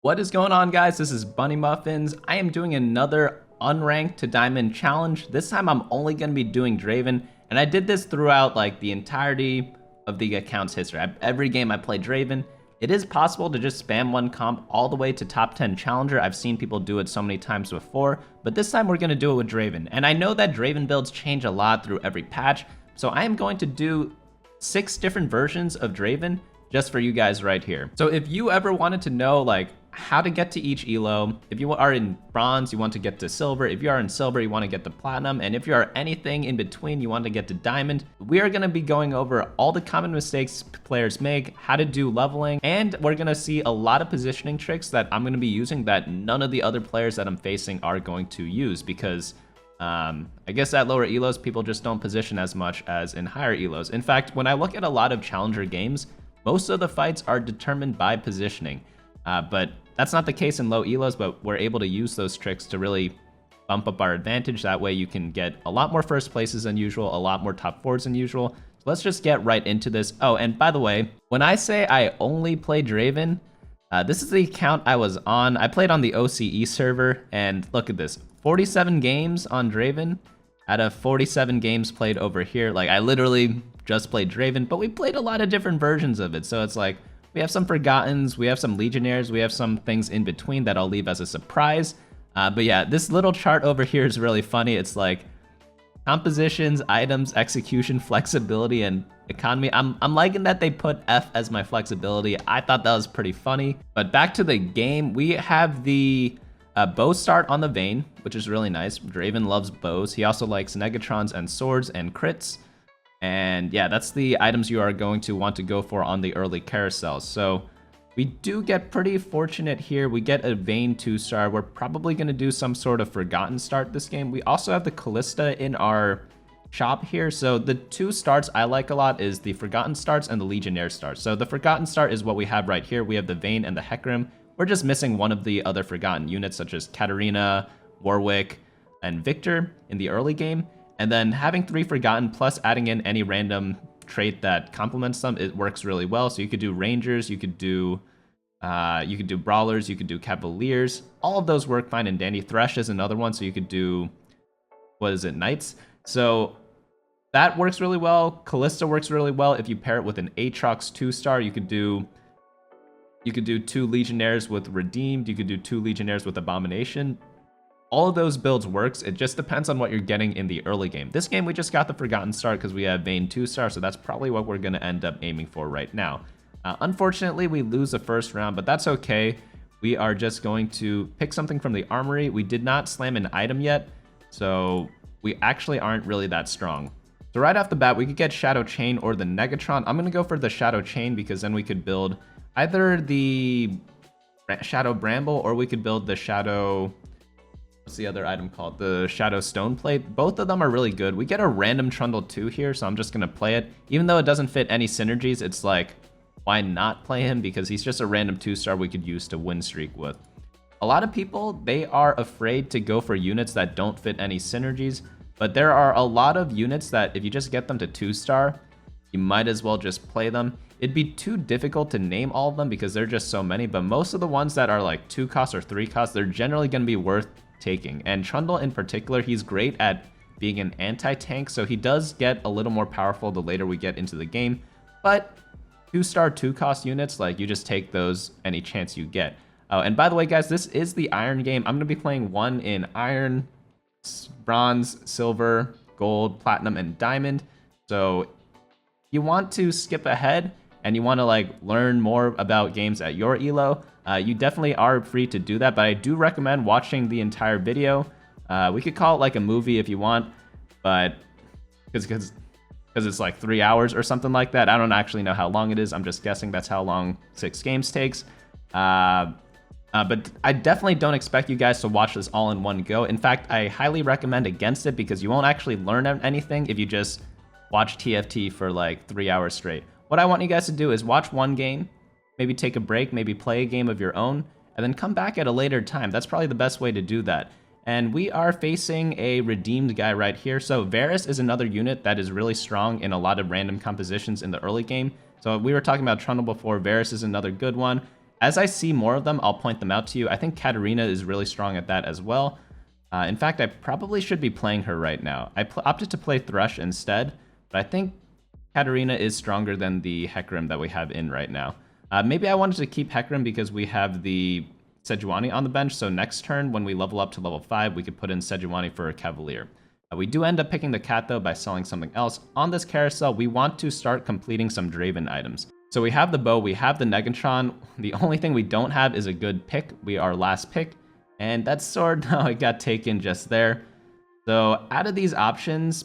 What is going on, guys? This is BunnyMuffins. I am doing another unranked to diamond challenge. This time I'm only going to be doing Draven, and I did this throughout like the entirety of the account's history. Every game I played Draven. It is possible to just spam one comp all the way to top 10 challenger. I've seen people do it so many times before, but this time we're going to do it with Draven. And I know that Draven builds change a lot through every patch, so I am going to do 6 different versions of Draven just for you guys right here. So if you ever wanted to know like how to get to each elo, if you are in bronze, you want to get to silver. If you are in silver, you want to get to platinum. And if you are anything in between, you want to get to diamond. We are going to be going over all the common mistakes players make, how to do leveling, and we're going to see a lot of positioning tricks that I'm going to be using that none of the other players that I'm facing are going to use because I guess at lower elos, people just don't position as much as in higher elos. In fact, when I look at a lot of challenger games, most of the fights are determined by positioning. But that's not the case in low elos, but we're able to use those tricks to really bump up our advantage. That way you can get a lot more first places than usual, a lot more top 4s than usual. So let's just get right into this. Oh, and by the way, when I say I only play Draven, this is the account I was on. I played on the OCE server, and look at this. 47 games on Draven out of 47 games played over here. Like, I literally just played Draven, but we played a lot of different versions of it. So it's like, we have some Forgottens, we have some Legionnaires, we have some things in between that I'll leave as a surprise. But yeah, this little chart over here is really funny. It's like compositions, items, execution, flexibility, and economy. I'm liking that they put F as my flexibility. I thought that was pretty funny. But back to the game, we have the bow start on the Vayne, which is really nice. Draven loves bows. He also likes Negatrons and swords and crits. And yeah, that's the items you are going to want to go for on the early carousels. So we do get pretty fortunate here. We get a Vayne 2-star. We're probably going to do some sort of Forgotten start this game. We also have the Callista in our shop here. So the 2 starts I like a lot is the Forgotten starts and the Legionnaire starts. So the Forgotten start is what we have right here. We have the Vayne and the Hecarim. We're just missing one of the other Forgotten units such as Katarina, Warwick, and Victor in the early game. And then having 3 Forgotten plus adding in any random trait that complements them, it works really well. So you could do Rangers, you could do Brawlers, you could do Cavaliers. All of those work fine and dandy. Thresh is another one, so you could do, what is it, Knights? So that works really well. Callista works really well. If you pair it with an Aatrox 2-star, you could do 2 Legionnaires with Redeemed. You could do 2 Legionnaires with Abomination. All of those builds works. It just depends on what you're getting in the early game. This game, we just got the Forgotten start because we have Vayne 2-star, so that's probably what we're going to end up aiming for right now. Unfortunately, we lose the first round, but that's okay. We are just going to pick something from the armory. We did not slam an item yet, so we actually aren't really that strong. So right off the bat, we could get Shadow Chain or the Negatron. I'm going to go for the Shadow Chain because then we could build either the Shadow Bramble or we could build the Shadow... What's the other item called? The Shadow Stone Plate. Both of them are really good. We get a random Trundle 2 here, so I'm just going to play it. Even though it doesn't fit any synergies, it's like, why not play him? Because he's just a random 2-star we could use to win streak with. A lot of people, they are afraid to go for units that don't fit any synergies, but there are a lot of units that if you just get them to 2-star, you might as well just play them. It'd be too difficult to name all of them because there are just so many, but most of the ones that are like 2 cost or 3 cost, they're generally going to be worth taking. And Trundle in particular, he's great at being an anti-tank, so he does get a little more powerful the later we get into the game. But 2-star 2-cost units, like, you just take those any chance you get. Oh, and by the way, guys, this is the Iron game. I'm going to be playing one in Iron, Bronze, Silver, Gold, Platinum, and Diamond. So you want to skip ahead and you want to like learn more about games at your elo, you definitely are free to do that, but I do recommend watching the entire video. We could call it like a movie if you want, but because it's like 3 hours or something like that. I don't actually know how long it is. I'm just guessing that's how long 6 games takes. But I definitely don't expect you guys to watch this all in one go. In fact, I highly recommend against it because you won't actually learn anything if you just watch TFT for like 3 hours straight. What I want you guys to do is watch one game, maybe take a break, maybe play a game of your own, and then come back at a later time. That's probably the best way to do that. And we are facing a redeemed guy right here. So Varus is another unit that is really strong in a lot of random compositions in the early game. So we were talking about Trundle before. Varus is another good one. As I see more of them, I'll point them out to you. I think Katarina is really strong at that as well. In fact, I probably should be playing her right now. I opted to play Thresh instead, but I think Katarina is stronger than the Hecarim that we have in right now. Maybe I wanted to keep Hecarim because we have the Sejuani on the bench, so next turn when we level up to level 5, we could put in Sejuani for a Cavalier. We do end up picking the cat though by selling something else. On this carousel, we want to start completing some Draven items. So we have the bow, we have the Negatron. The only thing we don't have is a good pick. We are last pick. And that sword, no, it got taken just there. So out of these options,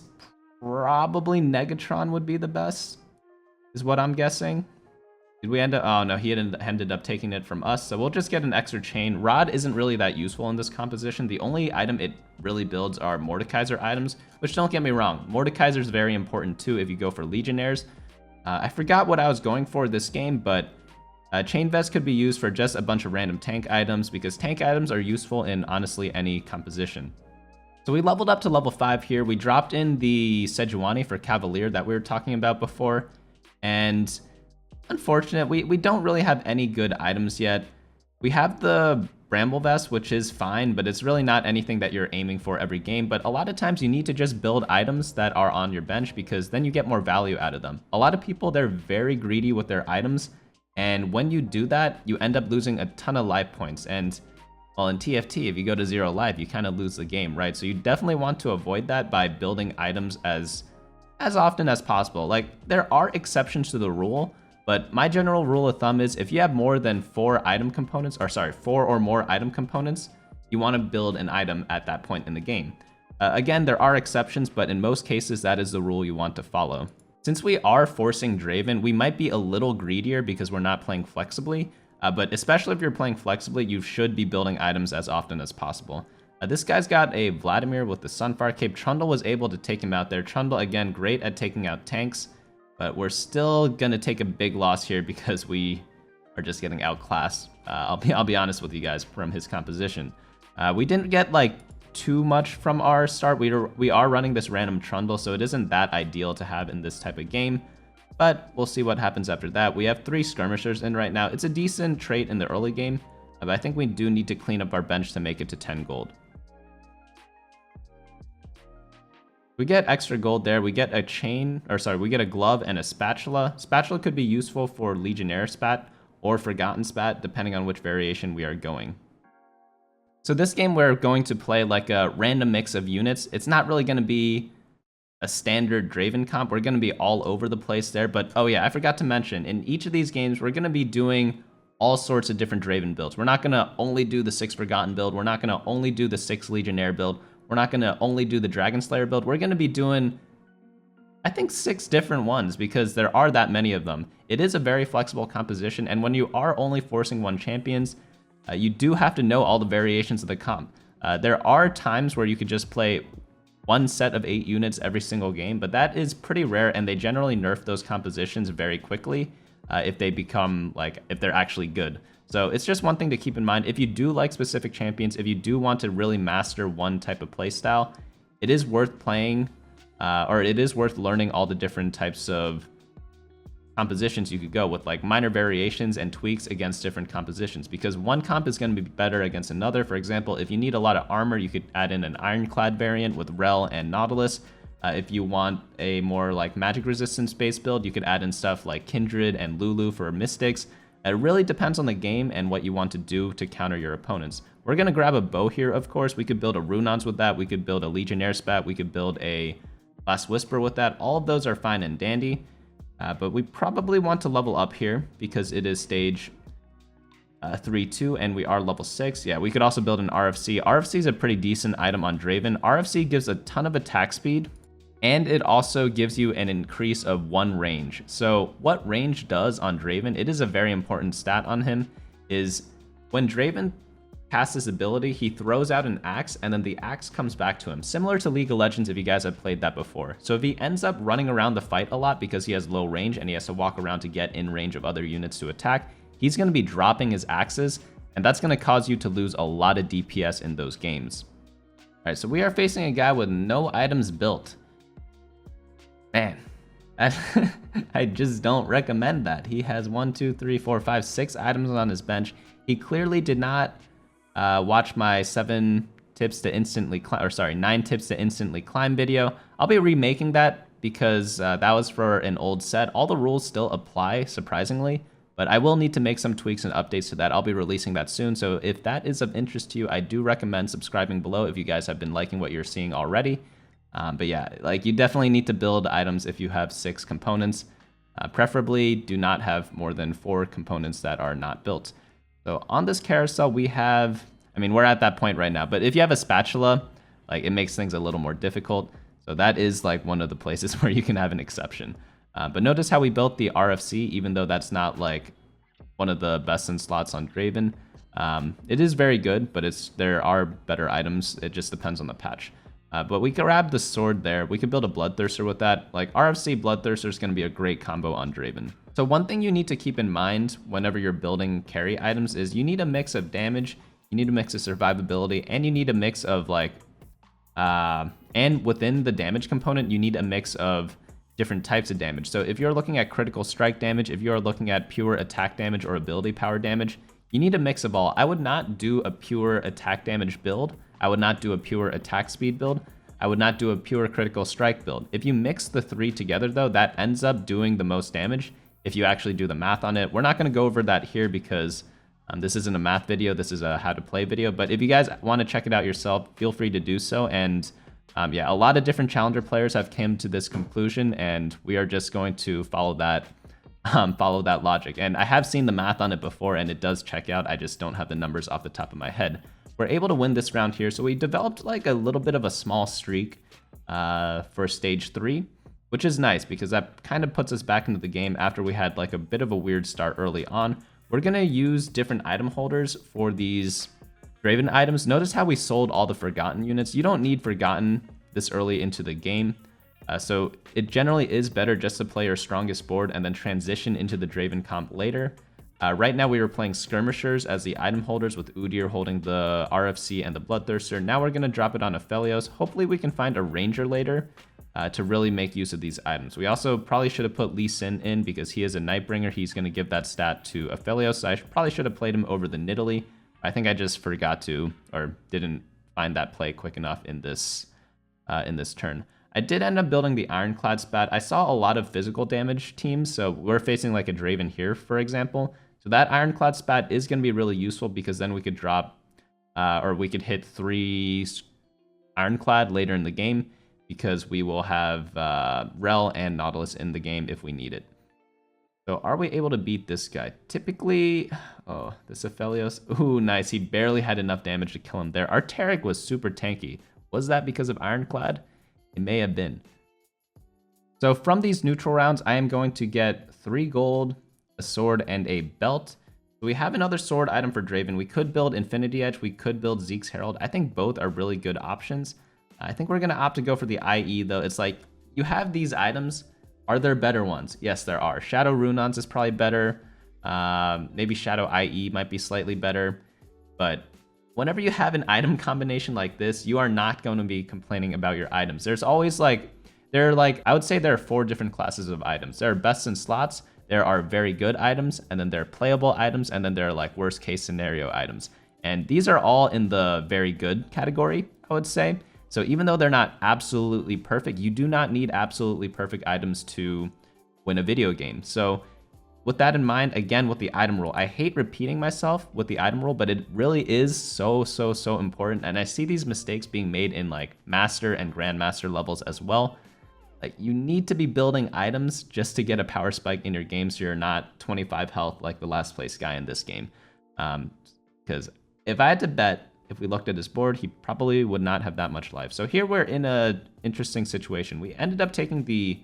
probably Negatron would be the best, is what I'm guessing. Did we end up, oh no, he ended up taking it from us. So we'll just get an extra chain. Rod isn't really that useful in this composition. The only item it really builds are Mordekaiser items, which don't get me wrong, Mordekaiser is very important too if you go for Legionnaires. I forgot what I was going for this game, but Chain Vest could be used for just a bunch of random tank items because tank items are useful in honestly any composition. So we leveled up to level 5 here. We dropped in the Sejuani for Cavalier that we were talking about before. And unfortunate, we don't really have any good items yet. We have the Bramble Vest, which is fine, but it's really not anything that you're aiming for every game. But a lot of times you need to just build items that are on your bench because then you get more value out of them. A lot of people, they're very greedy with their items. And when you do that, you end up losing a ton of life points. And well, in TFT, if you go to 0 life, you kind of lose the game, right? So you definitely want to avoid that by building items as often as possible. Like, there are exceptions to the rule, but my general rule of thumb is if you have more than 4 or more item components, you want to build an item at that point in the game. Again, there are exceptions, but in most cases, that is the rule you want to follow. Since we are forcing Draven, we might be a little greedier because we're not playing flexibly, but especially if you're playing flexibly, you should be building items as often as possible. This guy's got a Vladimir with the Sunfire Cape. Trundle was able to take him out there. Trundle, again, great at taking out tanks, but we're still going to take a big loss here because we are just getting outclassed. I'll be honest with you guys from his composition. We didn't get like too much from our start. We are running this random Trundle, so it isn't that ideal to have in this type of game, but we'll see what happens after that. We have 3 skirmishers in right now. It's a decent trait in the early game, but I think we do need to clean up our bench to make it to 10 gold. We get extra gold there. We get a chain, we get a glove and a spatula. Spatula could be useful for Legionnaire spat or Forgotten spat, depending on which variation we are going. So this game, we're going to play like a random mix of units. It's not really going to be a standard Draven comp. We're going to be all over the place there. But oh yeah, I forgot to mention, in each of these games, we're going to be doing all sorts of different Draven builds. We're not going to only do the 6 Forgotten build. We're not going to only do the 6 Legionnaire build. We're not going to only do the Dragon Slayer build. We're going to be doing, I think, 6 different ones because there are that many of them. It is a very flexible composition, and when you are only forcing 1 champions, you do have to know all the variations of the comp. There are times where you could just play 1 set of 8 units every single game, but that is pretty rare, and they generally nerf those compositions very quickly if they're actually good. So it's just one thing to keep in mind. If you do like specific champions, if you do want to really master one type of playstyle, it is worth playing, or it is worth learning all the different types of compositions you could go with, like minor variations and tweaks against different compositions, because one comp is going to be better against another. For example, if you need a lot of armor, you could add in an Ironclad variant with Rel and Nautilus. If you want a more like magic resistance based build, you could add in stuff like Kindred and Lulu for Mystics. It really depends on the game and what you want to do to counter your opponents. We're going to grab a bow here, of course. We could build a Runons with that. We could build a Legionnaire spat. We could build a Last Whisper with that. All of those are fine and dandy. But we probably want to level up here because it is stage 3-2 and we are level 6. Yeah, we could also build an RFC. RFC is a pretty decent item on Draven. RFC gives a ton of attack speed, and it also gives you an increase of 1 range. So what range does on Draven, it is a very important stat on him, is when Draven casts his ability, he throws out an axe, and then the axe comes back to him. Similar to League of Legends if you guys have played that before. So if he ends up running around the fight a lot because he has low range and he has to walk around to get in range of other units to attack, he's going to be dropping his axes, and that's going to cause you to lose a lot of DPS in those games. Alright, so we are facing a guy with no items built. Man, I just don't recommend that. He has 1, 2, 3, 4, 5, 6 items on his bench. He clearly did not watch my 9 tips to instantly climb video. I'll be remaking that because that was for an old set. All the rules still apply, surprisingly, but I will need to make some tweaks and updates to that. I'll be releasing that soon, so if that is of interest to you, I do recommend subscribing below if you guys have been liking what you're seeing already. But yeah, like you definitely need to build items if you have 6 components. Preferably do not have more than 4 components that are not built. So on this carousel, we have, I mean, we're at that point right now, but if you have a spatula, like it makes things a little more difficult. So that is like one of the places where you can have an exception. But notice how we built the RFC, even though that's not like one of the best in slots on Draven. It is very good, but there are better items. It just depends on the patch. But we grab the sword there. We could build a Bloodthirster with that. Like RFC Bloodthirster is going to be a great combo on Draven. So one thing you need to keep in mind whenever you're building carry items is you need a mix of damage, you need a mix of survivability, and you need a mix of like, and within the damage component, you need a mix of different types of damage. So if you're looking at critical strike damage, if you're looking at pure attack damage or ability power damage, you need a mix of all. I would not do a pure attack damage build. I would not do a pure attack speed build. I would not do a pure critical strike build. If you mix the 3 together though, that ends up doing the most damage if you actually do the math on it. We're not going to go over that here because this isn't a math video, this is a how to play video. But if you guys want to check it out yourself, feel free to do so. And yeah, a lot of different challenger players have come to this conclusion, and we are just going to follow that logic. And I have seen the math on it before, and it does check out. I just don't have the numbers off the top of my head. We're able to win this round here, so we developed like a little bit of a small streak for stage 3, which is nice because that kind of puts us back into the game after we had like a bit of a weird start early on. We're gonna use different item holders for these Draven items. Notice how we sold all the Forgotten units. You don't need Forgotten this early into the game. So it generally is better just to play your strongest board and then transition into the Draven comp later. Right now we were playing Skirmishers as the item holders with Udyr holding the RFC and the Bloodthirster. Now we're going to drop it on Aphelios. Hopefully we can find a Ranger later to really make use of these items. We also probably should have put Lee Sin in because he is a Nightbringer. He's going to give that stat to Aphelios. So I probably should have played him over the Nidalee. I think I just forgot to, or didn't find that play quick enough in this turn. I did end up building the Ironclad spat. I saw a lot of physical damage teams, so we're facing like a Draven here, for example. So that Ironclad spat is going to be really useful because then we could drop, or we could hit 3 Ironclad later in the game because we will have Rel and Nautilus in the game if we need it. So are we able to beat this guy? Typically, oh, this Aphelios. Ooh, nice. He barely had enough damage to kill him there. Our Taric was super tanky. Was that because of Ironclad? It may have been. So from these neutral rounds, I am going to get 3 gold, a sword, and a belt. So we have another sword item for Draven. We could build Infinity Edge. We could build Zeke's Herald. I think both are really good options. I think we're going to opt to go for the IE, though. It's like, you have these items. Are there better ones? Yes, there are. Shadow Runons is probably better. Maybe Shadow IE might be slightly better. But whenever you have an item combination like this, you are not going to be complaining about your items. There's always I would say there are 4 different classes of items. There are best in slots, there are very good items, and then there are playable items, and then there are like worst case scenario items. And these are all in the very good category, I would say. So even though they're not absolutely perfect, you do not need absolutely perfect items to win a video game. So with that in mind, again, with the item rule, I hate repeating myself with the item rule, but it really is so important. And I see these mistakes being made in like master and grandmaster levels as well. Like, you need to be building items just to get a power spike in your game so you're not 25 health like the last place guy in this game. Because if I had to bet, if we looked at his board, he probably would not have that much life. So here we're in a interesting situation. We ended up taking the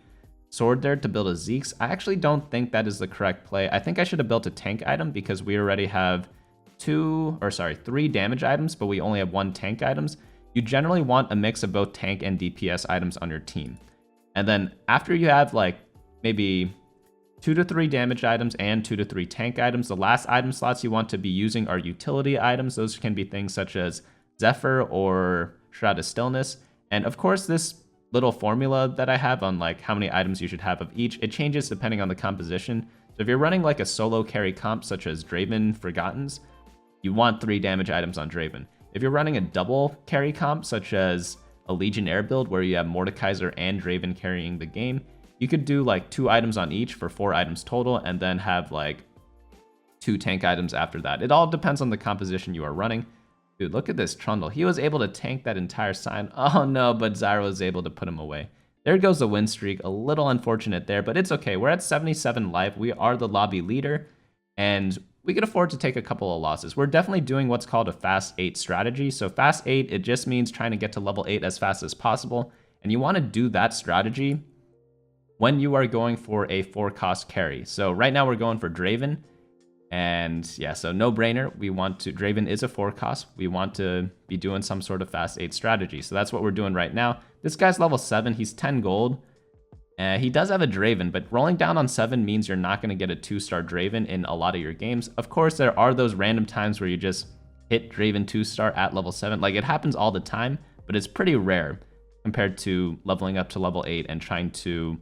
sword there to build a Zeke's. I actually don't think that is the correct play. I think I should have built a tank item because we already have 3 damage items, but we only have 1 tank items. You generally want a mix of both tank and DPS items on your team. And then after you have like maybe 2 to 3 damage items and 2 to 3 tank items, the last item slots you want to be using are utility items. Those can be things such as Zephyr or Shroud of Stillness. And of course, this little formula that I have on like how many items you should have of each. It changes depending on the composition. So if you're running like a solo carry comp such as Draven Forgottens, you want 3 damage items on Draven. If you're running a double carry comp such as a Legionnaire build where you have Mordekaiser and Draven carrying the game, you could do like 2 items on each for 4 items total and then have like 2 tank items after that. It all depends on the composition you are running. Dude, look at this Trundle. He was able to tank that entire sign. Oh no, but Zyra was able to put him away. There goes the win streak. A little unfortunate there, but it's okay. We're at 77 life. We are the lobby leader, and we could afford to take a couple of losses. We're definitely doing what's called a fast 8 strategy. So fast 8, it just means trying to get to level 8 as fast as possible. And you want to do that strategy when you are going for a 4-cost carry. So right now we're going for Draven. And yeah, so no brainer. We want to, Draven is a 4-cost. We want to be doing some sort of fast 8 strategy. So that's what we're doing right now. This guy's level 7. He's 10 gold. He does have a Draven, but rolling down on 7 means you're not going to get a 2-star Draven in a lot of your games. Of course, there are those random times where you just hit Draven 2-star at level 7. Like, it happens all the time, but it's pretty rare compared to leveling up to level 8 and trying to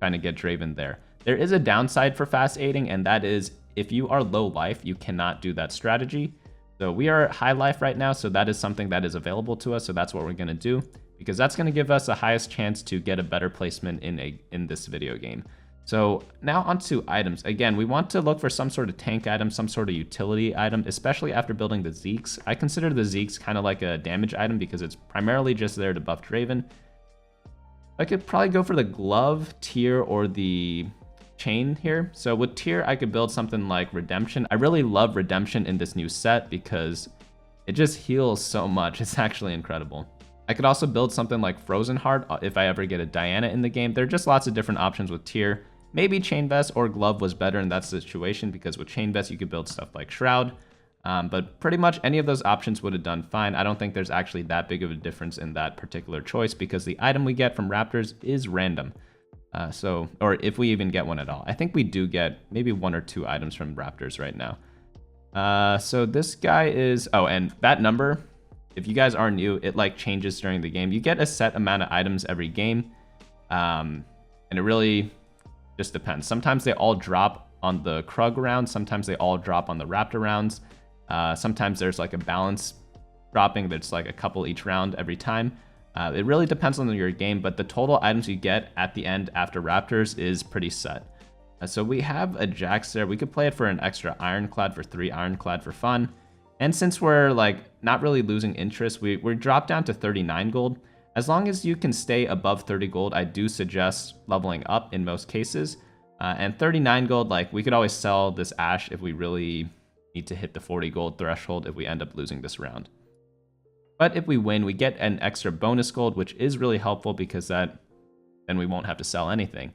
get Draven there. There is a downside for fast 8ing, and that is if you are low life, you cannot do that strategy. So we are high life right now, so that is something that is available to us. So that's what we're going to do, because that's going to give us the highest chance to get a better placement in this video game. So now onto items. Again, we want to look for some sort of tank item, some sort of utility item, especially after building the Zeeks. I consider the Zeeks kind of like a damage item because it's primarily just there to buff Draven. I could probably go for the glove, tier, or the chain here. So with tier, I could build something like Redemption. I really love Redemption in this new set because it just heals so much. It's actually incredible. I could also build something like Frozen Heart if I ever get a Diana in the game. There are just lots of different options with tier. Maybe Chain Vest or Glove was better in that situation because with Chain Vest you could build stuff like Shroud. But pretty much any of those options would have done fine. I don't think there's actually that big of a difference in that particular choice because the item we get from Raptors is random. Or if we even get one at all. I think we do get maybe 1 or 2 items from Raptors right now. So this guy is, oh, and that number, if you guys are new, it like changes during the game. You get a set amount of items every game. And it really just depends. Sometimes they all drop on the Krug rounds. Sometimes they all drop on the Raptor rounds. Sometimes there's like a balance dropping that's like a couple each round every time. It really depends on your game, but the total items you get at the end after Raptors is pretty set. So we have a Jax there. We could play it for an extra Ironclad for 3 Ironclad for fun. And since we're like not really losing interest, we're dropped down to 39 gold. As long as you can stay above 30 gold, I do suggest leveling up in most cases. And 39 gold, like we could always sell this Ashe if we really need to hit the 40 gold threshold if we end up losing this round. But if we win, we get an extra bonus gold, which is really helpful because then we won't have to sell anything.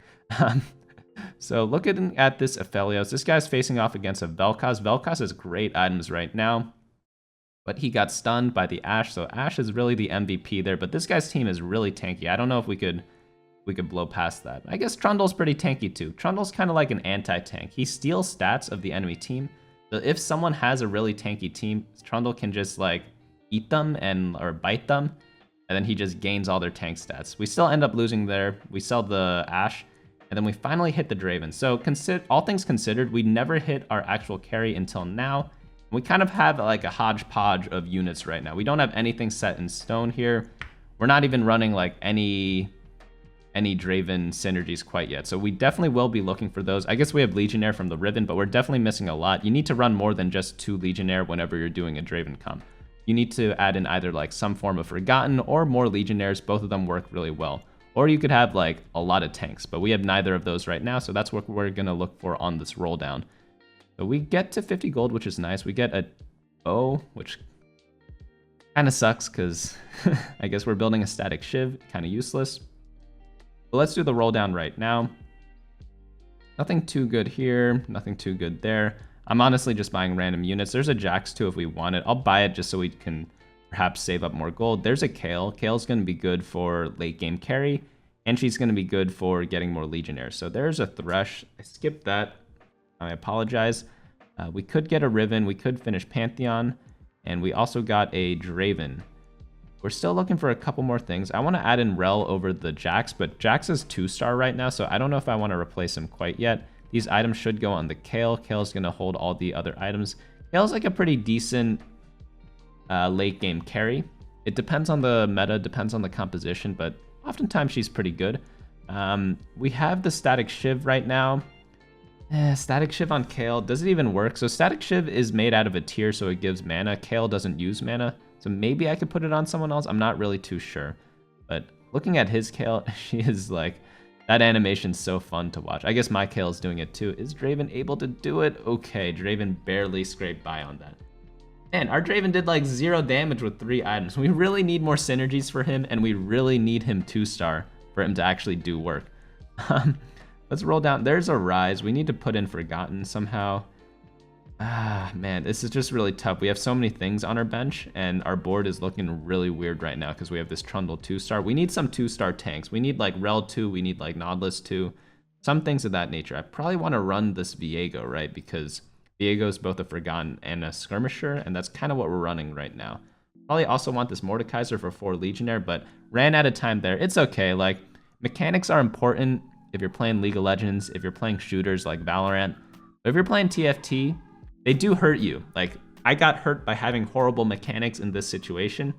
So looking at this Aphelios, this guy's facing off against a Vel'Koz. Vel'Koz has great items right now, but he got stunned by the Ashe, so Ashe is really the MVP there, but this guy's team is really tanky. I don't know if we could blow past that. I guess Trundle's pretty tanky too. Trundle's kind of like an anti-tank. He steals stats of the enemy team, so if someone has a really tanky team, Trundle can just like eat them or bite them, and then he just gains all their tank stats. We still end up losing there. We sell the Ashe, and then we finally hit the Draven. So all things considered, we never hit our actual carry until now. We kind of have like a hodgepodge of units right now. We don't have anything set in stone here. We're not even running like any Draven synergies quite yet. So we definitely will be looking for those. I guess we have Legionnaire from the Riven, but we're definitely missing a lot. You need to run more than just 2 Legionnaire whenever you're doing a Draven comp. You need to add in either like some form of Forgotten or more Legionnaires. Both of them work really well. Or you could have like a lot of tanks, but we have neither of those right now. So that's what we're going to look for on this roll down. So we get to 50 gold, which is nice. We get a bow, which kind of sucks because I guess we're building a static Shiv, kind of useless. But let's do the roll down right now. Nothing too good here, nothing too good there. I'm honestly just buying random units. There's a Jax too if we want it. I'll buy it just so we can perhaps save up more gold. There's a Kale. Kale's going to be good for late game carry, and she's going to be good for getting more Legionnaires. So there's a Thresh. I skipped that. I apologize. We could get a Riven. We could finish Pantheon, and we also got a Draven. We're still looking for a couple more things. I want to add in Rel over the Jax, but Jax is 2-star right now, so I don't know if I want to replace him quite yet. These items should go on the Kale. Kale's going to hold all the other items. Kale's like a pretty decent late game carry. It depends on the meta, depends on the composition, but oftentimes she's pretty good. We have the Static Shiv right now. Static Shiv on Kale, does it even work? So Static Shiv is made out of a tier, so it gives mana. Kale doesn't use mana. So maybe I could put it on someone else. I'm not really too sure. But looking at his Kale, she is like, that animation's so fun to watch. I guess my Kale is doing it too. Is Draven able to do it? Okay, Draven barely scraped by on that. Man, our Draven did like 0 damage with 3 items. We really need more synergies for him, and we really need him 2-star for him to actually do work. Let's roll down. There's a Rise. We need to put in Forgotten somehow. Man, this is just really tough. We have so many things on our bench, and our board is looking really weird right now because we have this Trundle 2-star. We need some 2-star tanks. We need like Rel 2, we need like Nautilus 2, some things of that nature. I probably want to run this Viego, right? Because Viego is both a Forgotten and a Skirmisher, and that's kind of what we're running right now. Probably also want this Mordekaiser for 4 Legionnaire, but ran out of time there. It's okay. Like, mechanics are important if you're playing League of Legends, if you're playing shooters like Valorant. But if you're playing TFT, they do hurt you. Like, I got hurt by having horrible mechanics in this situation.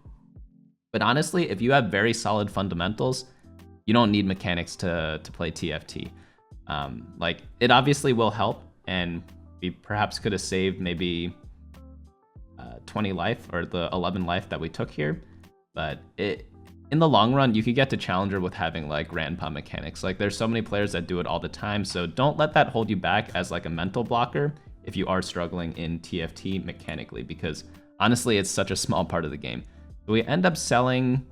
But honestly, if you have very solid fundamentals, you don't need mechanics to play TFT. Like, it obviously will help, and we perhaps could have saved maybe 20 life or the 11 life that we took here. But in the long run, you could get to Challenger with having like Grandpa mechanics. Like, there's so many players that do it all the time, so don't let that hold you back as like a mental blocker if you are struggling in TFT mechanically, because honestly, it's such a small part of the game. So we end up selling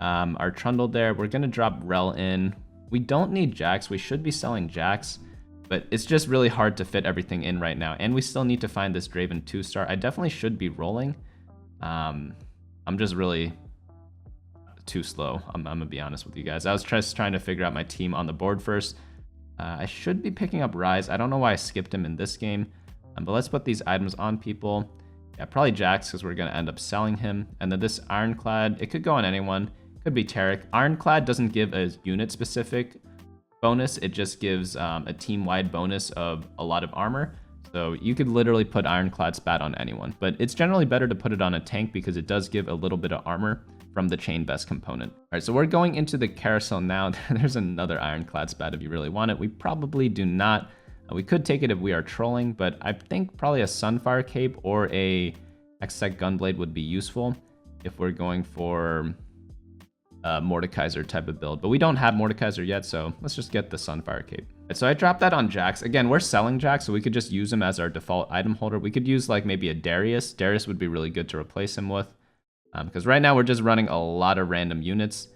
our Trundle there. We're gonna drop Rel in. We don't need Jax. We should be selling Jax, but it's just really hard to fit everything in right now. And we still need to find this Draven 2-star. I definitely should be rolling. I'm just really too slow. I'm gonna be honest with you guys. I was just trying to figure out my team on the board first. I should be picking up Rise. I don't know why I skipped him in this game, but let's put these items on people. Yeah, probably Jax, because we're going to end up selling him. And then this Ironclad, it could go on anyone. Could be Tarek. Ironclad doesn't give a unit-specific bonus. It just gives a team-wide bonus of a lot of armor. So you could literally put Ironclad spat on anyone. But it's generally better to put it on a tank because it does give a little bit of armor from the chain vest component. All right, so we're going into the carousel now. There's another Ironclad spat if you really want it. We probably do not. We could take it if we are trolling, but I think probably a Sunfire Cape or a Hextech Gunblade would be useful if we're going for a Mordekaiser type of build. But we don't have Mordekaiser yet, so let's just get the Sunfire Cape. Right, so I dropped that on Jax. Again, we're selling Jax, so we could just use him as our default item holder. We could use like maybe a Darius. Darius would be really good to replace him with. Because right now we're just running a lot of random units,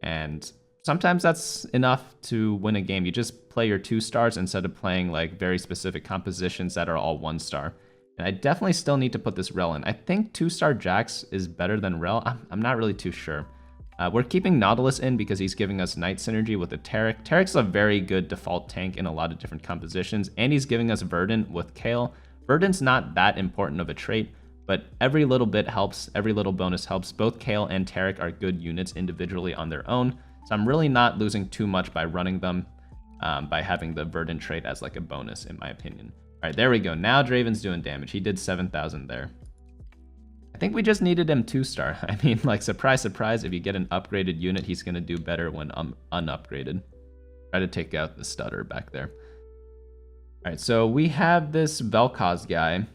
and sometimes that's enough to win a game. You just play your 2-stars instead of playing like very specific compositions that are all 1-star. And I definitely still need to put this Rel in. I think 2-star Jax is better than Rel. I'm not really too sure. We're keeping Nautilus in because he's giving us Knight synergy with a Tarek. Tarek's a very good default tank in a lot of different compositions, and he's giving us Verdant with Kale. Verdant's not that important of a trait, but every little bit helps, every little bonus helps. Both Kale and Tarek are good units individually on their own, so I'm really not losing too much by running them, by having the Verdant trait as like a bonus, in my opinion. All right, there we go. Now Draven's doing damage. He did 7,000 there. I think we just needed him 2-star. I mean, like, surprise, surprise, if you get an upgraded unit, he's going to do better when unupgraded. Try to take out the stutter back there. All right, so we have this Vel'Koz guy.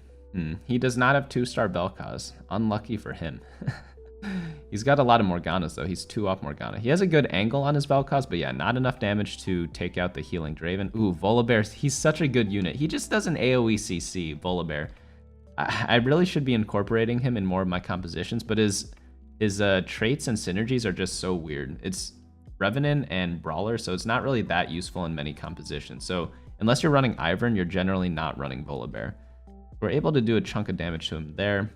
He does not have 2-star Vel'Koz. Unlucky for him. He's got a lot of Morganas, though. He's 2 off Morgana. He has a good angle on his Vel'Koz, but yeah, not enough damage to take out the healing Draven. Ooh, Volibear. He's such a good unit. He just does an AoE CC, Volibear. I really should be incorporating him in more of my compositions, but his traits and synergies are just so weird. It's Revenant and Brawler, so it's not really that useful in many compositions. So unless you're running Ivern, you're generally not running Volibear. We're able to do a chunk of damage to him there,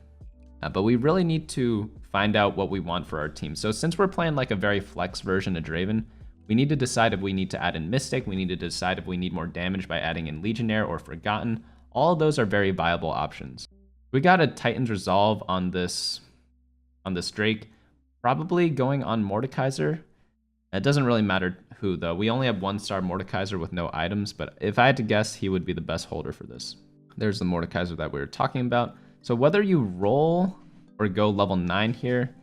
but we really need to find out what we want for our team. So since we're playing like a very flex version of Draven, we need to decide if we need to add in Mystic. We need to decide if we need more damage by adding in Legionnaire or Forgotten. All of those are very viable options. We got a Titan's Resolve on this Drake. Probably going on Mordekaiser. It doesn't really matter who, though. We only have 1-star Mordekaiser with no items, but if I had to guess, he would be the best holder for this. There's the Mordekaiser that we were talking about. So whether you roll or go level 9 here,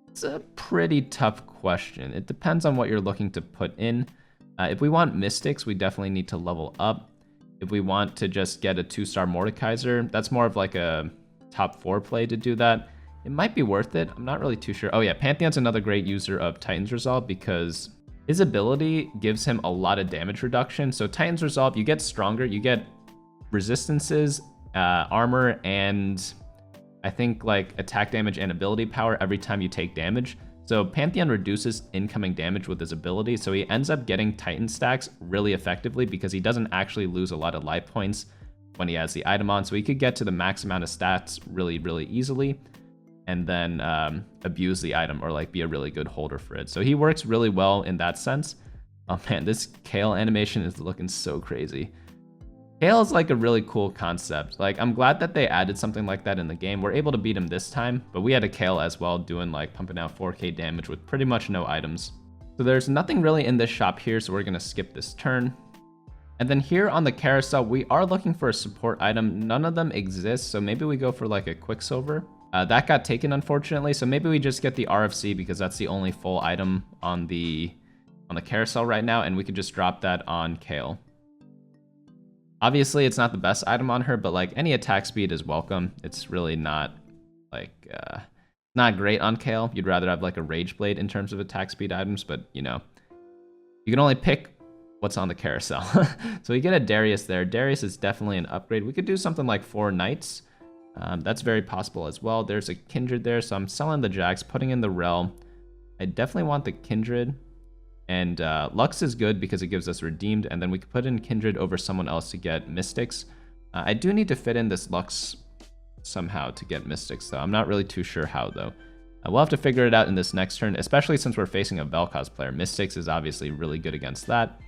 it's a pretty tough question. It depends on what you're looking to put in. If we want Mystics, we definitely need to level up. If we want to just get a 2-star Mordekaiser, that's more of like a top 4 play to do that. It might be worth it. I'm not really too sure. Oh yeah, Pantheon's another great user of Titan's Resolve because his ability gives him a lot of damage reduction. So Titan's Resolve, you get stronger, you get resistances, armor, and I think like attack damage and ability power every time you take damage. So Pantheon reduces incoming damage with his ability, so he ends up getting Titan stacks really effectively because he doesn't actually lose a lot of life points when he has the item on. So he could get to the max amount of stats really, really easily and then abuse the item or like be a really good holder for it. So he works really well in that sense. Oh man, this Kale animation is looking so crazy. Kale is like a really cool concept. Like, I'm glad that they added something like that in the game. We're able to beat him this time, but we had a Kale as well doing like pumping out 4k damage with pretty much no items. So there's nothing really in this shop here, so we're gonna skip this turn. And then here on the carousel, we are looking for a support item. None of them exist, so maybe we go for like a Quicksilver. That got taken, unfortunately, so maybe we just get the RFC because that's the only full item on the carousel right now, and we could just drop that on Kale. Obviously, it's not the best item on her, but like any attack speed is welcome. It's really not like not great on Kale. You'd rather have like a Rage Blade in terms of attack speed items, but you know, you can only pick what's on the carousel. So we get a Darius there. Darius is definitely an upgrade. We could do something like 4 Knights. That's very possible as well. There's a Kindred there, so I'm selling the Jax, putting in the Rel. I definitely want the Kindred. And Lux is good because it gives us Redeemed, and then we could put in Kindred over someone else to get Mystics. I do need to fit in this Lux somehow to get Mystics, though. I'm not really too sure how, though. We'll have to figure it out in this next turn, especially since we're facing a Vel'Koz player. Mystics is obviously really good against that.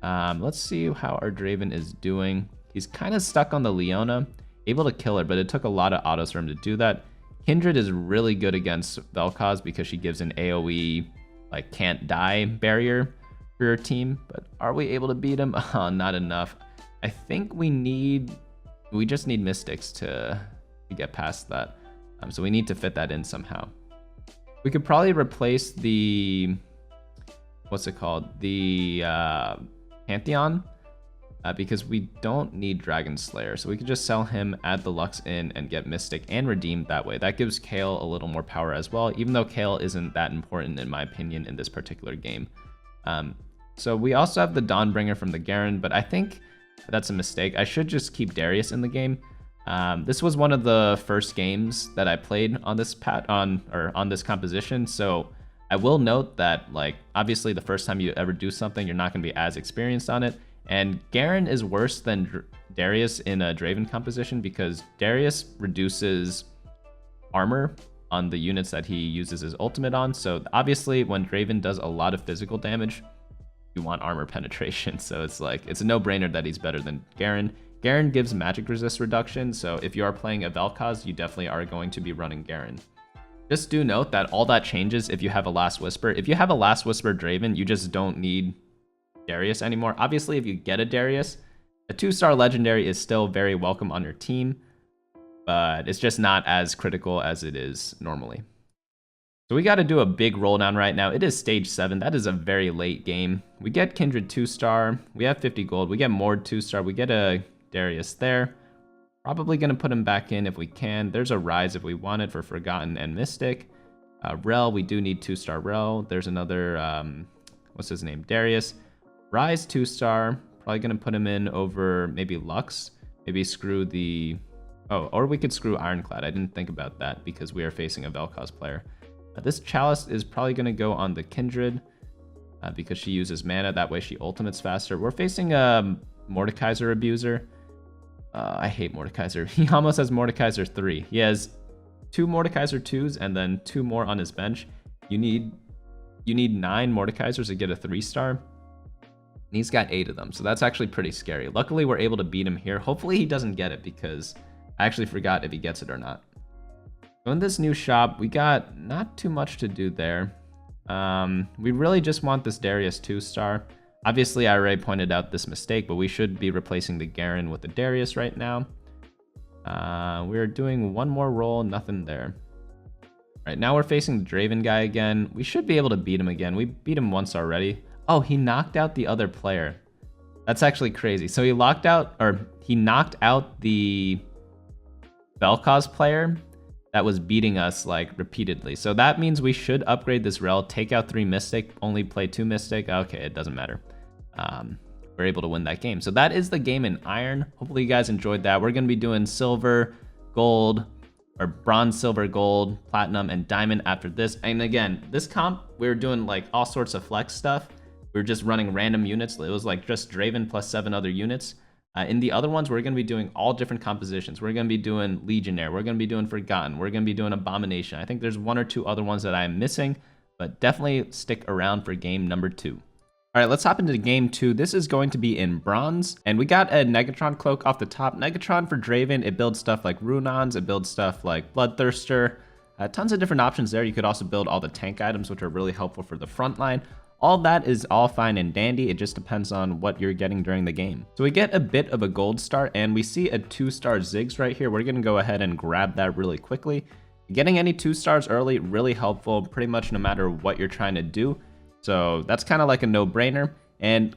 Let's see how our Draven is doing. He's kind of stuck on the Leona, able to kill her, but it took a lot of autos for him to do that. Kindred is really good against Vel'Koz because she gives an AoE like can't die barrier for your team, but are we able to beat him? Oh, not enough. I think we just need Mystics to get past that. So we need to fit that in somehow. We could probably replace the, what's it called? The Pantheon, because we don't need Dragon Slayer. So we could just sell him, add the Lux in, and get Mystic and Redeem that way. That gives Kale a little more power as well, even though Kale isn't that important in my opinion in this particular game. So we also have the Dawnbringer from the Garen, but I think that's a mistake. I should just keep Darius in the game. This was one of the first games that I played on this on this composition, so I will note that like obviously the first time you ever do something, you're not going to be as experienced on it. And Garen is worse than Darius in a Draven composition because Darius reduces armor on the units that he uses his ultimate on. So obviously when Draven does a lot of physical damage, you want armor penetration. So it's like, it's a no-brainer that he's better than Garen. Garen gives magic resist reduction. So if you are playing a Vel'Koz, you definitely are going to be running Garen. Just do note that all that changes if you have a Last Whisper. If you have a Last Whisper Draven, you just don't need Darius anymore. Obviously, if you get a Darius, a 2-star legendary is still very welcome on your team, but it's just not as critical as it is normally. So we got to do a big roll down right now. It is stage 7. That is a very late game. We get Kindred 2-star. We have 50 gold. We get Mord 2-star. We get a Darius there. Probably going to put him back in if we can. There's a Rise if we want it for Forgotten and Mystic. Rel, we do need 2-star Rel. There's another, what's his name? Darius. Rise 2-star, probably going to put him in over maybe Lux, maybe screw the, oh, or we could screw Ironclad. I didn't think about that because we are facing a Vel'Koz player. This Chalice is probably going to go on the Kindred because she uses mana, that way she ultimates faster. We're facing a Mordekaiser Abuser. I hate Mordekaiser. He almost has Mordekaiser 3. He has 2 Mordekaiser 2s and then 2 more on his bench. You need 9 Mordekaisers to get a 3-star. And he's got 8 of them, so that's actually pretty scary. Luckily, we're able to beat him here. Hopefully he doesn't get it because I actually forgot if he gets it or not. So in this new shop, we got not too much to do there. We really just want this Darius 2-star. Obviously, I already pointed out this mistake, but we should be replacing the Garen with the Darius right now. We're doing one more roll, nothing there. All right, now we're facing the Draven guy again. We should be able to beat him again. We beat him once already. Oh, he knocked out the other player. That's actually crazy. So he knocked out the Vel'Koz player that was beating us like repeatedly. So that means we should upgrade this rel, take out 3 Mystic, only play 2 Mystic. Okay, it doesn't matter. We're able to win that game. So that is the game in Iron. Hopefully you guys enjoyed that. We're gonna be doing silver, gold, or bronze, silver, gold, platinum, and diamond after this. And again, this comp, we were doing like all sorts of flex stuff. We were just running random units. It was like just Draven plus 7 other units. In the other ones, we're going to be doing all different compositions. We're going to be doing Legionnaire. We're going to be doing Forgotten. We're going to be doing Abomination. I think there's 1 or 2 other ones that I'm missing, but definitely stick around for game number 2. All right, let's hop into game 2. This is going to be in bronze, and we got a Negatron cloak off the top. Negatron for Draven, it builds stuff like Runons. It builds stuff like Bloodthirster. Tons of different options there. You could also build all the tank items, which are really helpful for the front line. All that is all fine and dandy. It just depends on what you're getting during the game. So we get a bit of a gold star, and we see a 2-star Ziggs right here. We're going to go ahead and grab that really quickly. Getting any 2 stars early, really helpful, pretty much no matter what you're trying to do. So that's kind of like a no-brainer. And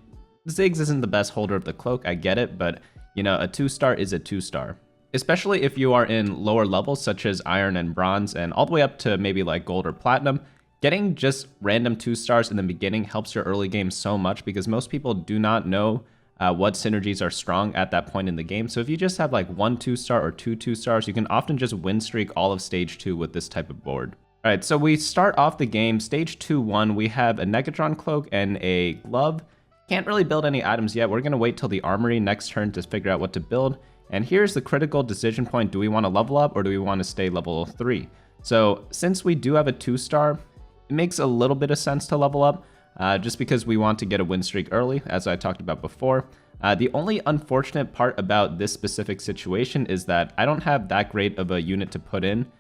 Ziggs isn't the best holder of the cloak, I get it, but you know, a 2-star is a 2-star. Especially if you are in lower levels such as Iron and Bronze, and all the way up to maybe like Gold or Platinum. Getting just random 2-stars in the beginning helps your early game so much because most people do not know what synergies are strong at that point in the game. So if you just have like 1 2-star or 2 2-stars, you can often just win streak all of stage 2 with this type of board. All right, so we start off the game, stage 2-1, we have a Negatron cloak and a glove. Can't really build any items yet. We're gonna wait till the armory next turn to figure out what to build. And here's the critical decision point. Do we wanna level up or do we wanna stay level 3? So since we do have a 2-star, it makes a little bit of sense to level up just because we want to get a win streak early, as I talked about before. The only unfortunate part about this specific situation is that I don't have that great of a unit to put in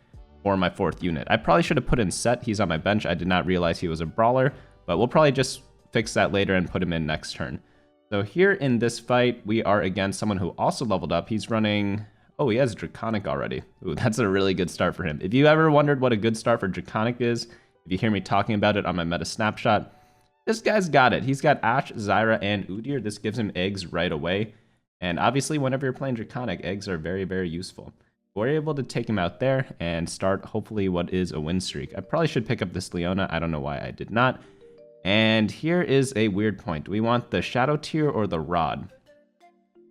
for my 4th unit. I probably should have put in Set. He's on my bench. I did not realize he was a brawler, but we'll probably just fix that later and put him in next turn. So here in this fight, we are against someone who also leveled up. He's running... Oh, he has Draconic already. Ooh, that's a really good start for him. If you ever wondered what a good start for Draconic is, if you hear me talking about it on my meta snapshot, this guy's got it. He's got Ashe, Zyra, and Udyr. This gives him eggs right away. And obviously, whenever you're playing Draconic, eggs are very, very useful. We're able to take him out there and start, hopefully, what is a win streak. I probably should pick up this Leona. I don't know why I did not. And here is a weird point. Do we want the Shadow Tier or the Rod?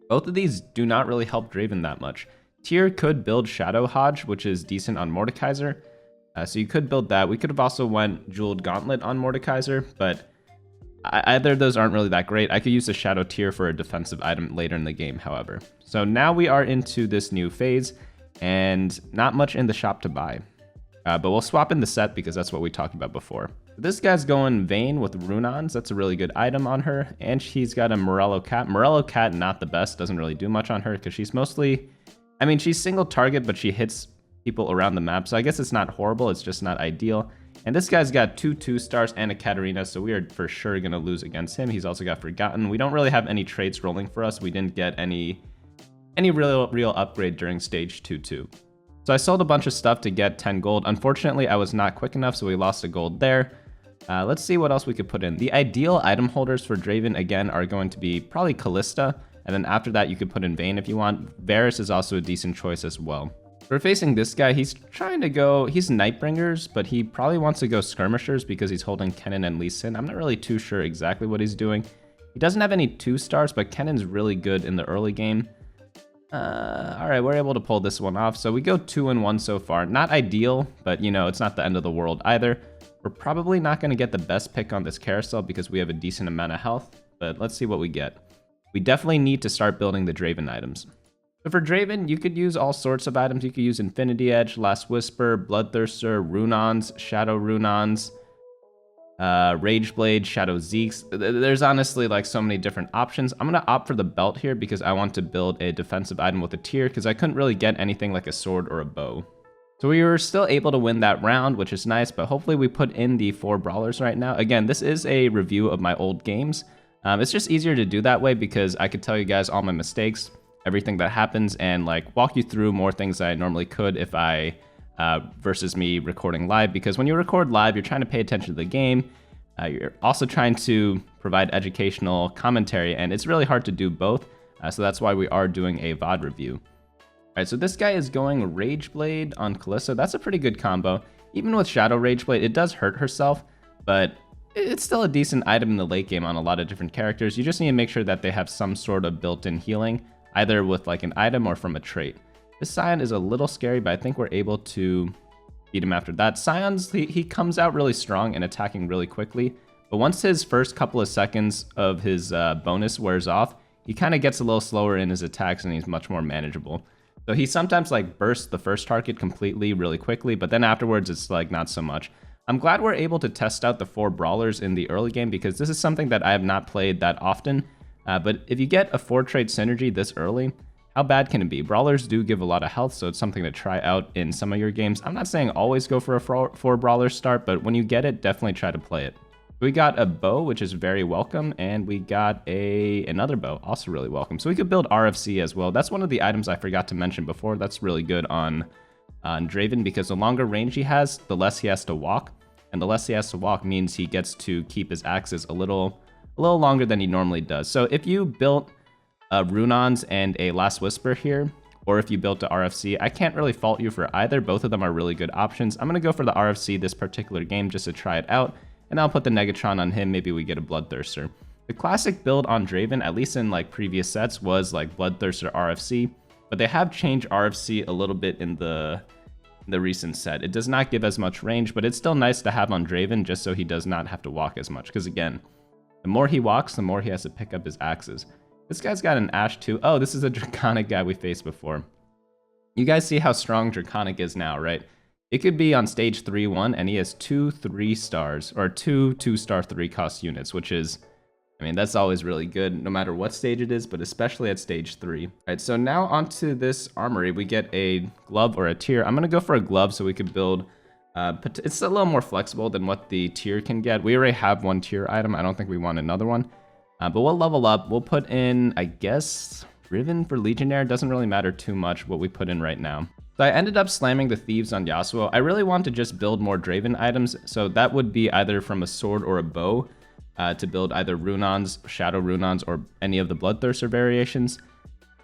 Both of these do not really help Draven that much. Tier could build Shadow Hodge, which is decent on Mordekaiser. So you could build that. We could have also went Jeweled Gauntlet on Mordekaiser, but either of those aren't really that great. I could use the Shadow Tier for a defensive item later in the game, however. So now we are into this new phase, and not much in the shop to buy. But we'll swap in the Set because that's what we talked about before. This guy's going Vayne with Runons. That's a really good item on her. And she's got a Morello Cat. Morello Cat, not the best. Doesn't really do much on her because she's mostly... I mean, she's single target, but she hits people around the map, so I guess it's not horrible, it's just not ideal. And this guy's got 2 2-stars and a Katarina, so we are for sure going to lose against him. He's also got Forgotten. We don't really have any traits rolling for us. We didn't get any real upgrade during stage 2-2. So I sold a bunch of stuff to get 10 gold. Unfortunately, I was not quick enough, so we lost a gold there. Let's see what else we could put in. The ideal item holders for Draven, again, are going to be probably Callista, and then after that, you could put in Vayne if you want. Varus is also a decent choice as well. We're facing this guy. He's trying to go... He's Nightbringers, but he probably wants to go Skirmishers because he's holding Kennen and Lee Sin. I'm not really too sure exactly what he's doing. He doesn't have any 2-stars, but Kennen's really good in the early game. Alright, we're able to pull this one off. So we go 2-1 so far. Not ideal, but you know, it's not the end of the world either. We're probably not going to get the best pick on this carousel because we have a decent amount of health, but let's see what we get. We definitely need to start building the Draven items. So for Draven, you could use all sorts of items. You could use Infinity Edge, Last Whisper, Bloodthirster, Runons, Shadow Runons, Rage Blade, Shadow Zeeks. There's honestly like so many different options. I'm going to opt for the belt here because I want to build a defensive item with a tier because I couldn't really get anything like a sword or a bow. So we were still able to win that round, which is nice, but hopefully we put in the 4 brawlers right now. Again, this is a review of my old games. It's just easier to do that way because I could tell you guys all my mistakes, everything that happens, and like walk you through more things that I normally could if I versus me recording live. Because when you record live, you're trying to pay attention to the game. You're also trying to provide educational commentary, and it's really hard to do both. So that's why we are doing a VOD review. All right, so this guy is going Rage Blade on Kalista. That's a pretty good combo. Even with Shadow Rage Blade, it does hurt herself, but it's still a decent item in the late game on a lot of different characters. You just need to make sure that they have some sort of built-in healing, either with like an item or from a trait. This Scion is a little scary, but I think we're able to beat him after that. Scion's, he comes out really strong and attacking really quickly, but once his first couple of seconds of his bonus wears off, he kind of gets a little slower in his attacks and he's much more manageable. So he sometimes like bursts the first target completely really quickly, but then afterwards it's like not so much. I'm glad we're able to test out the 4 brawlers in the early game because this is something that I have not played that often. But if you get a 4 trait synergy this early, how bad can it be? Brawlers do give a lot of health, so it's something to try out in some of your games. I'm not saying always go for a 4 brawler start, but when you get it, definitely try to play it. We got a bow, which is very welcome, and we got another bow, also really welcome. So we could build RFC as well. That's one of the items I forgot to mention before. That's really good on Draven because the longer range he has, the less he has to walk. And the less he has to walk means he gets to keep his axes a little longer than he normally does. So if you built Runons and a Last Whisper here, or if you built a RFC, I can't really fault you for either. Both of them are really good options. I'm going to go for the RFC this particular game just to try it out. And I'll put the Negatron on him, maybe we get a Bloodthirster. The classic build on Draven, at least in like previous sets, was like Bloodthirster RFC, but they have changed RFC a little bit in the recent set. It does not give as much range, but it's still nice to have on Draven just so he does not have to walk as much. Because again, the more he walks, the more he has to pick up his axes. This guy's got an Ash too. Oh, this is a Draconic guy we faced before. You guys see how strong Draconic is now, right? It could be on stage 3-1, and he has 2 3-stars, or 2 2-star 3-cost units, which is, I mean, that's always really good, no matter what stage it is, but especially at stage 3. All right, so now onto this armory, we get a glove or a tier. I'm gonna go for a glove so we could build, it's a little more flexible than what the tier can get. We already have 1 tier item. I don't think we want another one, but we'll level up. We'll put in, I guess, Riven for Legionnaire. Doesn't really matter too much what we put in right now. So I ended up slamming the Thieves on Yasuo. I really want to just build more Draven items, so that would be either from a sword or a bow to build either Runons, Shadow Runons, or any of the Bloodthirster variations.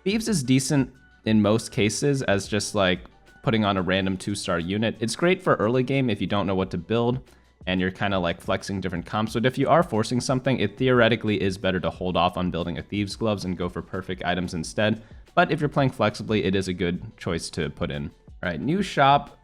Thieves is decent in most cases as just like putting on a random 2-star unit. It's great for early game if you don't know what to build and you're kind of like flexing different comps. But if you are forcing something, it theoretically is better to hold off on building a Thieves Gloves and go for perfect items instead. But if you're playing flexibly, it is a good choice to put in. All right, new shop.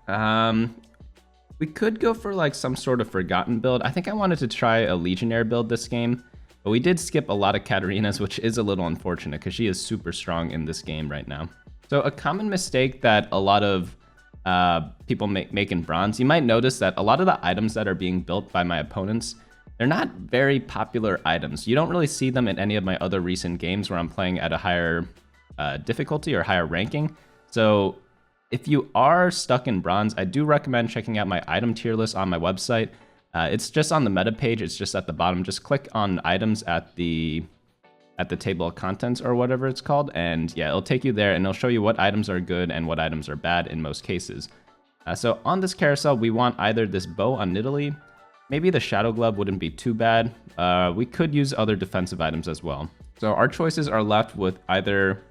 We could go for like some sort of Forgotten build. I think I wanted to try a Legionnaire build this game, but we did skip a lot of Katarinas, which is a little unfortunate because she is super strong in this game right now. So a common mistake that a lot of people make in bronze, you might notice that a lot of the items that are being built by my opponents, they're not very popular items. You don't really see them in any of my other recent games where I'm playing at a higher difficulty or higher ranking. So if you are stuck in bronze, I do recommend checking out my item tier list on my website. It's just on the meta page. It's just at the bottom. Just click on items at the table of contents or whatever it's called, and yeah, it'll take you there and it'll show you what items are good and what items are bad in most cases. So on this carousel, we want either this bow on Nidalee, maybe the Shadow Glove wouldn't be too bad. We could use other defensive items as well. So our choices are left with either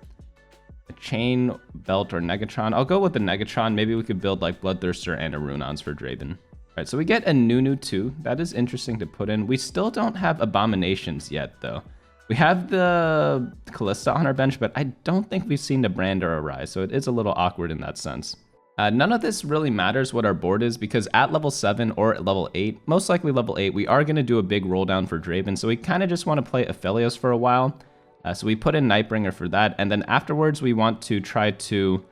a chain, belt, or Negatron. I'll go with the Negatron. Maybe we could build like Bloodthirster and a Runons for Draven. All right, so we get a Nunu too. That is interesting to put in. We still don't have Abominations yet though. We have the Kalista on our bench, but I don't think we've seen the Brand or Arise, so it is a little awkward in that sense. None of this really matters what our board is, because at level 7 or at level 8, most likely level 8, we are going to do a big roll down for Draven, so we kind of just want to play Aphelios for a while. So we put in Nightbringer for that, and then afterwards we want to try to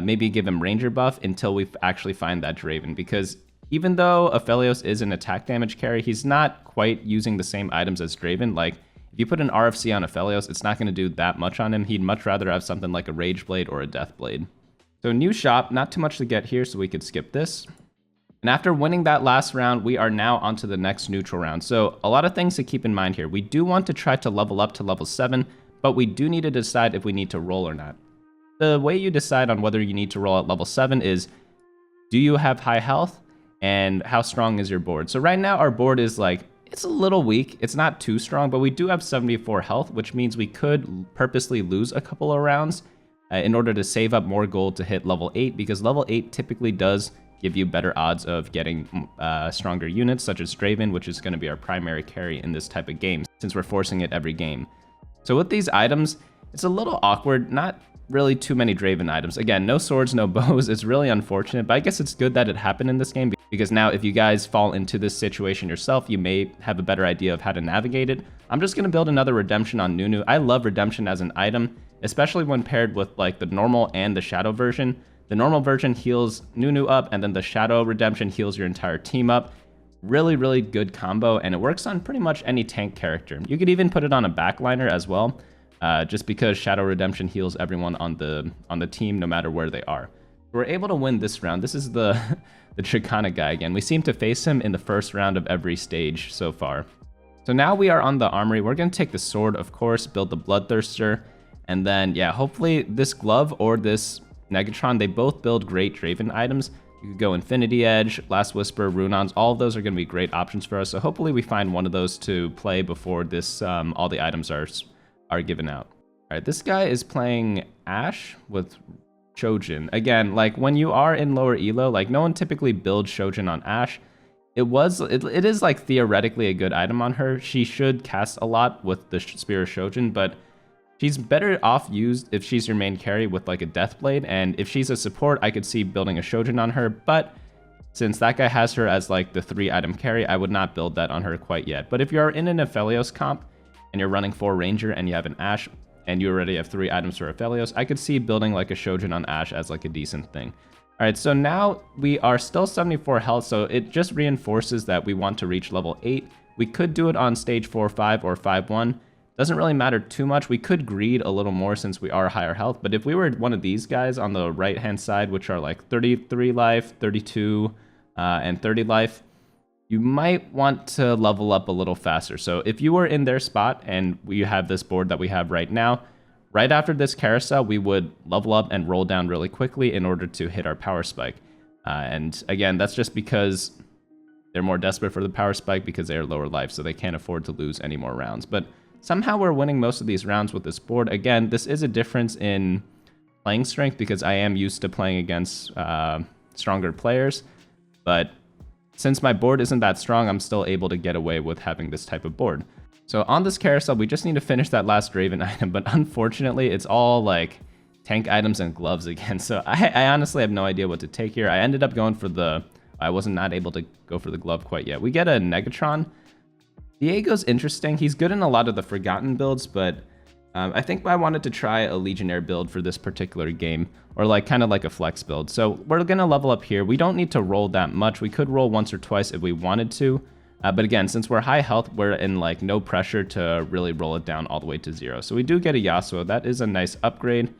maybe give him Ranger buff until we actually find that Draven, because even though Aphelios is an attack damage carry, he's not quite using the same items as Draven. Like, if you put an RFC on Aphelios, it's not going to do that much on him. He'd much rather have something like a Rage Blade or a Death Blade. So new shop, not too much to get here, so we could skip this. And after winning that last round, we are now onto the next neutral round. So a lot of things to keep in mind here. We do want to try to level up to level 7, but we do need to decide if we need to roll or not. The way you decide on whether you need to roll at level 7 is, do you have high health and how strong is your board? So right now our board is like, it's a little weak. It's not too strong, but we do have 74 health, which means we could purposely lose a couple of rounds in order to save up more gold to hit level 8, because level 8 typically does give you better odds of getting stronger units, such as Draven, which is going to be our primary carry in this type of game, since we're forcing it every game. So with these items, it's a little awkward, not really too many Draven items. Again, no swords, no bows. It's really unfortunate, but I guess it's good that it happened in this game, because now if you guys fall into this situation yourself, you may have a better idea of how to navigate it. I'm just going to build another Redemption on Nunu. I love Redemption as an item, especially when paired with like the normal and the shadow version. The normal version heals Nunu up, and then the shadow Redemption heals your entire team up. Really, really good combo, and it works on pretty much any tank character. You could even put it on a backliner as well, just because shadow Redemption heals everyone on the team no matter where they are. We're able to win this round. This is the Chicana guy again. We seem to face him in the first round of every stage so far. So now we are on the armory. We're going to take the sword, of course, build the Bloodthirster, and then, yeah, hopefully this glove or this Negatron, they both build great Draven items. You could go Infinity Edge, Last Whisper, Runons. All of those are going to be great options for us. So hopefully we find one of those to play before this all the items are given out. All right, this guy is playing Ashe with Shojin. Again, like when you are in lower elo, like no one typically builds Shojin on Ashe. It is like theoretically a good item on her. She should cast a lot with the Spear of Shojin, but she's better off used if she's your main carry with like a Deathblade, and if she's a support, I could see building a Shojin on her, but since that guy has her as like the 3-item carry, I would not build that on her quite yet. But if you're in an Aphelios comp and you're running 4 Ranger and you have an Ashe and you already have 3 items for Aphelios, I could see building like a Shojin on Ashe as like a decent thing. All right, so now we are still 74 health, so it just reinforces that we want to reach level 8. We could do it on stage 4-5 or 5-1. Doesn't really matter too much. We could greed a little more since we are higher health, but if we were one of these guys on the right-hand side, which are like 33 life, 32, and 30 life, you might want to level up a little faster. So if you were in their spot and we have this board that we have right now, right after this carousel, we would level up and roll down really quickly in order to hit our power spike. And again, that's just because they're more desperate for the power spike because they are lower life, so they can't afford to lose any more rounds. But somehow we're winning most of these rounds with this board. Again, this is a difference in playing strength because I am used to playing against stronger players. But since my board isn't that strong, I'm still able to get away with having this type of board. So on this carousel, we just need to finish that last Draven item, but unfortunately, it's all like tank items and gloves again. So I honestly have no idea what to take here. I ended up going for I wasn't not able to go for the glove quite yet. We get a Negatron. Diego's interesting. He's good in a lot of the Forgotten builds, but I think I wanted to try a Legionnaire build for this particular game, or like kind of like a flex build. So we're going to level up here. We don't need to roll that much. We could roll once or twice if we wanted to. But again, since we're high health, we're in like no pressure to really roll it down all the way to 0. So we do get a Yasuo. That is a nice upgrade.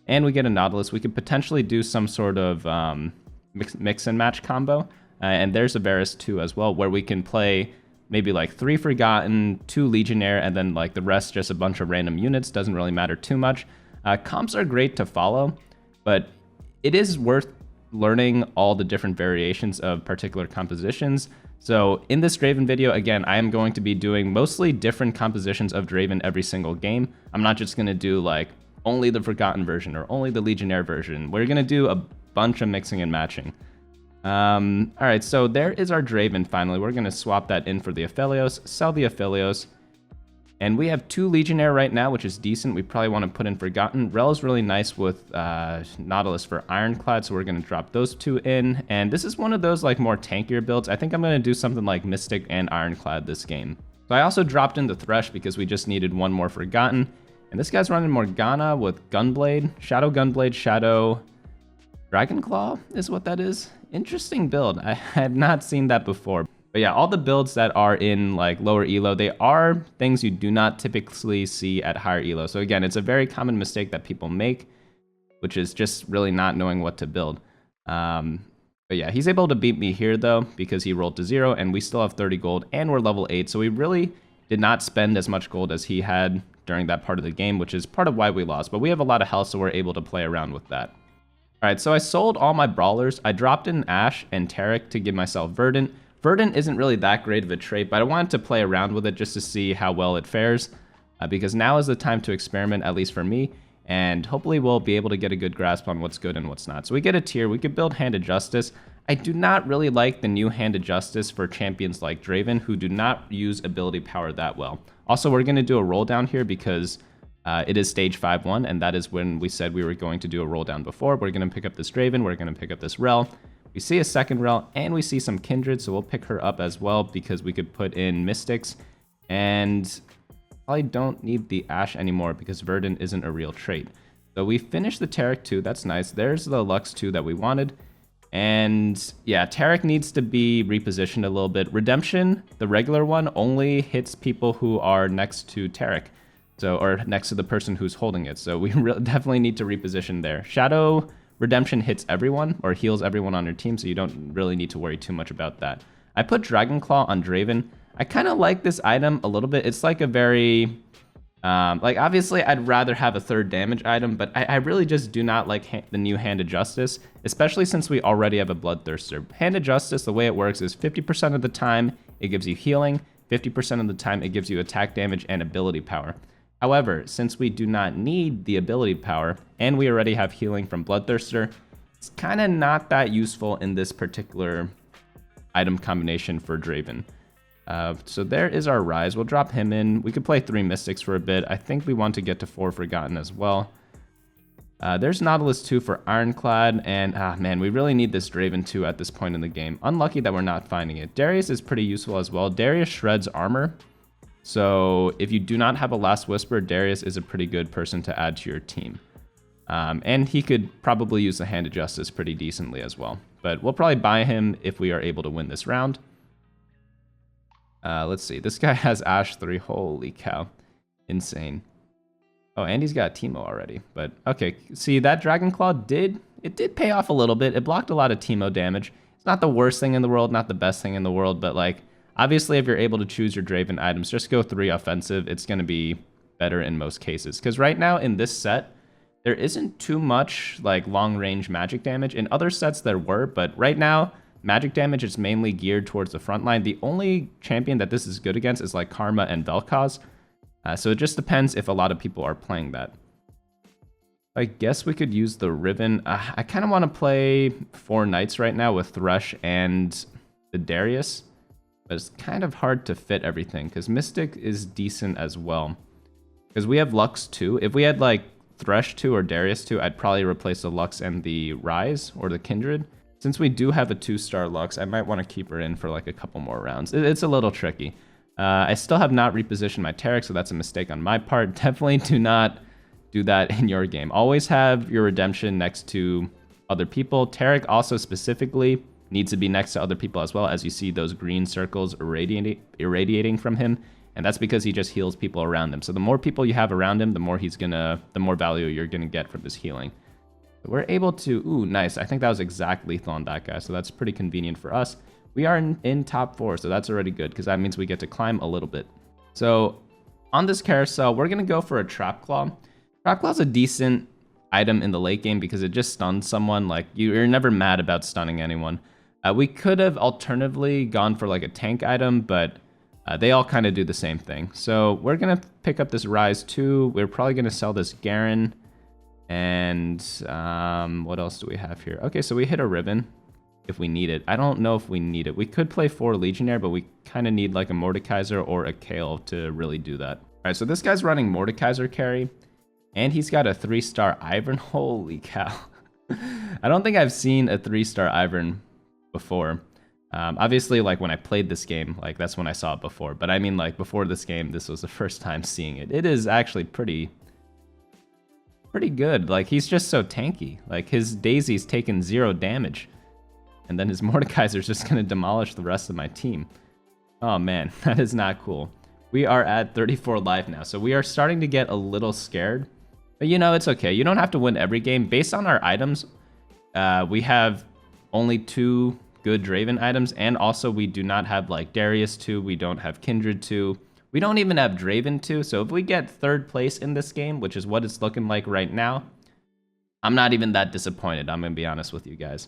And we get a Nautilus. We could potentially do some sort of mix and match combo. And there's a Varus too as well, where we can play maybe like 3 Forgotten, 2 Legionnaire, and then like the rest just a bunch of random units. Doesn't really matter too much. Comps are great to follow, but it is worth learning all the different variations of particular compositions. So in this Draven video, again, I am going to be doing mostly different compositions of Draven every single game. I'm not just going to do like only the Forgotten version or only the Legionnaire version. We're going to do a bunch of mixing and matching. All right, so there is our Draven finally. We're going to swap that in for the Aphelios, sell the Aphelios. And we have 2 Legionnaire right now, which is decent. We probably want to put in Forgotten. Rel is really nice with Nautilus for Ironclad, so we're going to drop those 2 in. And this is one of those like more tankier builds. I think I'm going to do something like Mystic and Ironclad this game. So I also dropped in the Thresh because we just needed one more Forgotten. And this guy's running Morgana with Gunblade, Shadow Dragonclaw is what that is. Interesting build. I had not seen that before. But yeah, all the builds that are in like lower elo, they are things you do not typically see at higher elo. So again, it's a very common mistake that people make. which is just really not knowing what to build. But yeah, he's able to beat me here though, because he rolled to 0 and we still have 30 gold and we're level 8. So we really did not spend as much gold as he had during that part of the game, which is part of why we lost. But we have a lot of health, so we're able to play around with that. All right, so I sold all my brawlers. I dropped in Ashe and Taric to give myself Verdant. Verdant isn't really that great of a trait, but I wanted to play around with it just to see how well it fares, because now is the time to experiment, at least for me. And hopefully we'll be able to get a good grasp on what's good and what's not. So we get a tier. We could build Hand of Justice. I do not really like the new Hand of Justice for champions like Draven, who do not use ability power that well. Also, we're going to do a roll down here because it is stage 5-1, and that is when we said we were going to do a roll down before. We're going to pick up this Draven. We're going to pick up this Rel. We see a second Rel, and we see some Kindred, so we'll pick her up as well because we could put in Mystics. And probably don't need the Ashe anymore because Verdant isn't a real trait. So we finished the Taric 2. That's nice. There's the Lux 2 that we wanted. And yeah, Taric needs to be repositioned a little bit. Redemption, the regular one, only hits people who are next to Taric. So, or next to the person who's holding it. So we definitely need to reposition there. Shadow Redemption hits everyone or heals everyone on your team. So you don't really need to worry too much about that. I put Dragon Claw on Draven. I kind of like this item a little bit. It's like a very, like obviously I'd rather have a third damage item, but I really just do not like the new Hand of Justice, especially since we already have a Bloodthirster. Hand of Justice, the way it works is 50% of the time it gives you healing, 50% of the time it gives you attack damage and ability power. However, since we do not need the ability power and we already have healing from Bloodthirster, it's kind of not that useful in this particular item combination for Draven. So there is our Rise. We'll drop him in. We could play 3 Mystics for a bit. I think we want to get to 4 Forgotten as well. There's Nautilus 2 for Ironclad, and man, we really need this Draven 2 at this point in the game. Unlucky that we're not finding it. Darius is pretty useful as well. Darius shreds armor, so if you do not have a Last Whisper, Darius is a pretty good person to add to your team. And he could probably use the Hand of Justice pretty decently as well. But we'll probably buy him if we are able to win this round. Let's see. This guy has Ashe 3. Holy cow. Insane. Oh, and he's got Teemo already. But, okay. See, that Dragon Claw did pay off a little bit. It blocked a lot of Teemo damage. It's not the worst thing in the world, not the best thing in the world, but, like, obviously if you're able to choose your Draven items, just go 3 offensive. It's going to be better in most cases. Because right now in this set, there isn't too much, like, long-range magic damage. In other sets there were, but right now, magic damage is mainly geared towards the front line. The only champion that this is good against is like Karma and Vel'Koz. So it just depends if a lot of people are playing that. I guess we could use the Riven. I kind of want to play 4 Knights right now with Thresh and the Darius. But it's kind of hard to fit everything because Mystic is decent as well. Because we have Lux 2. If we had like Thresh 2 or Darius 2, I'd probably replace the Lux and the Rise or the Kindred. Since we do have a 2-star Lux, I might want to keep her in for like a couple more rounds. It's a little tricky. I still have not repositioned my Taric, so that's a mistake on my part. Definitely do not do that in your game. Always have your Redemption next to other people. Taric also specifically needs to be next to other people as well, as you see those green circles irradiating from him. And that's because he just heals people around him. So the more people you have around him, the more value you're gonna get from his healing. We're able to, ooh, nice. I think that was exact lethal on that guy, so that's pretty convenient for us. We are in top 4, so that's already good, because that means we get to climb a little bit. So on this carousel, we're going to go for a Trap Claw. Trap Claw is a decent item in the late game because it just stuns someone. Like, you're never mad about stunning anyone. We could have alternatively gone for like a tank item, but they all kind of do the same thing. So we're going to pick up this Rise 2. We're probably going to sell this Garen. And what else do we have here? Okay, so we hit a Ribbon if we need it. I don't know if we need it. We could play 4 Legionnaire, but we kind of need like a Mordekaiser or a Kayle to really do that. All right, so this guy's running Mordekaiser carry, and he's got a 3-star Ivern. Holy cow. I don't think I've seen a 3-star Ivern before. Obviously, like when I played this game, like that's when I saw it before. But I mean, like before this game, this was the first time seeing it. It is actually pretty good. Like, he's just so tanky. Like, his Daisy's taken 0 damage. And then his Mordekaiser's just going to demolish the rest of my team. Oh, man. That is not cool. We are at 34 life now. So we are starting to get a little scared. But you know, it's okay. You don't have to win every game. Based on our items, we have only 2 good Draven items, and also we do not have like Darius 2, we don't have Kindred 2, we don't even have Draven 2, so if we get 3rd place in this game, which is what it's looking like right now, I'm not even that disappointed, I'm gonna be honest with you guys.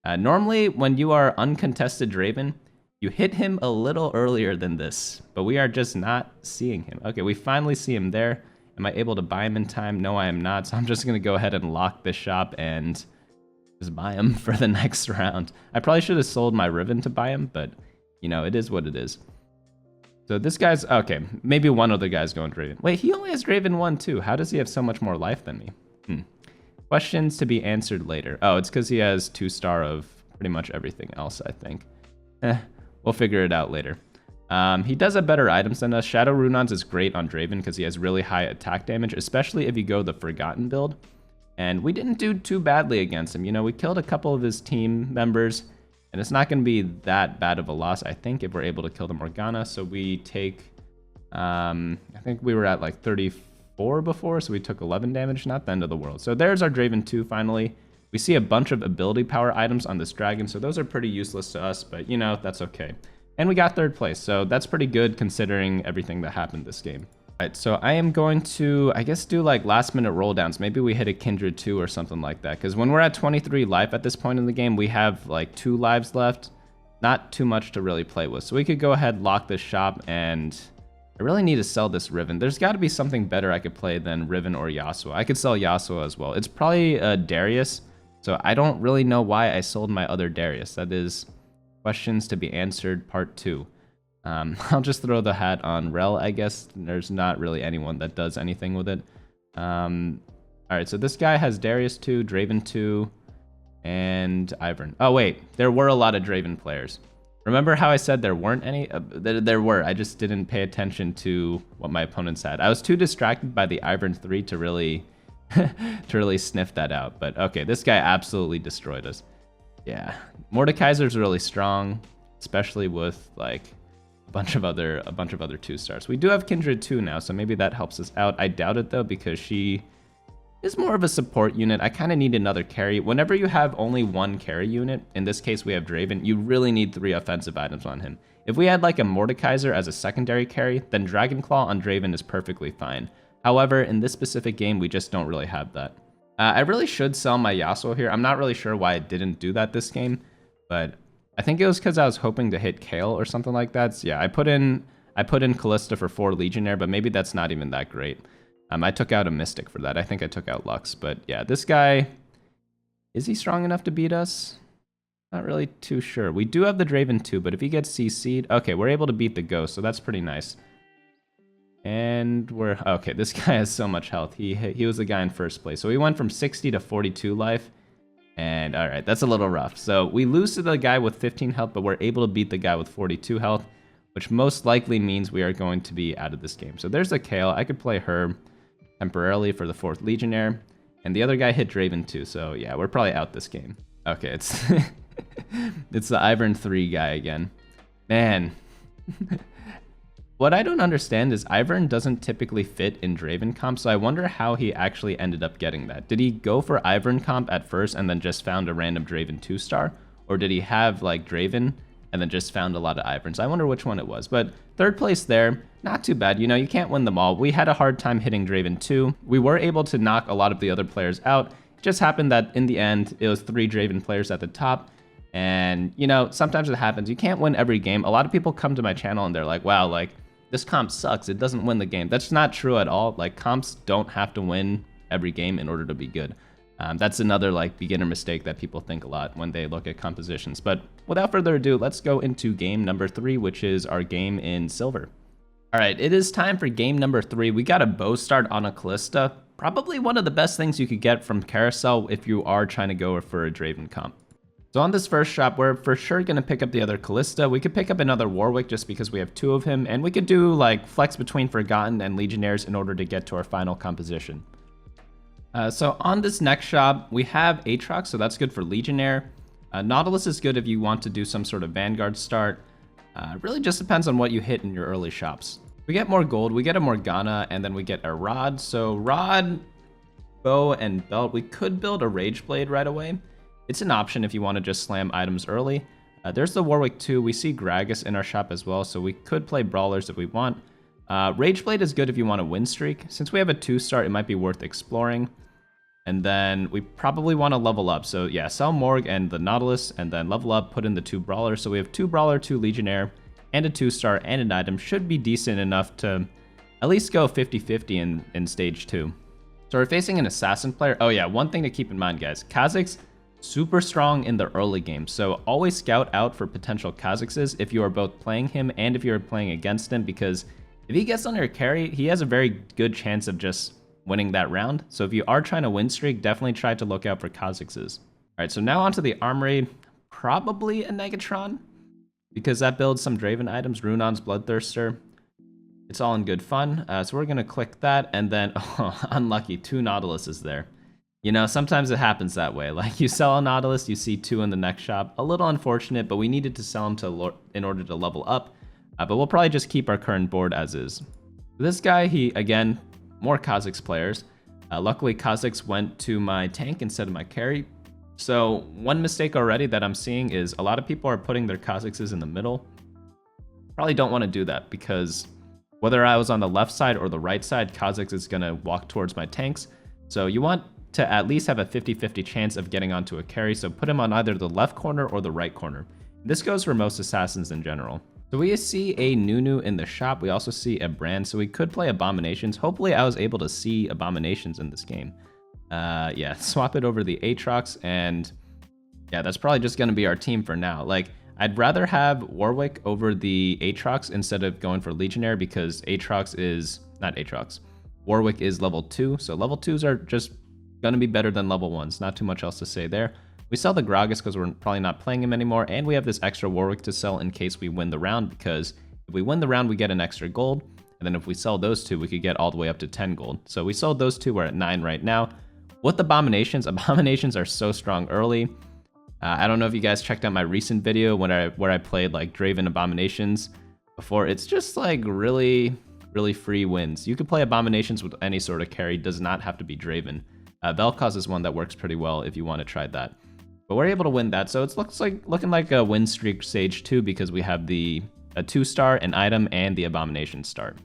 Normally, when you are uncontested Draven, you hit him a little earlier than this, but we are just not seeing him. Okay, we finally see him there. Am I able to buy him in time? No, I am not, so I'm just gonna go ahead and lock this shop and just buy him for the next round. I probably should have sold my Riven to buy him, but you know, it is what it is. So this guy's, okay, maybe one other guy's going Draven. Wait, he only has Draven 1 too. How does he have so much more life than me? Questions to be answered later. Oh, it's because he has 2-star of pretty much everything else, I think. We'll figure it out later. He does have better items than us. Shadow Runons is great on Draven because he has really high attack damage, especially if you go the Forgotten build. And we didn't do too badly against him. You know, we killed a couple of his team members, and it's not going to be that bad of a loss, I think, if we're able to kill the Morgana. So we take, I think we were at like 34 before, so we took 11 damage, not the end of the world. So there's our Draven 2 finally. We see a bunch of ability power items on this dragon, so those are pretty useless to us, but you know, that's okay. And we got 3rd place, so that's pretty good considering everything that happened this game. Alright, so I am going to, I guess, do like last minute roll downs. Maybe we hit a Kindred 2 or something like that. Because when we're at 23 life at this point in the game, we have like 2 lives left. Not too much to really play with. So we could go ahead, lock this shop, and I really need to sell this Riven. There's got to be something better I could play than Riven or Yasuo. I could sell Yasuo as well. It's probably Darius. So I don't really know why I sold my other Darius. That is questions to be answered part 2. I'll just throw the hat on Rel, I guess. There's not really anyone that does anything with it. Alright, so this guy has Darius 2, Draven 2, and Ivern. Oh, wait. There were a lot of Draven players. Remember how I said there weren't any? There were. I just didn't pay attention to what my opponents had. I was too distracted by the Ivern 3 to really, to really sniff that out. But okay, this guy absolutely destroyed us. Yeah. Mordekaiser's really strong, especially with, like, a bunch of other 2-stars. We do have Kindred 2 now, so maybe that helps us out. I doubt it though, because she is more of a support unit. I kind of need another carry. Whenever you have only 1 carry unit, in this case we have Draven, you really need 3 offensive items on him. If we had like a Mordekaiser as a secondary carry, then Dragonclaw on Draven is perfectly fine. However, in this specific game, we just don't really have that. I really should sell my Yasuo here. I'm not really sure why I didn't do that this game, but I think it was because I was hoping to hit Kale or something like that. So yeah, I put in Callista for 4 Legionnaire, but maybe that's not even that great. I took out a Mystic for that. I think I took out Lux, but yeah, this guy, is he strong enough to beat us? Not really too sure. We do have the Draven 2, but if he gets CC'd, okay, we're able to beat the Ghost, so that's pretty nice. And we're, okay, this guy has so much health. He was the guy in first place. So we went from 60 to 42 life. And all right, that's a little rough. So we lose to the guy with 15 health, but we're able to beat the guy with 42 health, which most likely means we are going to be out of this game. So there's a Kale. I could play her temporarily for the 4th Legionnaire. And the other guy hit Draven too. So yeah, we're probably out this game. Okay, it's it's the Ivern 3 guy again. Man. What I don't understand is Ivern doesn't typically fit in Draven comp, so I wonder how he actually ended up getting that. Did he go for Ivern comp at first and then just found a random Draven 2-star? Or did he have like Draven and then just found a lot of Iverns? I wonder which one it was. But 3rd place there, not too bad. You know, you can't win them all. We had a hard time hitting Draven 2. We were able to knock a lot of the other players out. It just happened that in the end, it was 3 Draven players at the top. And, you know, sometimes it happens. You can't win every game. A lot of people come to my channel and they're like, wow, like, this comp sucks. It doesn't win the game. That's not true at all. Like, comps don't have to win every game in order to be good. That's another like beginner mistake that people think a lot when they look at compositions. But without further ado, let's go into game number 3, which is our game in silver. All right, it is time for game number 3. We got a bow start on a Callista. Probably one of the best things you could get from Carousel if you are trying to go for a Draven comp. So on this first shop, we're for sure going to pick up the other Callista. We could pick up another Warwick just because we have 2 of him, and we could do like flex between Forgotten and Legionnaires in order to get to our final composition. So on this next shop, we have Aatrox, so that's good for Legionnaire. Nautilus is good if you want to do some sort of Vanguard start. Really just depends on what you hit in your early shops. We get more gold, we get a Morgana, and then we get a Rod. So Rod, bow and belt. We could build a Rage Blade right away. It's an option if you want to just slam items early. There's the Warwick 2. We see Gragas in our shop as well, so we could play Brawlers if we want. Rage Blade is good if you want a win streak. Since we have a 2-star, it might be worth exploring. And then we probably want to level up. So yeah, sell Morg and the Nautilus, and then level up, put in the 2 Brawlers. So we have 2 Brawler, 2 Legionnaire, and a 2-star, and an item. Should be decent enough to at least go 50-50 in stage 2. So we're facing an Assassin player. Oh yeah, one thing to keep in mind, guys. Kha'Zix, super strong in the early game. So always scout out for potential Kha'Zixes if you are both playing him and if you're playing against him, because if he gets on your carry, he has a very good chance of just winning that round. So if you are trying to win streak, definitely try to look out for Kha'Zixes. All right, so now onto the Armory. Probably a Negatron, because that builds some Draven items. Runon's Bloodthirster. It's all in good fun. So we're going to click that, and then, oh, unlucky, 2 Nautiluses there. You know, sometimes it happens that way. Like, you sell a Nautilus, you see 2 in the next shop. A little unfortunate, but we needed to sell them in order to level up. But we'll probably just keep our current board as is. This guy, he, again, more Kha'Zix players. Luckily, Kha'Zix went to my tank instead of my carry. So one mistake already that I'm seeing is a lot of people are putting their Kha'Zixes in the middle. Probably don't want to do that, because whether I was on the left side or the right side, Kha'Zix is going to walk towards my tanks. So you want to at least have a 50-50 chance of getting onto a carry. So put him on either the left corner or the right corner. This goes for most assassins in general. So we see a Nunu in the shop. We also see a Brand, so we could play Abominations. Hopefully I was able to see Abominations in this game. Yeah, swap it over the Aatrox, and yeah, that's probably just going to be our team for now. Like, I'd rather have Warwick over the Aatrox instead of going for Legionnaire, because Aatrox is, not Aatrox, Warwick is level 2, so level 2s are just going to be better than level 1s. Not too much else to say there. We sell the Gragas because we're probably not playing him anymore, and we have this extra Warwick to sell in case we win the round, because if we win the round, we get an extra gold, and then if we sell those 2, we could get all the way up to 10 gold. So we sold those 2, we're at 9 right now. With Abominations, Abominations are so strong early. I don't know if you guys checked out my recent video where I played like Draven Abominations before. It's just like really free wins. You could play Abominations with any sort of carry, does not have to be Draven. Vel'Koz is one that works pretty well if you want to try that. But we're able to win that, so it looking like a win streak stage 2, because we have a 2-star, an item, and the Abomination start.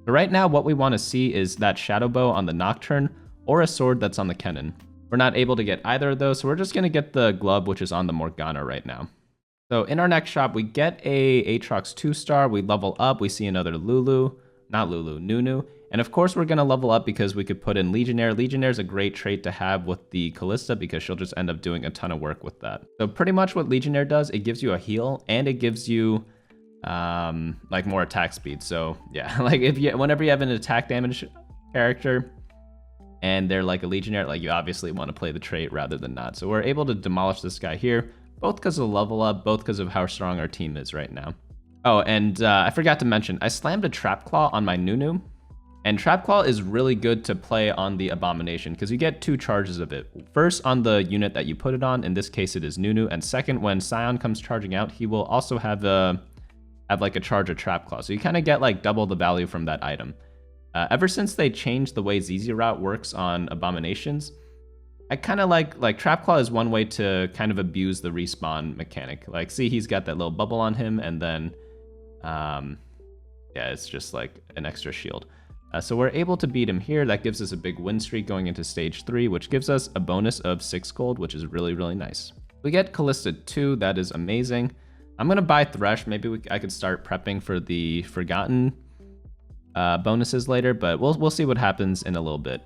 But right now, what we want to see is that Shadow Bow on the Nocturne, or a sword that's on the Kennen. We're not able to get either of those, so we're just going to get the Glove, which is on the Morgana right now. So in our next shop, we get a Aatrox 2-star, we level up, we see another Nunu, and of course we're going to level up because we could put in Legionnaire. Legionnaire is a great trait to have with the Callista, because she'll just end up doing a ton of work with that. So pretty much what Legionnaire does, it gives you a heal, and it gives you like more attack speed. So yeah, like whenever you have an attack damage character, and they're like a Legionnaire, like you obviously want to play the trait rather than not. So we're able to demolish this guy here, both because of the level up, both because of how strong our team is right now. Oh, and I forgot to mention, I slammed a Trap Claw on my Nunu, and Trap Claw is really good to play on the Abomination, because you get 2 charges of it. First, on the unit that you put it on, in this case it is Nunu, and second, when Scion comes charging out, he will also have like a charge of Trap Claw. So you kind of get like double the value from that item. Ever since they changed the way ZZ Route works on Abominations, I kind of like Trap Claw is one way to kind of abuse the respawn mechanic. Like, see, he's got that little bubble on him, and then, yeah, it's just like an extra shield. So we're able to beat him here. That gives us a big win streak going into stage 3, which gives us a bonus of 6 gold, which is really nice. We get Callista 2, that is amazing. I'm going to buy Thresh. Maybe I could start prepping for the Forgotten bonuses later, but we'll see what happens in a little bit.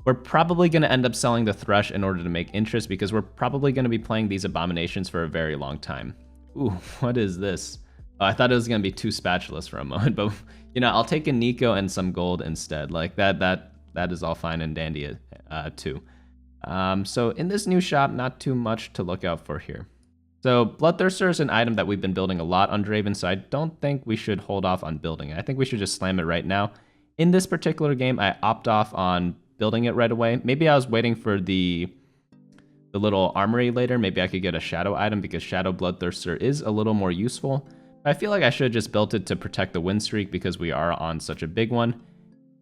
We're probably going to end up selling the Thresh in order to make interest, because we're probably going to be playing these Abominations for a very long time. Ooh, what is this? Oh, I thought it was going to be 2 spatulas for a moment, but you know, I'll take a Nico and some gold instead. Like that is all fine and dandy too. So in this new shop, not too much to look out for here. So Bloodthirster is an item that we've been building a lot on Draven, so I don't think we should hold off on building it. I think we should just slam it right now. In this particular game, I opt off on building it right away. Maybe I was waiting for the little armory later. Maybe I could get a shadow item, because Shadow Bloodthirster is a little more useful. But I feel like I should have just built it to protect the win streak, because we are on such a big one.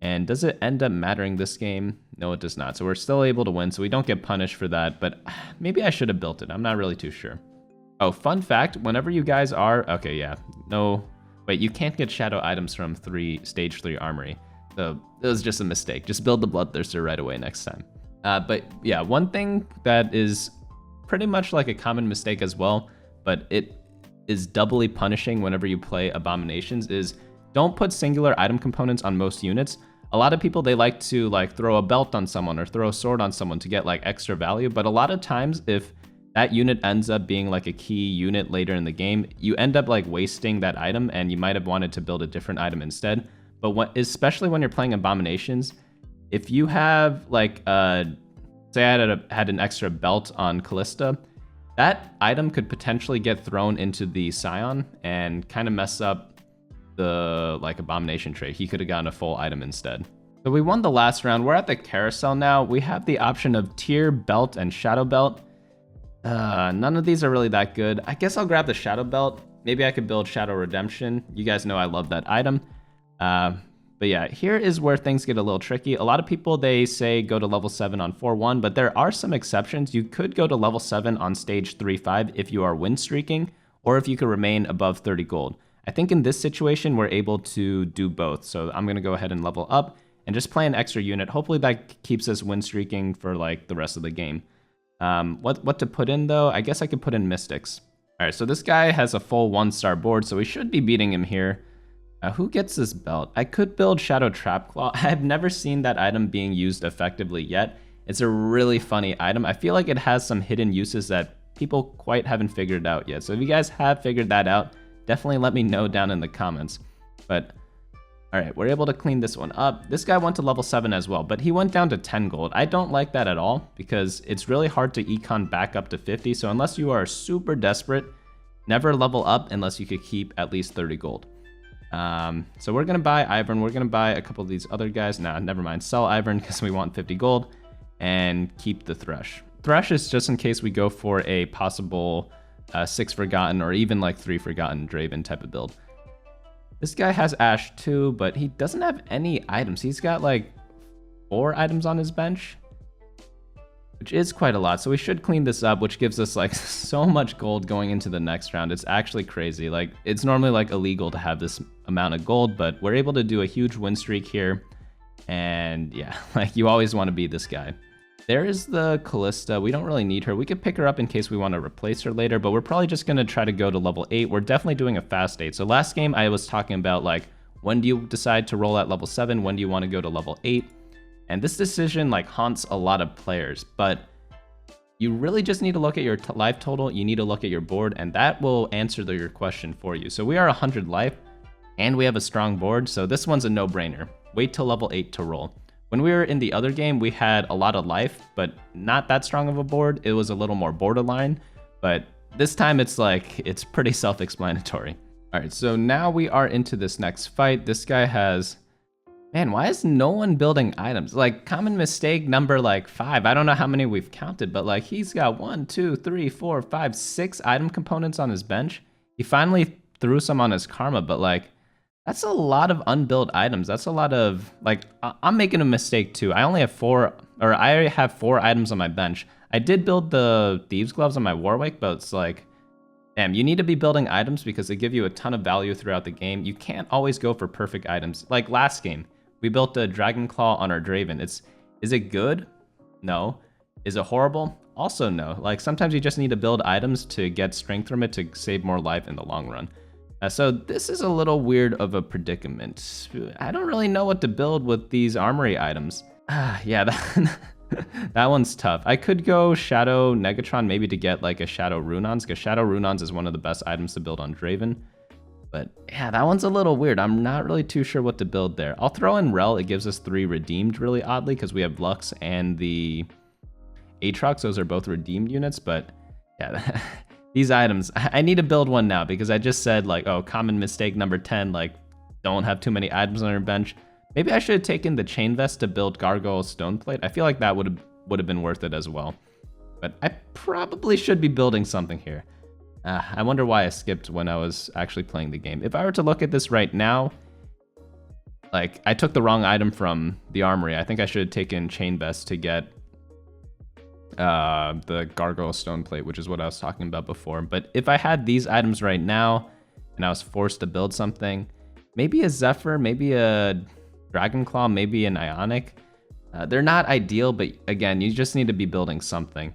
And does it end up mattering this game? No, it does not. So we're still able to win, so we don't get punished for that. But maybe I should have built it. I'm not really too sure. Oh, fun fact, whenever you guys are... Okay, yeah. No... Wait, you can't get shadow items from stage 3 armory. So it was just a mistake. Just build the Bloodthirster right away next time. But yeah, one thing that is pretty much like a common mistake as well, but it is doubly punishing whenever you play Abominations, is don't put singular item components on most units. A lot of people, they like to like throw a belt on someone or throw a sword on someone to get like extra value, but a lot of times if that unit ends up being like a key unit later in the game, you end up like wasting that item and you might have wanted to build a different item instead. But especially when you're playing Abominations, if you have like, say I had an extra belt on Callista, that item could potentially get thrown into the Scion and kind of mess up the like Abomination trait. He could have gotten a full item instead. So we won the last round. We're at the carousel now. We have the option of Tier, Belt, and Shadow Belt. None of these are really that good. I guess I'll grab the Shadow Belt. Maybe I could build Shadow Redemption. You guys know I love that item. But yeah, here is where things get a little tricky. A lot of people, they say go to level 7 on 4-1, but there are some exceptions. You could go to level 7 on stage 3-5 if you are win streaking, or if you could remain above 30 gold. I think in this situation, we're able to do both. So I'm going to go ahead and level up and just play an extra unit. Hopefully that keeps us win streaking for like the rest of the game. What to put in though? I guess I could put in Mystics. All right, so this guy has a full 1-star board, so we should be beating him here. Who gets this belt? I could build Shadow Trapclaw. I've never seen that item being used effectively yet. It's a really funny item. I feel like it has some hidden uses that people quite haven't figured out yet. So if you guys have figured that out, definitely let me know down in the comments. But all right, we're able to clean this one up. This guy went to level 7 as well, but he went down to 10 gold. I don't like that at all because it's really hard to econ back up to 50. So unless you are super desperate, never level up unless you could keep at least 30 gold. So we're going to buy Ivern. We're going to buy a couple of these other guys. Nah, never mind. Sell Ivern because we want 50 gold and keep the Thresh. Thresh is just in case we go for a possible 6 Forgotten or even like 3 Forgotten Draven type of build. This guy has Ash too, but he doesn't have any items. He's got like 4 items on his bench, which is quite a lot. So we should clean this up, which gives us like so much gold going into the next round. It's actually crazy. Like it's normally like illegal to have this amount of gold, but we're able to do a huge win streak here. And yeah, like you always want to be this guy. There is the Callista. We don't really need her. We could pick her up in case we want to replace her later, but we're probably just going to try to go to level 8. We're definitely doing a fast 8. So last game I was talking about like, when do you decide to roll at level 7? When do you want to go to level 8? And this decision like haunts a lot of players, but you really just need to look at your life total. You need to look at your board, and that will answer your question for you. So we are 100 life and we have a strong board. So this one's a no-brainer. Wait till level 8 to roll. When we were in the other game, we had a lot of life, but not that strong of a board. It was a little more borderline, but this time it's like, it's pretty self-explanatory. All right, so now we are into this next fight. This guy has, man, why is no one building items? Like common mistake number like 5. I don't know how many we've counted, but like he's got 1, 2, 3, 4, 5, 6 item components on his bench. He finally threw some on his Karma, but like, that's a lot of unbuilt items. That's a lot of, like, I'm making a mistake too. I only have 4, or I already have 4 items on my bench. I did build the Thieves Gloves on my Warwick, but it's like, damn, you need to be building items because they give you a ton of value throughout the game. You can't always go for perfect items. Like last game, we built a Dragon Claw on our Draven. Is it good? No. Is it horrible? Also no. Like sometimes you just need to build items to get strength from it to save more life in the long run. So this is a little weird of a predicament. I don't really know what to build with these armory items. Yeah, that one's tough. I could go Shadow Negatron maybe to get like a Shadow Runons, because Shadow Runons is one of the best items to build on Draven. But yeah, that one's a little weird. I'm not really too sure what to build there. I'll throw in Rel. It gives us 3 redeemed really oddly because we have Lux and the Aatrox. Those are both redeemed units, but yeah. These items, I need to build one now because I just said like, oh, common mistake number 10, like don't have too many items on your bench. Maybe I should have taken the Chain Vest to build Gargoyle Stoneplate. I feel like that would have been worth it as well. But I probably should be building something here. I wonder why I skipped when I was actually playing the game. If I were to look at this right now, Like, I took the wrong item from the armory. I think I should have taken Chain Vest to get the Gargoyle Stone Plate, which is what I was talking about before. But if I had these items right now and I was forced to build something, maybe a Zephyr, maybe a Dragon Claw, maybe an Ionic. They're not ideal, but again, you just need to be building something.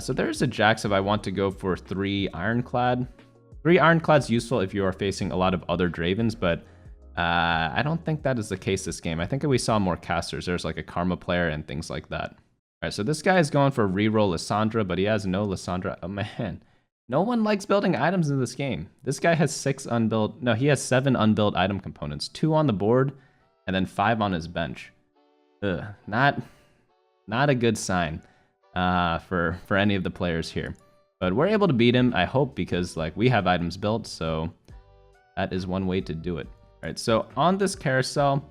So there's a Jax if I want to go for 3 Ironclad. 3 Ironclad's useful if you are facing a lot of other Dravens, but I don't think that is the case this game. I think we saw more casters. There's like a Karma player and things like that. All right, so this guy is going for reroll Lissandra, but he has no Lissandra. Oh man, no one likes building items in this game. This guy has 6 unbuilt, no, he has 7 unbuilt item components, 2 on the board, and then 5 on his bench. Ugh, not a good sign for any of the players here. But we're able to beat him, I hope, because like we have items built, so that is one way to do it. All right, so on this carousel,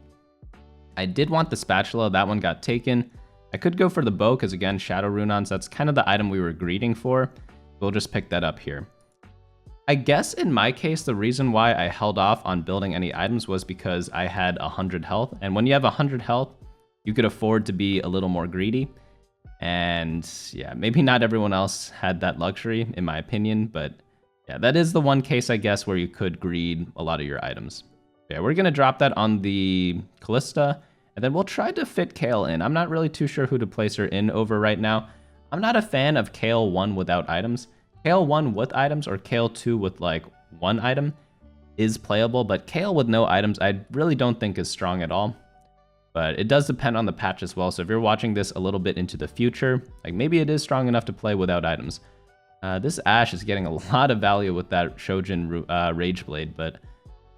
I did want the spatula. That one got taken. I could go for the bow, because again, Shadow Runons, that's kind of the item we were greeting for. We'll just pick that up here. I guess in my case, the reason why I held off on building any items was because I had 100 health. And when you have 100 health, you could afford to be a little more greedy. And yeah, maybe not everyone else had that luxury, in my opinion. But yeah, that is the one case, I guess, where you could greed a lot of your items. Yeah, we're going to drop that on the Callista. And then we'll try to fit Kale in. I'm not really too sure who to place her in over right now. I'm not a fan of Kale 1 without items. Kale 1 with items or Kale 2 with like 1 item is playable, but Kale with no items I really don't think is strong at all. But it does depend on the patch as well, so if you're watching this a little bit into the future, like maybe it is strong enough to play without items. This Ashe is getting a lot of value with that Shojin Rage Blade, but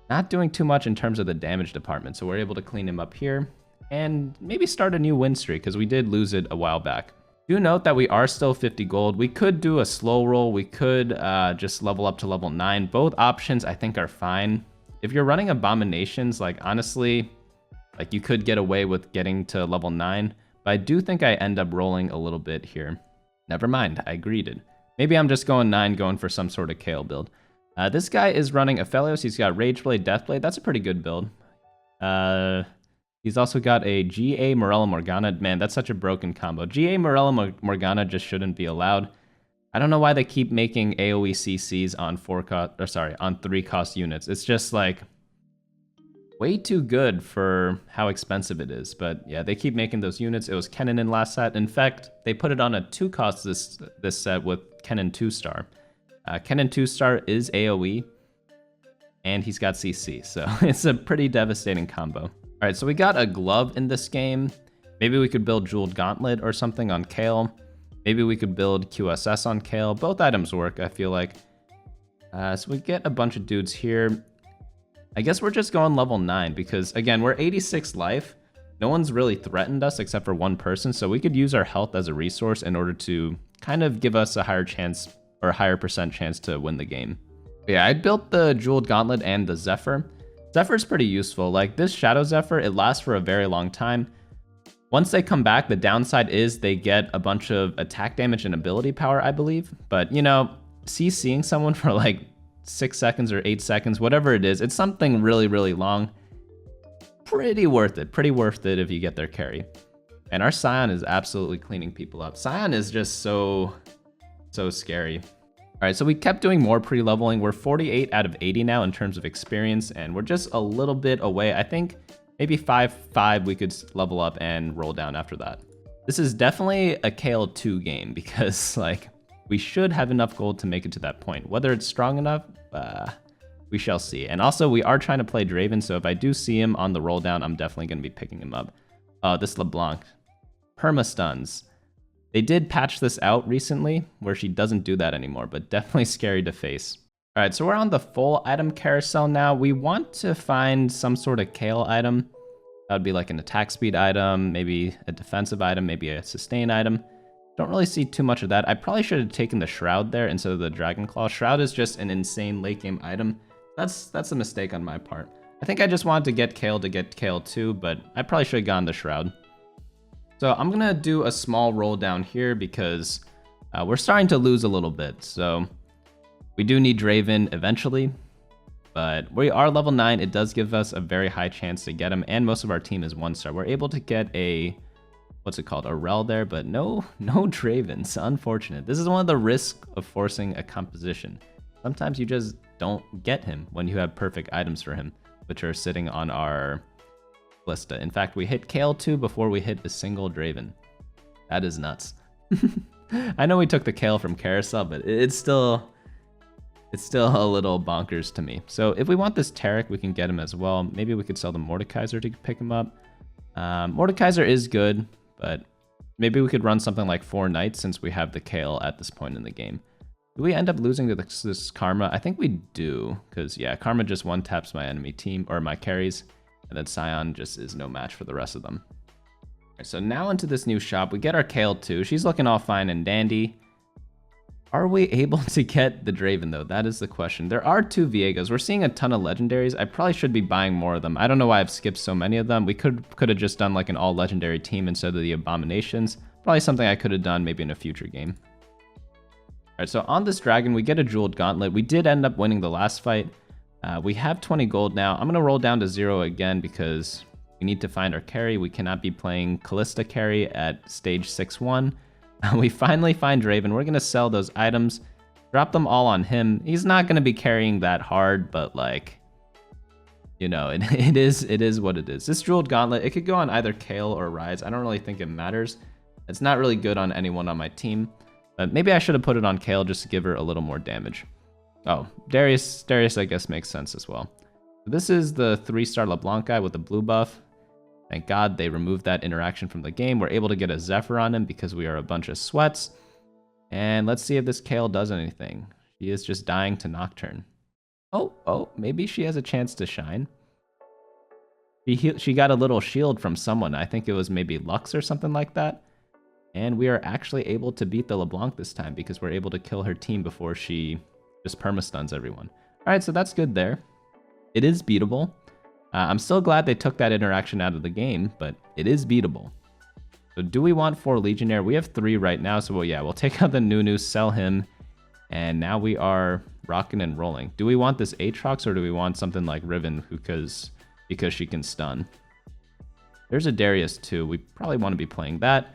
not doing too much in terms of the damage department, so we're able to clean him up here and maybe start a new win streak, because we did lose it a while back. Do note that we are still 50 gold. We could do a slow roll. We could just level up to level 9. Both options I think are fine. If you're running Abominations, like honestly, like you could get away with getting to level 9. But I do think I end up rolling a little bit here. Never mind, I greeted. Maybe I'm just going 9, going for some sort of Kale build. This guy is running Aphelios. He's got Rage Blade, Death Blade. That's a pretty good build. He's also got a GA Morella Morgana. Man, that's such a broken combo. GA Morella Morgana just shouldn't be allowed. I don't know why they keep making AoE CCs on 3 cost units. It's just like way too good for how expensive it is. But yeah, they keep making those units. It was Kennen in last set. In fact, they put it on a 2 cost this set with Kennen 2-star. Kennen 2-star is AoE, and he's got CC, so it's a pretty devastating combo. All right, so we got a glove in this game. Maybe we could build Jeweled Gauntlet or something on Kale. Maybe we could build QSS on Kale. Both items work, I feel like. So we get a bunch of dudes here. I guess we're just going level 9 because, again, we're 86 life. No one's really threatened us except for one person, so we could use our health as a resource in order to kind of give us a higher chance or a higher percent chance to win the game. But yeah, I built the Jeweled Gauntlet and the Zephyr. Zephyr's pretty useful. Like this Shadow Zephyr, it lasts for a very long time. Once they come back, the downside is they get a bunch of attack damage and ability power, I believe. But you know, CCing someone for like 6 seconds or 8 seconds, whatever it is, it's something really, really long. Pretty worth it. Pretty worth it if you get their carry. And our Scion is absolutely cleaning people up. Scion is just so scary. All right, so we kept doing more pre-leveling. We're 48 out of 80 now in terms of experience, and we're just a little bit away. I think maybe 5 we could level up and roll down after that. This is definitely a Kale 2 game because like we should have enough gold to make it to that point. Whether it's strong enough, we shall see. And also we are trying to play Draven, so if I do see him on the roll down, I'm definitely going to be picking him up. This LeBlanc. Permastuns. They did patch this out recently where she doesn't do that anymore, but definitely scary to face. All right, so we're on the full item carousel now. We want to find some sort of Kale item. That would be like an attack speed item, maybe a defensive item, maybe a sustain item. Don't really see too much of that. I probably should have taken the Shroud there instead of the Dragon Claw. Shroud is just an insane late game item. That's a mistake on my part. I think I just wanted to get Kale 2, but I probably should have gone the Shroud. So I'm gonna do a small roll down here because we're starting to lose a little bit. So we do need Draven eventually, But we are level 9. It does give us a very high chance to get him, and most of our team is 1-star. We're able to get a, what's it called, a Rel there, but no Dravens. Unfortunate. This is one of the risks of forcing a composition. Sometimes you just don't get him when you have perfect items for him, which are sitting on our lista. In fact, we hit Kale 2 before we hit a single Draven. That is nuts. I know we took the Kale from Carousel, but it's still a little bonkers to me. So if we want this Tarek, we can get him as well. Maybe we could sell the Mordekaiser to pick him up. Mordekaiser is good, but maybe we could run something like 4 Knights since we have the Kale at this point in the game. Do we end up losing to this Karma? I think we do, because yeah, Karma just one-taps my enemy team, or my carries, and then Scion just is no match for the rest of them. All right, so now into this new shop, we get our Kale too. She's looking all fine and dandy. Are we able to get the Draven though? That is the question. There are 2 Viegas. We're seeing a ton of legendaries. I probably should be buying more of them. I don't know why I've skipped so many of them. We could have just done like an all legendary team instead of the Abominations. Probably something I could have done maybe in a future game. All right, so on this dragon, we get a jeweled gauntlet. We did end up winning the last fight. We have 20 gold now. I'm gonna roll down to 0 again because we need to find our carry. We cannot be playing Callista carry at stage 6-1. We finally find Draven. We're going to sell those items, drop them all on him. He's not going to be carrying that hard, but like, you know, it is what it is. This jeweled gauntlet, it could go on either Kale or Rise. I don't really think it matters. It's not really good on anyone on my team, but maybe I should have put it on Kale just to give her a little more damage. Oh, Darius I guess makes sense as well. This is the 3-star LeBlanc guy with the blue buff. Thank God they removed that interaction from the game. We're able to get a Zephyr on him because we are a bunch of sweats. And let's see if this Kale does anything. She is just dying to Nocturne. Oh, maybe she has a chance to shine. She got a little shield from someone. I think it was maybe Lux or something like that. And we are actually able to beat the LeBlanc this time because we're able to kill her team before she just permastuns everyone. All right, so that's good there. It is beatable. I'm still glad they took that interaction out of the game, but it is beatable. So do we want 4 Legionnaire? We have 3 right now, so we'll take out the Nunu, sell him, and now we are rocking and rolling. Do we want this Aatrox, or do we want something like Riven because she can stun? There's a Darius too. We probably want to be playing that.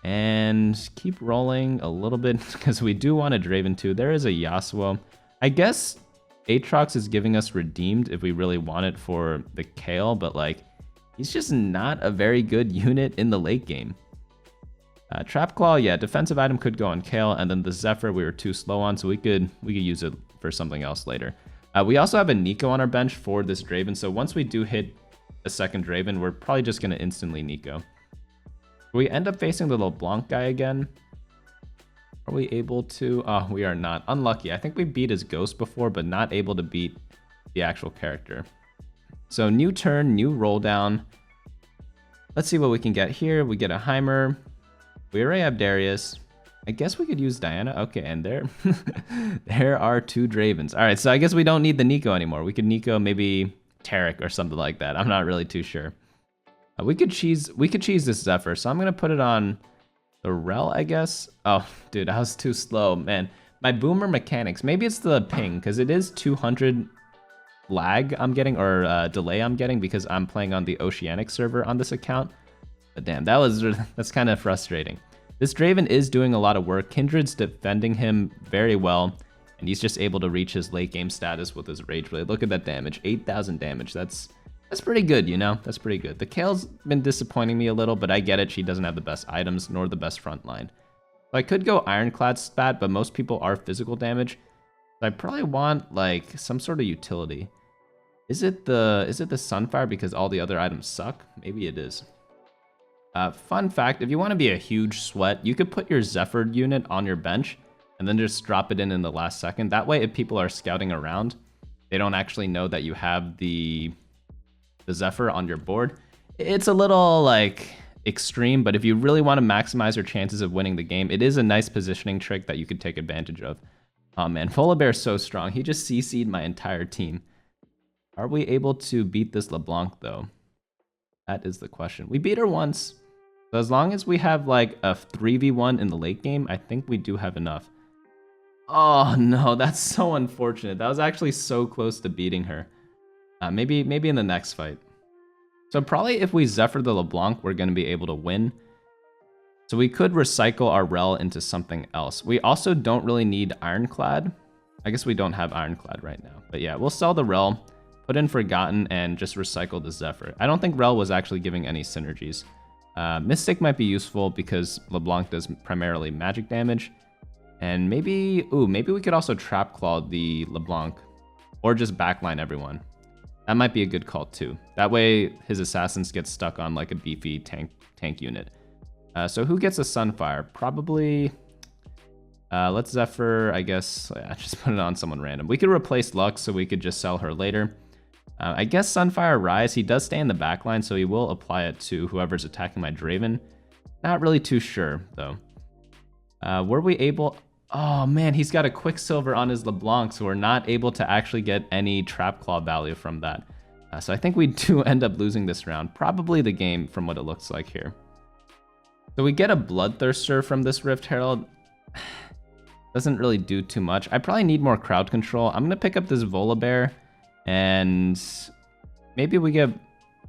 And keep rolling a little bit because we do want a Draven too. There is a Yasuo. I guess Aatrox is giving us redeemed if we really want it for the Kale, but like, he's just not a very good unit in the late game. Trap Claw, yeah, defensive item could go on Kale, and then the Zephyr we were too slow on, so we could use it for something else later. We also have a Nico on our bench for this Draven, so once we do hit a second Draven, we're probably just going to instantly Nico. We end up facing the LeBlanc guy again. Are we able to? Oh, we are not. Unlucky. I think we beat his ghost before, but not able to beat the actual character. So new turn, new roll down. Let's see what we can get here. We get a Heimer. We already have Darius. I guess we could use Diana. Okay, and there are 2 Dravens. All right, so I guess we don't need the Nico anymore. We could Nico maybe Tarek or something like that. I'm not really too sure. We could cheese this Zephyr, so I'm gonna put it on the Rel, I guess. Oh, dude, I was too slow, man. My boomer mechanics, maybe it's the ping, because it is 200 lag I'm getting, or delay I'm getting, because I'm playing on the Oceanic server on this account. But damn, that's kind of frustrating. This Draven is doing a lot of work. Kindred's defending him very well, and he's just able to reach his late game status with his Rage Blade. Look at that damage, 8,000 damage. That's pretty good, you know? That's pretty good. The Kale's been disappointing me a little, but I get it. She doesn't have the best items nor the best front line. So I could go Ironclad spat, but most people are physical damage. So I probably want like some sort of utility. Is it the Sunfire because all the other items suck? Maybe it is. Fun fact, if you want to be a huge sweat, you could put your Zephyr unit on your bench and then just drop it in the last second. That way, if people are scouting around, they don't actually know that you have the Zephyr on your board. It's a little like extreme, but if you really want to maximize your chances of winning the game, it is a nice positioning trick that you could take advantage of. Oh man, Volibear is so strong. He just CC'd my entire team. Are we able to beat this LeBlanc though? That is the question. We beat her once. So as long as we have like a 3v1 in the late game, I think we do have enough. Oh no, that's so unfortunate. That was actually so close to beating her. Maybe in the next fight. So probably if we Zephyr the LeBlanc, we're going to be able to win. So we could recycle our Rel into something else. We also don't really need Ironclad. I guess we don't have Ironclad right now. But yeah, we'll sell the Rel, put in Forgotten, and just recycle the Zephyr. I don't think Rel was actually giving any synergies. Mystic might be useful because LeBlanc does primarily magic damage. And maybe we could also Trap Claw the LeBlanc. Or just backline everyone. That might be a good call too. That way his assassins get stuck on like a beefy tank unit. So who gets a Sunfire? Probably, let's Zephyr, I guess. Yeah, just put it on someone random. We could replace Lux so we could just sell her later. I guess Sunfire Rise, he does stay in the backline, so he will apply it to whoever's attacking my Draven. Not really too sure though. Were we able... Oh man, he's got a Quicksilver on his LeBlanc, so we're not able to actually get any Trap Claw value from that. So I think we do end up losing this round. Probably the game from what it looks like here. So we get a Bloodthirster from this Rift Herald. Doesn't really do too much. I probably need more crowd control. I'm gonna pick up this Volibear, and maybe we get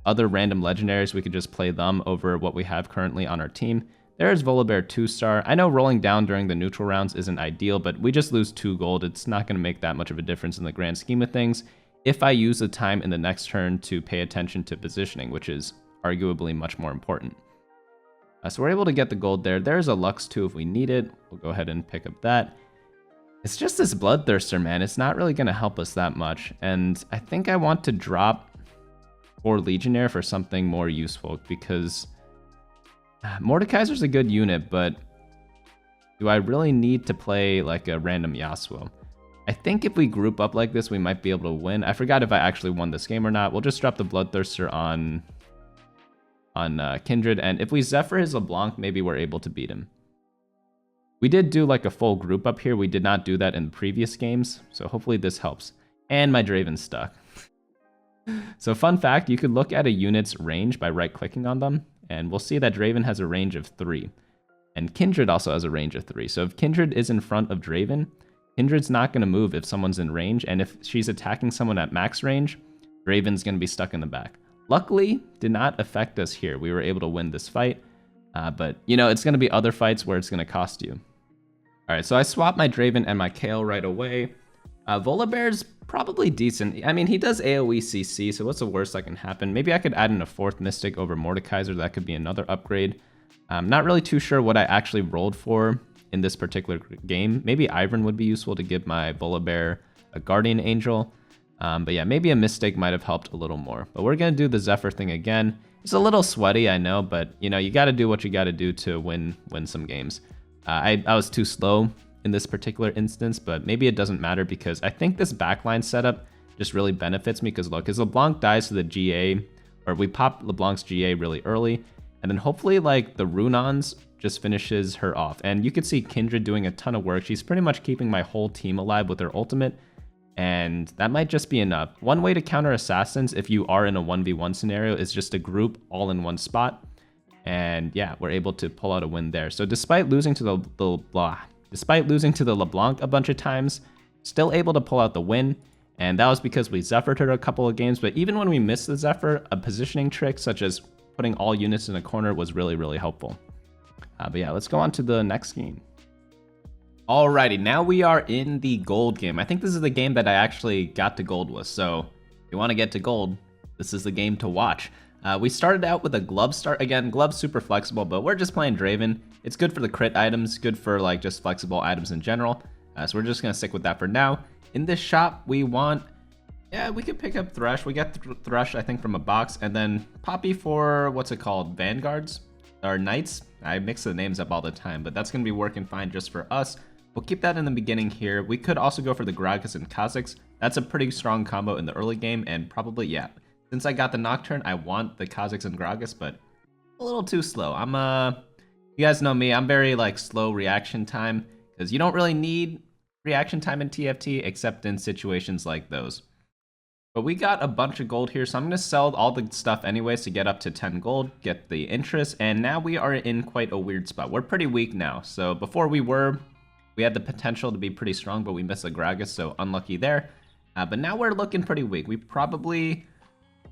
other random legendaries. We could just play them over what we have currently on our team. There's Volibear 2-star. I know rolling down during the neutral rounds isn't ideal, but we just lose 2 gold. It's not going to make that much of a difference in the grand scheme of things if I use the time in the next turn to pay attention to positioning, which is arguably much more important. So we're able to get the gold there. There's a Lux too if we need it. We'll go ahead and pick up that. It's just this Bloodthirster, man. It's not really going to help us that much. And I think I want to drop 4 Legionnaire for something more useful because... Mordekaiser's a good unit, but do I really need to play like a random Yasuo? I think if we group up like this, we might be able to win. I forgot if I actually won this game or not. We'll just drop the Bloodthirster on Kindred, and if we Zephyr his LeBlanc, maybe we're able to beat him. We did do like a full group up here. We did not do that in previous games, so hopefully this helps. And my Draven's stuck. So fun fact, you could look at a unit's range by right-clicking on them, and we'll see that Draven has a range of 3. And Kindred also has a range of 3. So if Kindred is in front of Draven, Kindred's not going to move if someone's in range, and if she's attacking someone at max range, Draven's going to be stuck in the back. Luckily, did not affect us here. We were able to win this fight, but you know, it's going to be other fights where it's going to cost you. All right, so I swapped my Draven and my Kayle right away. Volibear's probably decent. I mean, he does AoE CC, so what's the worst that can happen? Maybe I could add in a 4th Mystic over Mordekaiser. That could be another upgrade. I'm not really too sure what I actually rolled for in this particular game. Maybe Ivern would be useful to give my Volibear a Guardian Angel. But yeah, maybe a Mystic might have helped a little more. But we're going to do the Zephyr thing again. It's a little sweaty, I know, but you know, you got to do what you got to do to win some games. I was too slow in this particular instance, but maybe it doesn't matter because I think this backline setup just really benefits me because look, as LeBlanc dies to the GA, or we pop LeBlanc's GA really early, and then hopefully like the Runons just finishes her off. And you could see Kindred doing a ton of work. She's pretty much keeping my whole team alive with her ultimate, and that might just be enough. One way to counter assassins if you are in a 1v1 scenario is just to group all in one spot. And yeah, we're able to pull out a win there. So despite losing to the LeBlanc a bunch of times, still able to pull out the win. And that was because we Zephyred her a couple of games. But even when we missed the Zephyr, a positioning trick such as putting all units in a corner was really, really helpful. But yeah, let's go on to the next game. Alrighty, now we are in the gold game. I think this is the game that I actually got to gold with. So if you want to get to gold, this is the game to watch. We started out with a glove start. Again, glove's super flexible, but we're just playing Draven. It's good for the crit items, good for like just flexible items in general. So we're just gonna stick with that for now. In this shop, we want, yeah, we could pick up Thresh. We get Thresh, I think, from a box, and then Poppy for, what's it called, Vanguards? Or Knights? I mix the names up all the time, but that's gonna be working fine just for us. We'll keep that in the beginning here. We could also go for the Gragas and Kha'Zix. That's a pretty strong combo in the early game, and probably, yeah. Since I got the Nocturne, I want the Kha'Zix and Gragas, but a little too slow. You guys know me, I'm very like slow reaction time, because you don't really need reaction time in TFT, except in situations like those. But we got a bunch of gold here, so I'm going to sell all the stuff anyways to get up to 10 gold, get the interest, and now we are in quite a weird spot. We're pretty weak now, so before we were We had the potential to be pretty strong, but we missed the Gragas, so unlucky there. But now we're looking pretty weak. We probably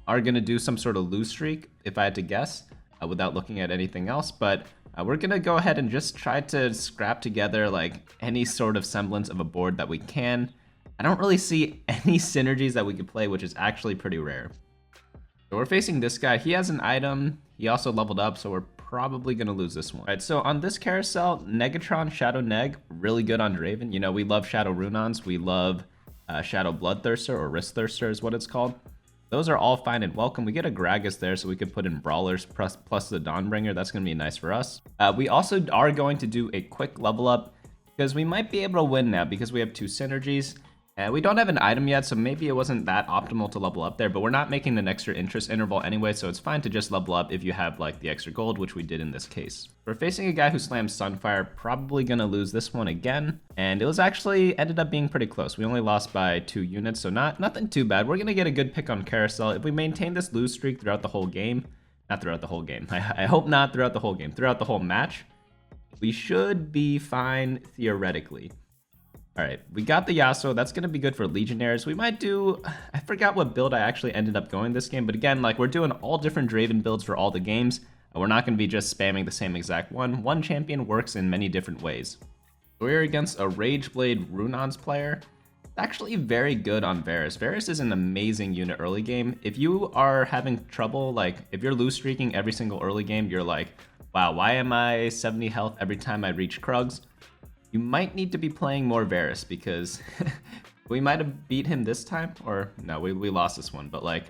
are going to do some sort of lose streak, if I had to guess, without looking at anything else. But we're going to go ahead and just try to scrap together like any sort of semblance of a board that we can. I don't really see any synergies that we could play, which is actually pretty rare. So we're facing this guy. He has an item. He also leveled up, so we're probably going to lose this one. All right, so on this carousel, Negatron, Shadow Neg, really good on Draven. You know, we love Shadow Runons. We love Shadow Bloodthirster, or Wrist Thirster is what it's called. Those are all fine and welcome. We get a Gragas there, so we could put in Brawlers plus the Dawnbringer. That's going to be nice for us. We also are going to do a quick level up, because we might be able to win now because we have 2 synergies. We don't have an item yet, so maybe it wasn't that optimal to level up there, but we're not making an extra interest interval anyway, so it's fine to just level up if you have like the extra gold, which we did in this case. We're facing a guy who slams Sunfire, probably gonna lose this one again, and it was actually ended up being pretty close. We only lost by 2 units, so nothing too bad. We're gonna get a good pick on Carousel. If we maintain this lose streak throughout the whole game, not throughout the whole game, I hope not throughout the whole game, throughout the whole match, we should be fine theoretically. All right, we got the Yasuo. That's going to be good for Legionnaires. We might do... I forgot what build I actually ended up going this game, but again, like, we're doing all different Draven builds for all the games. We're not going to be just spamming the same exact one. One champion works in many different ways. We're against a Rageblade Runons player. It's actually very good on Varus. Varus is an amazing unit early game. If you are having trouble, like, if you're lose streaking every single early game, you're like, wow, why am I 70 health every time I reach Krugs? You might need to be playing more Varus, because we might have beat him this time, or no, we lost this one, but like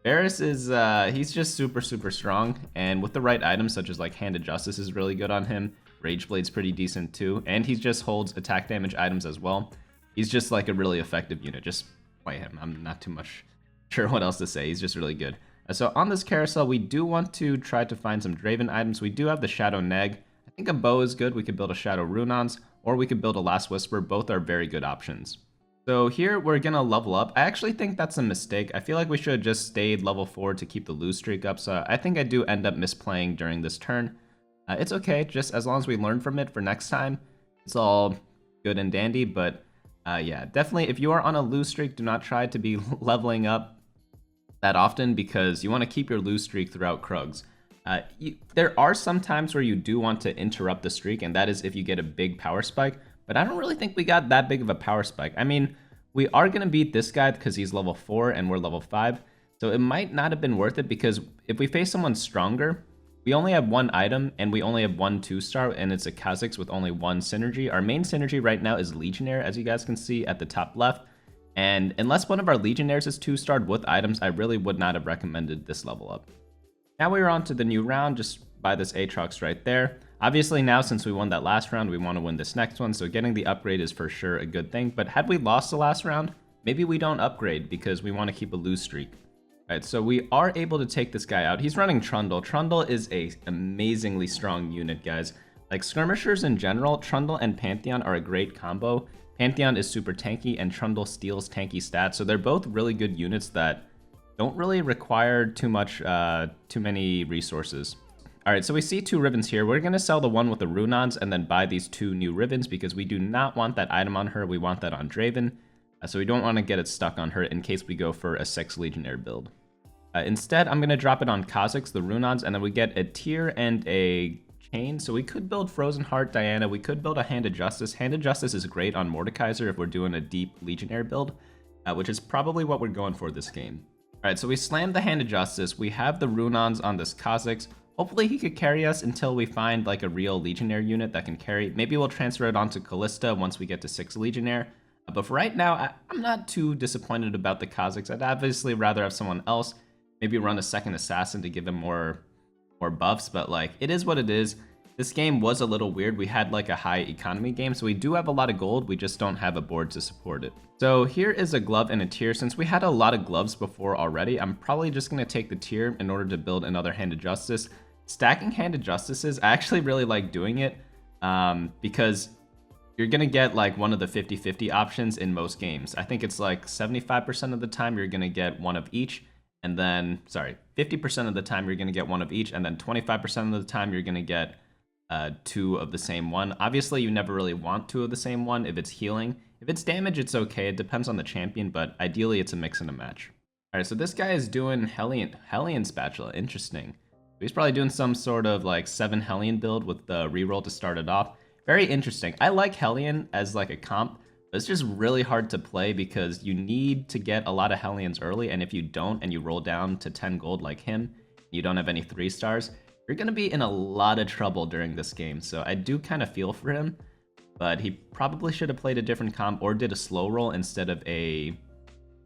Varus is he's just super strong, and with the right items such as like Hand of Justice is really good on him. Rageblade's pretty decent too, and he just holds attack damage items as well. He's just like a really effective unit. Just play him. I'm not too much sure what else to say. He's just really good. So on this carousel, we do want to try to find some Draven items. We do have the Shadow Neg. I think a bow is good. We could build a Shadow Runons, or we could build a Last Whisper. Both are very good options. So here we're gonna level up. I actually think that's a mistake. I feel like we should have just stayed level 4 to keep the lose streak up. So I think I do end up misplaying during this turn. It's okay, just as long as we learn from it for next time, it's all good and dandy. But yeah, definitely if you are on a lose streak, do not try to be leveling up that often, because you want to keep your lose streak throughout Krugs. There are some times where you do want to interrupt the streak, and that is if you get a big power spike, but I don't really think we got that big of a power spike. I mean, we are going to beat this guy because he's level 4 and we're level 5, so it might not have been worth it, because if we face someone stronger, we only have 1 item, and we only have 1 2-star, and it's a Kha'Zix with only 1 synergy. Our main synergy right now is Legionnaire, as you guys can see at the top left, and unless one of our Legionnaires is 2-starred with items, I really would not have recommended this level up. Now we're on to the new round. Just buy this Aatrox right there. Obviously now, since we won that last round, we want to win this next one, so getting the upgrade is for sure a good thing. But had we lost the last round, maybe we don't upgrade because we want to keep a lose streak. All right, so we are able to take this guy out. He's running Trundle. Trundle is a amazingly strong unit, guys. Like skirmishers in general, Trundle and Pantheon are a great combo. Pantheon is super tanky, and Trundle steals tanky stats, so they're both really good units that don't really require too many resources. All right, so we see 2 ribbons here. We're gonna sell the one with the Runons and then buy these 2 new ribbons, because we do not want that item on her. We want that on Draven, so we don't want to get it stuck on her in case we go for a 6 Legionnaire build. Instead, I'm gonna drop it on Kha'Zix, the Runons, and then we get a Tear and a Chain. So we could build Frozen Heart Diana. We could build a Hand of Justice. Hand of Justice is great on Mordekaiser if we're doing a deep Legionnaire build, which is probably what we're going for this game. All right, so we slammed the Hand of Justice. We have the Runons on this Kha'Zix. Hopefully he could carry us until we find like a real Legionnaire unit that can carry. Maybe we'll transfer it onto Callista once we get to 6 Legionnaire. But for right now, I'm not too disappointed about the Kha'Zix. I'd obviously rather have someone else. Maybe run a second Assassin to give him more buffs, but like, it is what it is. This game was a little weird. We had like a high economy game, so we do have a lot of gold. We just don't have a board to support it. So here is a glove and a Tear. Since we had a lot of gloves before already, I'm probably just going to take the Tear in order to build another Hand of Justice. Stacking Hand of Justices, I actually really like doing it because you're going to get like one of the 50-50 options in most games. I think it's like 75% of the time you're going to get one of each. And then, sorry, 50% of the time you're going to get one of each. And then 25% of the time you're going to get two of the same one. Obviously, you never really want two of the same one if it's healing. If it's damage, it's okay. It depends on the champion, but ideally it's a mix and a match. All right, so this guy is doing Hellion Spatula. Interesting. He's probably doing some sort of like 7 Hellion build with the reroll to start it off. Very interesting. I like Hellion as like a comp, but it's just really hard to play because you need to get a lot of Hellions early, and if you don't and you roll down to 10 gold like him, you don't have any 3 stars, you're going to be in a lot of trouble during this game. So I do kind of feel for him, but he probably should have played a different comp or did a slow roll instead of a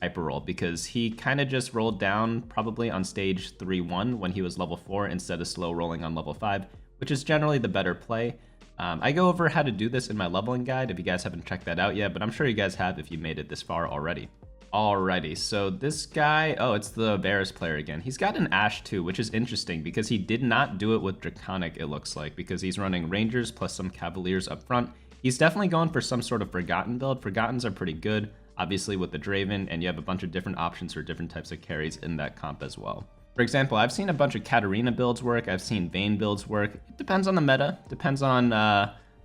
hyper roll, because he kind of just rolled down probably on stage 3-1 when he was level 4 instead of slow rolling on level 5, which is generally the better play. I go over how to do this in my leveling guide if you guys haven't checked that out yet, but I'm sure you guys have if you made it this far already. Alrighty, so this guy, oh, it's the Varus player again. He's got an Ashe too, which is interesting because he did not do it with Draconic, it looks like, because he's running Rangers plus some Cavaliers up front. He's definitely going for some sort of Forgotten build. Forgottens are pretty good, obviously with the Draven, and you have a bunch of different options for different types of carries in that comp as well. For example, I've seen a bunch of Katarina builds work, I've seen Vayne builds work. It depends on the meta, depends on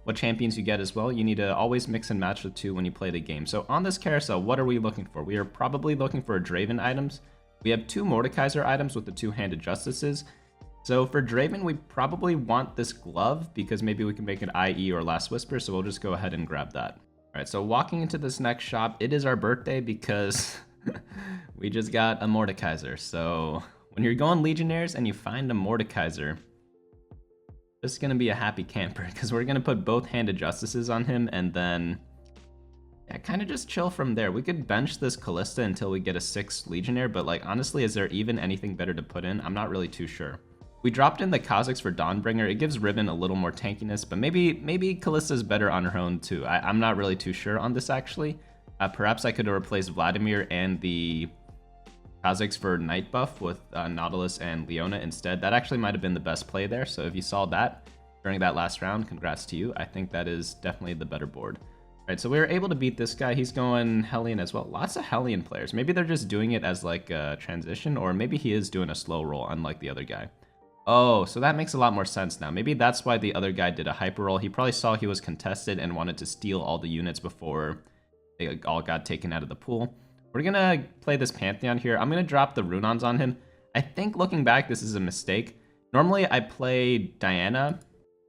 what champions you get as well. You need to always mix and match the two when you play the game. So on this carousel, what are we looking for? We are probably looking for Draven items. We have 2 Mordekaiser items with the 2-handed Justices. So for Draven, we probably want this glove because maybe we can make an IE or Last Whisper, so we'll just go ahead and grab that. All right, so walking into this next shop, it is our birthday because we just got a Mordekaiser. So when you're going Legionnaires and you find a Mordekaiser, this is going to be a happy camper because we're going to put both handed Justices on him and then kind of just chill from there. We could bench this Callista until we get a 6th Legionnaire, but like honestly, is there even anything better to put in? I'm not really too sure. We dropped in the Kha'Zix for Dawnbringer. It gives Riven a little more tankiness, but maybe Callista's better on her own too. I'm not really too sure on this actually. Perhaps I could have replaced Vladimir and the Kha'Zix for Night buff with Nautilus and Leona instead. That actually might have been the best play there, so if you saw that during that last round, congrats to you. I think that is definitely the better board. All right, so we were able to beat this guy. He's going Hellion as well. Lots of Hellion players. Maybe they're just doing it as like a transition, or maybe he is doing a slow roll unlike the other guy. Oh, so that makes a lot more sense now. Maybe that's why the other guy did a hyper roll. He probably saw he was contested and wanted to steal all the units before they all got taken out of the pool. We're gonna play this Pantheon here. I'm gonna drop the Runons on him. I think looking back, this is a mistake. Normally I play Diana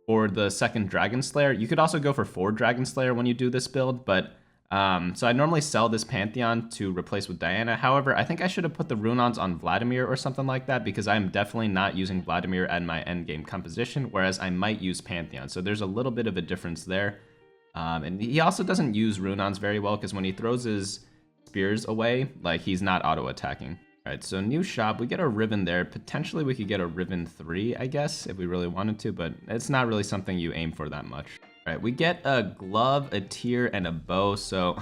for the 2nd Dragon Slayer. You could also go for 4 Dragon Slayer when you do this build, but so I normally sell this Pantheon to replace with Diana. However, I think I should have put the Runons on Vladimir or something like that because I'm definitely not using Vladimir at my endgame composition, whereas I might use Pantheon. So there's a little bit of a difference there. And he also doesn't use Runons very well because when he throws his spears away, like he's not auto-attacking. All right, so new shop, we get a Riven there. Potentially we could get a Riven 3, I guess, if we really wanted to, but it's not really something you aim for that much. All right, we get a glove, a tear, and a bow, so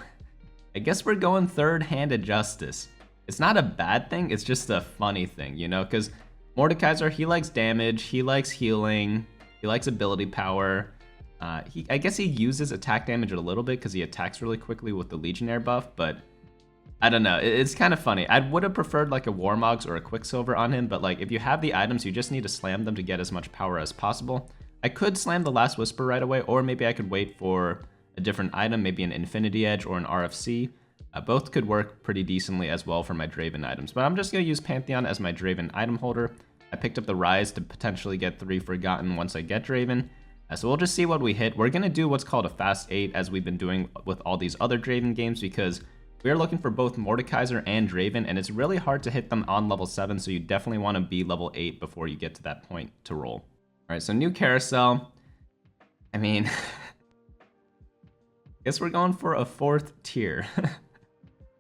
I guess we're going 3rd-handed Justice. It's not a bad thing, it's just a funny thing, you know, because Mordekaiser, he likes damage, he likes healing, he likes ability power. I guess he uses attack damage a little bit because he attacks really quickly with the Legionnaire buff, but I don't know, it's kind of funny. I would have preferred like a Warmogs or a Quicksilver on him, but like if you have the items, you just need to slam them to get as much power as possible. I could slam the Last Whisper right away, or maybe I could wait for a different item, maybe an Infinity Edge or an RFC. Both could work pretty decently as well for my Draven items, but I'm just going to use Pantheon as my Draven item holder. I picked up the Rise to potentially get 3 Forgotten once I get Draven. So we'll just see what we hit. We're going to do what's called a fast 8 as we've been doing with all these other Draven games because we are looking for both Mordekaiser and Draven, and it's really hard to hit them on level 7, so you definitely want to be level 8 before you get to that point to roll. All right, so new carousel. I mean, guess we're going for a 4th tier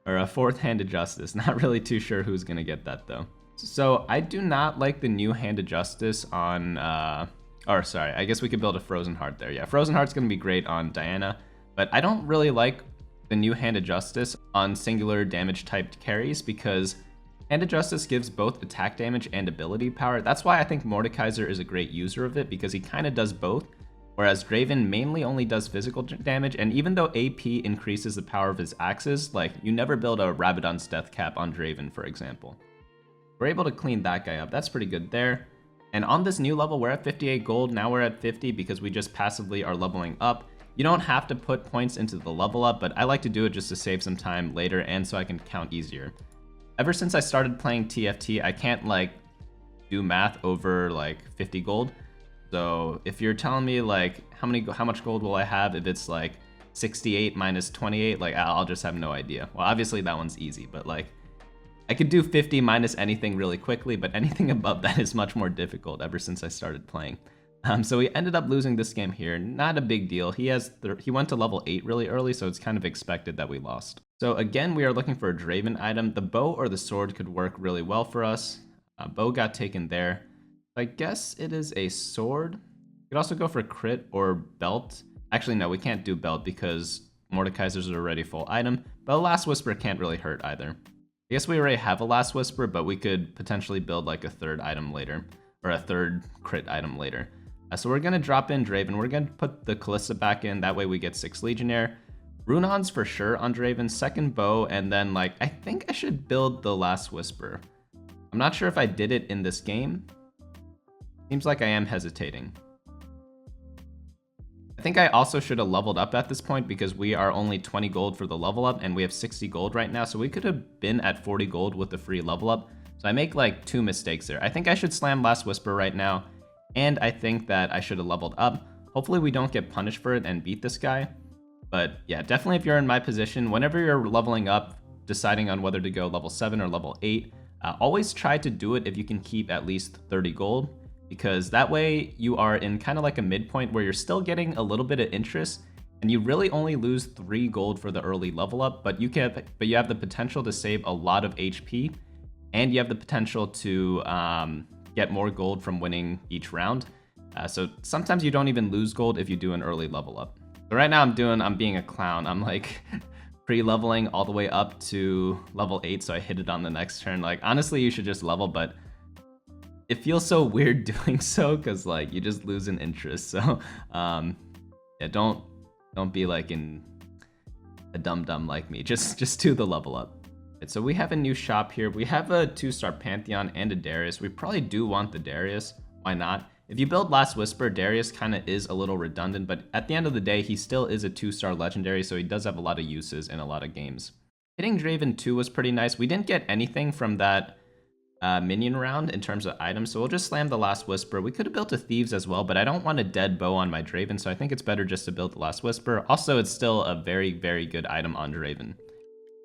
or a 4th-handed Justice. Not really too sure who's going to get that though. So I do not like the new handed Justice on, or sorry, I guess we could build a Frozen Heart there. Yeah, Frozen Heart's going to be great on Diana, but I don't really like the new Handed Justice on singular damage typed carries because Handed Justice gives both attack damage and ability power. That's why I think Mordekaiser is a great user of it because he kind of does both, whereas Draven mainly only does physical damage, and even though AP increases the power of his axes, like you never build a Rabadon's Death Cap on Draven, for example. We're able to clean that guy up. That's pretty good there. And on this new level, we're at 58 gold. Now we're at 50 because we just passively are leveling up. You don't have to put points into the level up, but I like to do it just to save some time later and so I can count easier. Ever since I started playing TFT, I can't like do math over like 50 gold. So if you're telling me like how much gold will I have if it's like 68 minus 28, like I'll just have no idea. Well, obviously that one's easy, but like I could do 50 minus anything really quickly, but anything above that is much more difficult ever since I started playing. So we ended up losing this game here. Not a big deal. He went to level 8 really early, so it's kind of expected that we lost. So again, we are looking for a Draven item. The bow or the sword could work really well for us. Bow got taken there. I guess it is a sword. You could also go for crit or belt. Actually, no, we can't do belt because Mordekaiser's are already full item, but a Last Whisper can't really hurt either. I guess we already have a Last Whisper, but we could potentially build like a third item later, or a third crit item later. So we're gonna drop in Draven. We're gonna put the Kalista back in, that way we get 6 Legionnaire. Runons for sure on Draven, second bow, and then like, I think I should build the Last Whisper. I'm not sure if I did it in this game. Seems like I am hesitating. I think I also should have leveled up at this point because we are only 20 gold for the level up and we have 60 gold right now. So we could have been at 40 gold with the free level up. So I make like 2 mistakes there. I think I should slam Last Whisper right now. And I think that I should have leveled up. Hopefully we don't get punished for it and beat this guy. But yeah, definitely if you're in my position, whenever you're leveling up, deciding on whether to go level 7 or level 8, always try to do it if you can keep at least 30 gold. Because that way you are in kind of like a midpoint where you're still getting a little bit of interest and you really only lose 3 gold for the early level up, but you have the potential to save a lot of HP and you have the potential to get more gold from winning each round. So sometimes you don't even lose gold if you do an early level up. So right now I'm being a clown. I'm like pre-leveling all the way up to level 8 so I hit it on the next turn. Like honestly you should just level, but it feels so weird doing so because like you just lose an interest. So yeah, don't be like a dum-dum like me. Just do the level up. Right, so we have a new shop here. We have a 2-star Pantheon and a Darius. We probably do want the Darius. Why not? If you build Last Whisper, Darius kind of is a little redundant, but at the end of the day, he still is a 2-star legendary, so he does have a lot of uses in a lot of games. Hitting Draven 2 was pretty nice. We didn't get anything from that minion round in terms of items, so we'll just slam the Last Whisper. We could have built a Thieves as well, but I don't want a dead bow on my Draven, so I think it's better just to build the Last Whisper. Also, it's still a very, very good item on Draven.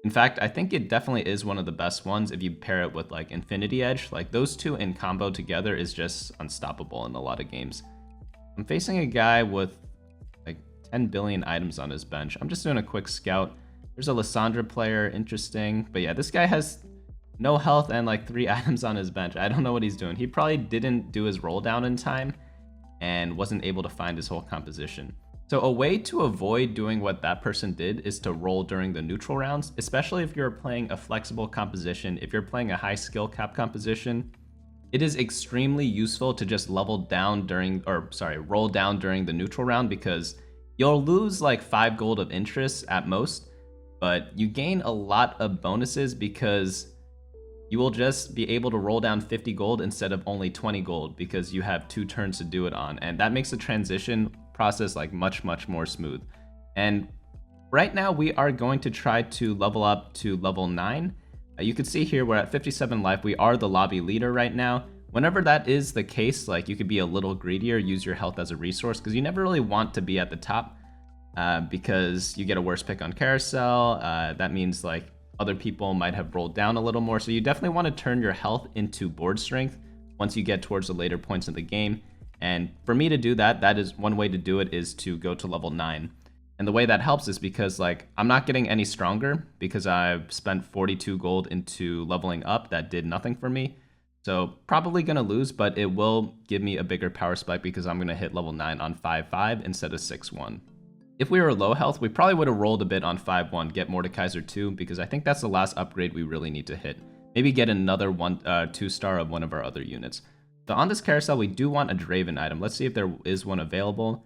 In fact, I think it definitely is one of the best ones if you pair it with like Infinity Edge. Like those two in combo together is just unstoppable in a lot of games. I'm facing a guy with like 10 billion items on his bench. I'm just doing a quick scout. There's a Lissandra player, interesting. But yeah, this guy has no health and like 3 items on his bench. I don't know what he's doing. He probably didn't do his roll down in time and wasn't able to find his whole composition. So a way to avoid doing what that person did is to roll during the neutral rounds, especially if you're playing a flexible composition. If you're playing a high skill cap composition, it is extremely useful to just roll down during the neutral round because you'll lose like 5 gold of interest at most, but you gain a lot of bonuses because you will just be able to roll down 50 gold instead of only 20 gold because you have 2 turns to do it on. And that makes the transition process like much more smooth. And right now we are going to try to level up to level 9. You can see here we're at 57 life. We are the lobby leader right now. Whenever that is the case, like you could be a little greedier, use your health as a resource because you never really want to be at the top because you get a worse pick on carousel. That means like other people might have rolled down a little more. So you definitely want to turn your health into board strength once you get towards the later points of the game. And for me to do that, that is one way to do it is to go to level 9. And the way that helps is because like I'm not getting any stronger because I've spent 42 gold into leveling up. That did nothing for me. So probably going to lose, but it will give me a bigger power spike because I'm going to hit level 9 on 5-5 instead of 6-1. If we were low health, we probably would have rolled a bit on 5-1, get Mordekaiser 2, because I think that's the last upgrade we really need to hit. Maybe get another 2-star of one of our other units. So on this carousel, we do want a Draven item. Let's see if there is one available.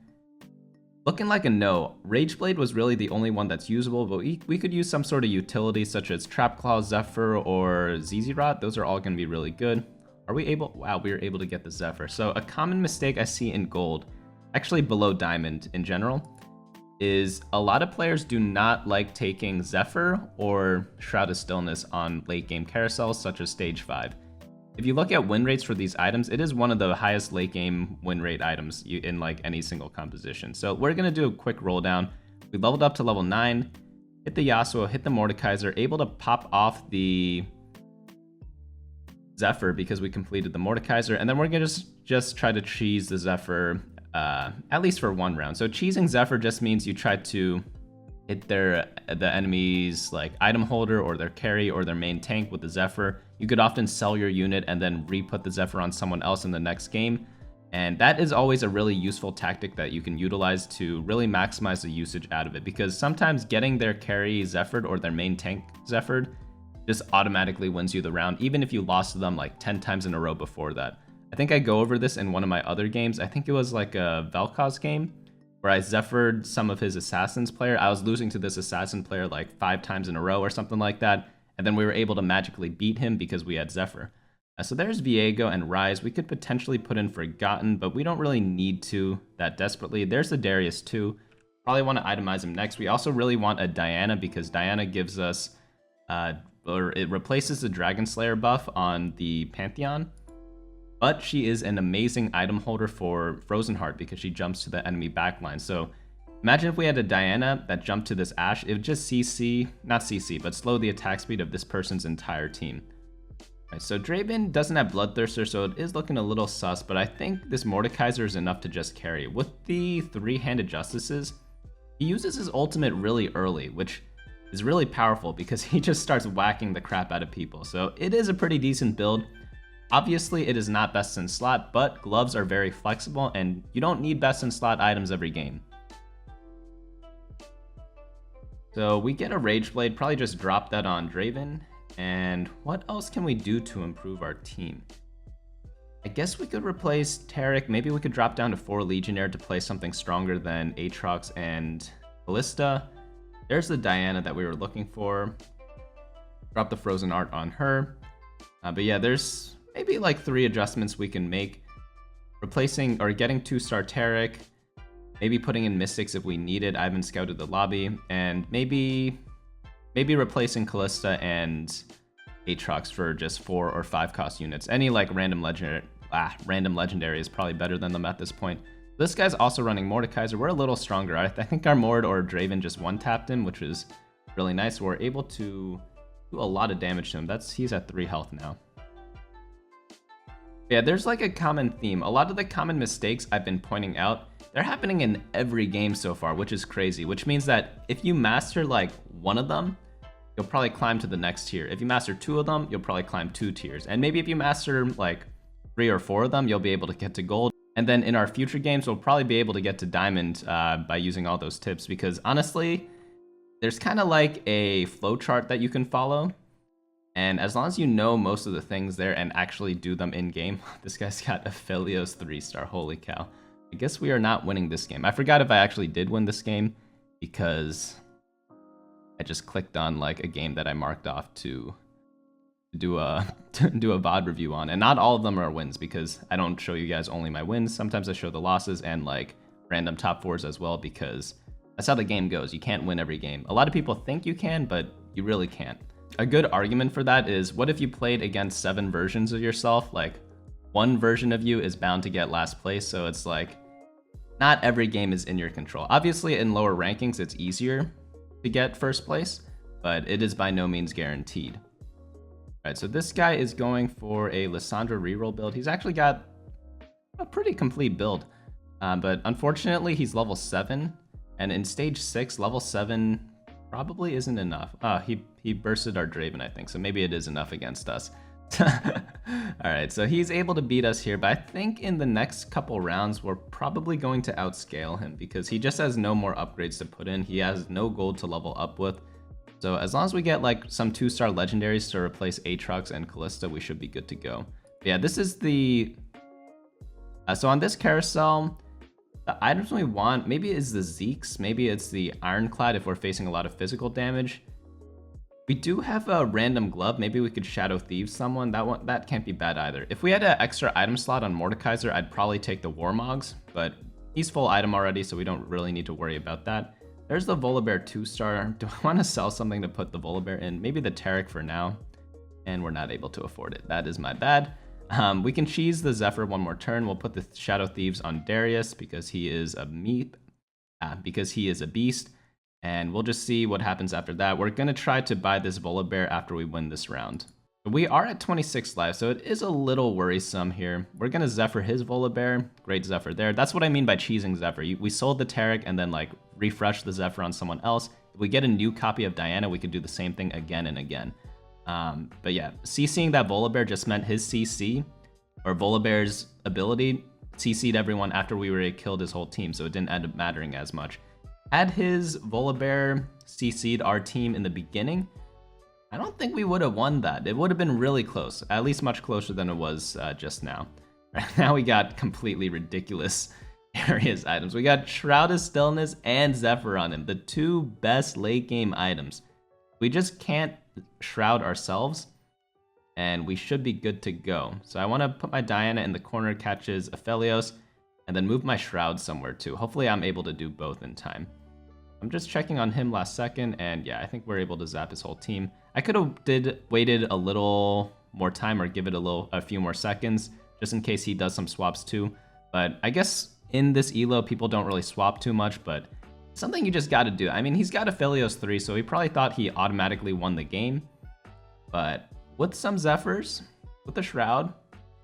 Looking like a no. Rageblade was really the only one that's usable, but we could use some sort of utility such as Trapclaw, Zephyr, or Zezirot. Those are all going to be really good. Are we able? Wow, we were able to get the Zephyr. So a common mistake I see in gold, actually below diamond in general, is a lot of players do not like taking Zephyr or Shroud of Stillness on late game carousels such as stage 5. If you look at win rates for these items, it is one of the highest late game win rate items in like any single composition. So we're gonna do a quick roll down. We leveled up to level 9, hit the Yasuo, hit the Mordekaiser, able to pop off the Zephyr because we completed the Mordekaiser, and then we're gonna just try to cheese the Zephyr at least for one round. So cheesing Zephyr just means you try to hit the enemy's like item holder or their carry or their main tank with the Zephyr. You could often sell your unit and then re-put the Zephyr on someone else in the next game. And that is always a really useful tactic that you can utilize to really maximize the usage out of it, because sometimes getting their carry Zephyred or their main tank Zephyred just automatically wins you the round, even if you lost to them like 10 times in a row before that. I think I go over this in one of my other games. I think it was like a Vel'Koz game where I Zephyred some of his assassins player. I was losing to this assassin player like 5 times in a row or something like that. And then we were able to magically beat him because we had Zephyr. So there's Viego and Ryze. We could potentially put in Forgotten, but we don't really need to that desperately. There's the Darius too. Probably want to itemize him next. We also really want a Diana because Diana gives us, or it replaces the Dragon Slayer buff on the Pantheon. But she is an amazing item holder for Frozen Heart because she jumps to the enemy backline. So imagine if we had a Diana that jumped to this Ashe, it would just not CC, but slow the attack speed of this person's entire team. Right, so Draven doesn't have Bloodthirster, so it is looking a little sus, but I think this Mordekaiser is enough to just carry. With the 3-handed Justices, he uses his ultimate really early, which is really powerful because he just starts whacking the crap out of people. So it is a pretty decent build. Obviously, it is not best in slot, but gloves are very flexible, and you don't need best in slot items every game. So we get a Rage Blade, probably just drop that on Draven. And what else can we do to improve our team? I guess we could replace Taric. Maybe we could drop down to 4 Legionnaire to play something stronger than Aatrox and Ballista. There's the Diana that we were looking for. Drop the Frozen Art on her. But yeah, there's maybe like 3 adjustments we can make. Replacing or getting 2-star Taric. Maybe putting in Mystics if we need it. I haven't scouted the lobby. And maybe replacing Callista and Aatrox for just 4 or 5 cost units. Any like random legendary is probably better than them at this point. This guy's also running Mordekaiser. We're a little stronger. I think our Mord or Draven just one-tapped him, which is really nice. We're able to do a lot of damage to him. He's at 3 health now. Yeah, there's like a common theme. A lot of the common mistakes I've been pointing out, they're happening in every game so far, which is crazy, which means that if you master like one of them, you'll probably climb to the next tier. If you master 2 of them, you'll probably climb 2 tiers. And maybe if you master like 3 or 4 of them, you'll be able to get to gold. And then in our future games, we'll probably be able to get to diamond by using all those tips, because honestly, there's kind of like a flowchart that you can follow. And as long as you know most of the things there and actually do them in game, this guy's got a Philios 3-star, holy cow. I guess we are not winning this game. I forgot if I actually did win this game because I just clicked on like a game that I marked off to do a VOD review on, and not all of them are wins because I don't show you guys only my wins. Sometimes I show the losses and like random top 4s as well, because that's how the game goes. You can't win every game. A lot of people think you can, but you really can't. A good argument for that is, what if you played against 7 versions of yourself? Like, one version of you is bound to get last place, so it's like, not every game is in your control. Obviously, in lower rankings, it's easier to get first place, but it is by no means guaranteed. All right, so this guy is going for a Lissandra reroll build. He's actually got a pretty complete build, but unfortunately, he's level 7, and in stage 6, level 7 probably isn't enough. He bursted our Draven, I think, so maybe it is enough against us. Alright, so he's able to beat us here, but I think in the next couple rounds, we're probably going to outscale him because he just has no more upgrades to put in. He has no gold to level up with. So as long as we get like some 2-star legendaries to replace Aatrox and Callista, we should be good to go. But yeah, this is the... so on this carousel, the items we want, maybe it's the Zeeks, maybe it's the Ironclad if we're facing a lot of physical damage. We do have a random glove. Maybe we could Shadow Thieve someone. That can't be bad either. If we had an extra item slot on Mordekaiser, I'd probably take the Warmogs, but he's full item already, so we don't really need to worry about that. There's the Volibear 2-star. Do I want to sell something to put the Volibear in? Maybe the Taric for now, and we're not able to afford it. That is my bad. We can cheese the Zephyr one more turn. We'll put the Shadow Thieves on Darius because he is a beast. And we'll just see what happens after that. We're going to try to buy this Volibear after we win this round. We are at 26 lives, so it is a little worrisome here. We're going to Zephyr his Volibear. Great Zephyr there. That's what I mean by cheesing Zephyr. We sold the Taric and then like refresh the Zephyr on someone else. If we get a new copy of Diana, we could do the same thing again and again. But yeah, CCing that Volibear just meant his CC, or Volibear's ability, CC'd everyone after we already killed his whole team, so it didn't end up mattering as much. Had his Volibear CC'd our team in the beginning, I don't think we would have won that. It would have been really close, at least much closer than it was just now. Right now we got completely ridiculous Arias items. We got Shroud of Stillness and Zephyr on him, the two best late game items. We just can't Shroud ourselves, and we should be good to go. So I want to put my Diana in the corner, catches Aphelios, and then move my Shroud somewhere too. Hopefully I'm able to do both in time. I'm just checking on him last second, and yeah, I think we're able to zap his whole team. I could have waited a little more time or give it a few more seconds, just in case he does some swaps too. But I guess in this elo, people don't really swap too much, but something you just got to do. I mean, he's got Aphelios 3, so he probably thought he automatically won the game. But with some Zephyrs, with the Shroud,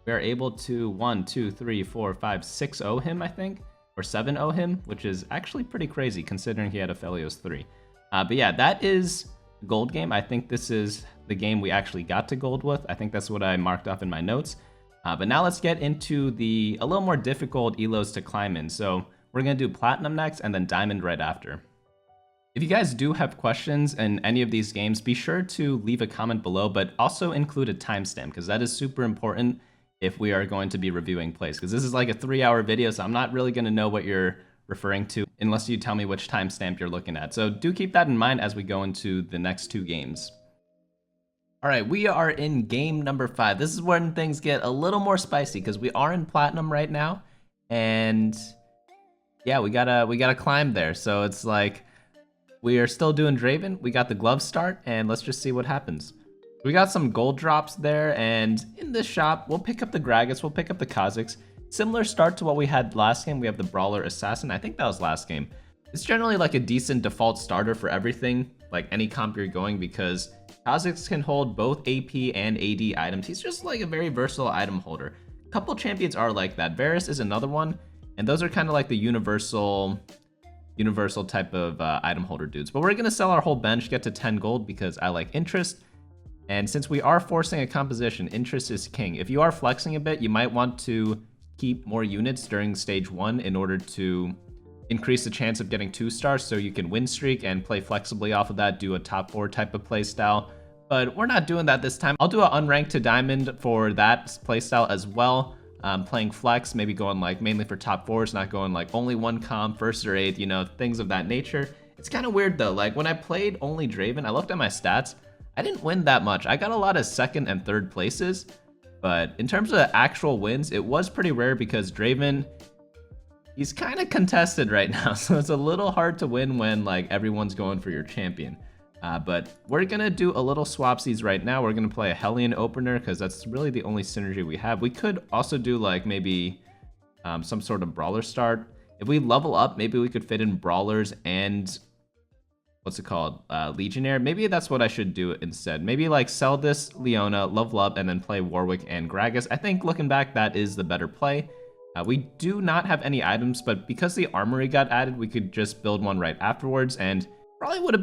we are able to 1, 2, 3, 4, 5, 6-0 him, I think. Or 7-0 him, which is actually pretty crazy considering he had Aphelios 3. But yeah, that is gold game. I think this is the game we actually got to gold with. I think that's what I marked off in my notes. But now let's get into a little more difficult elos to climb in. So we're going to do platinum next and then diamond right after. If you guys do have questions in any of these games, be sure to leave a comment below, but also include a timestamp because that is super important if we are going to be reviewing plays, because this is like a 3-hour video, so I'm not really going to know what you're referring to unless you tell me which timestamp you're looking at. So do keep that in mind as we go into the next 2 games. All right, we are in game number 5. This is when things get a little more spicy because we are in platinum right now, and yeah, we gotta climb there. So it's like we are still doing Draven. We got the glove start, and let's just see what happens. We got some gold drops there, and in this shop, we'll pick up the Gragas, we'll pick up the Kha'Zix. Similar start to what we had last game. We have the Brawler Assassin. I think that was last game. It's generally like a decent default starter for everything, like any comp you're going, because Kha'Zix can hold both AP and AD items. He's just like a very versatile item holder. A couple champions are like that. Varus is another one, and those are kind of like the universal type of item holder dudes. But we're gonna sell our whole bench, get to 10 gold because I like interest. And since we are forcing a composition, interest is king. If you are flexing a bit, you might want to keep more units during stage 1 in order to increase the chance of getting 2 stars so you can win streak and play flexibly off of that, do a top 4 type of playstyle. But we're not doing that this time. I'll do an unranked to diamond for that playstyle as well. Playing flex, maybe going like mainly for top 4s, not going like only 1 comp, 1st or 8th, you know, things of that nature. It's kind of weird though. Like when I played only Draven, I looked at my stats. I didn't win that much. I got a lot of 2nd and 3rd places, but in terms of actual wins, it was pretty rare because Draven, he's kind of contested right now, so it's a little hard to win when like everyone's going for your champion. But we're gonna do a little swapsies right now. We're gonna play a Hellion opener because that's really the only synergy we have. We could also do like maybe some sort of brawler start. If we level up, maybe we could fit in brawlers and what's it called? Legionnaire. Maybe that's what I should do instead. Maybe like sell this Leona, level up, and then play Warwick and Gragas. I think looking back, that is the better play. We do not have any items, but because the armory got added, we could just build one right afterwards, and probably would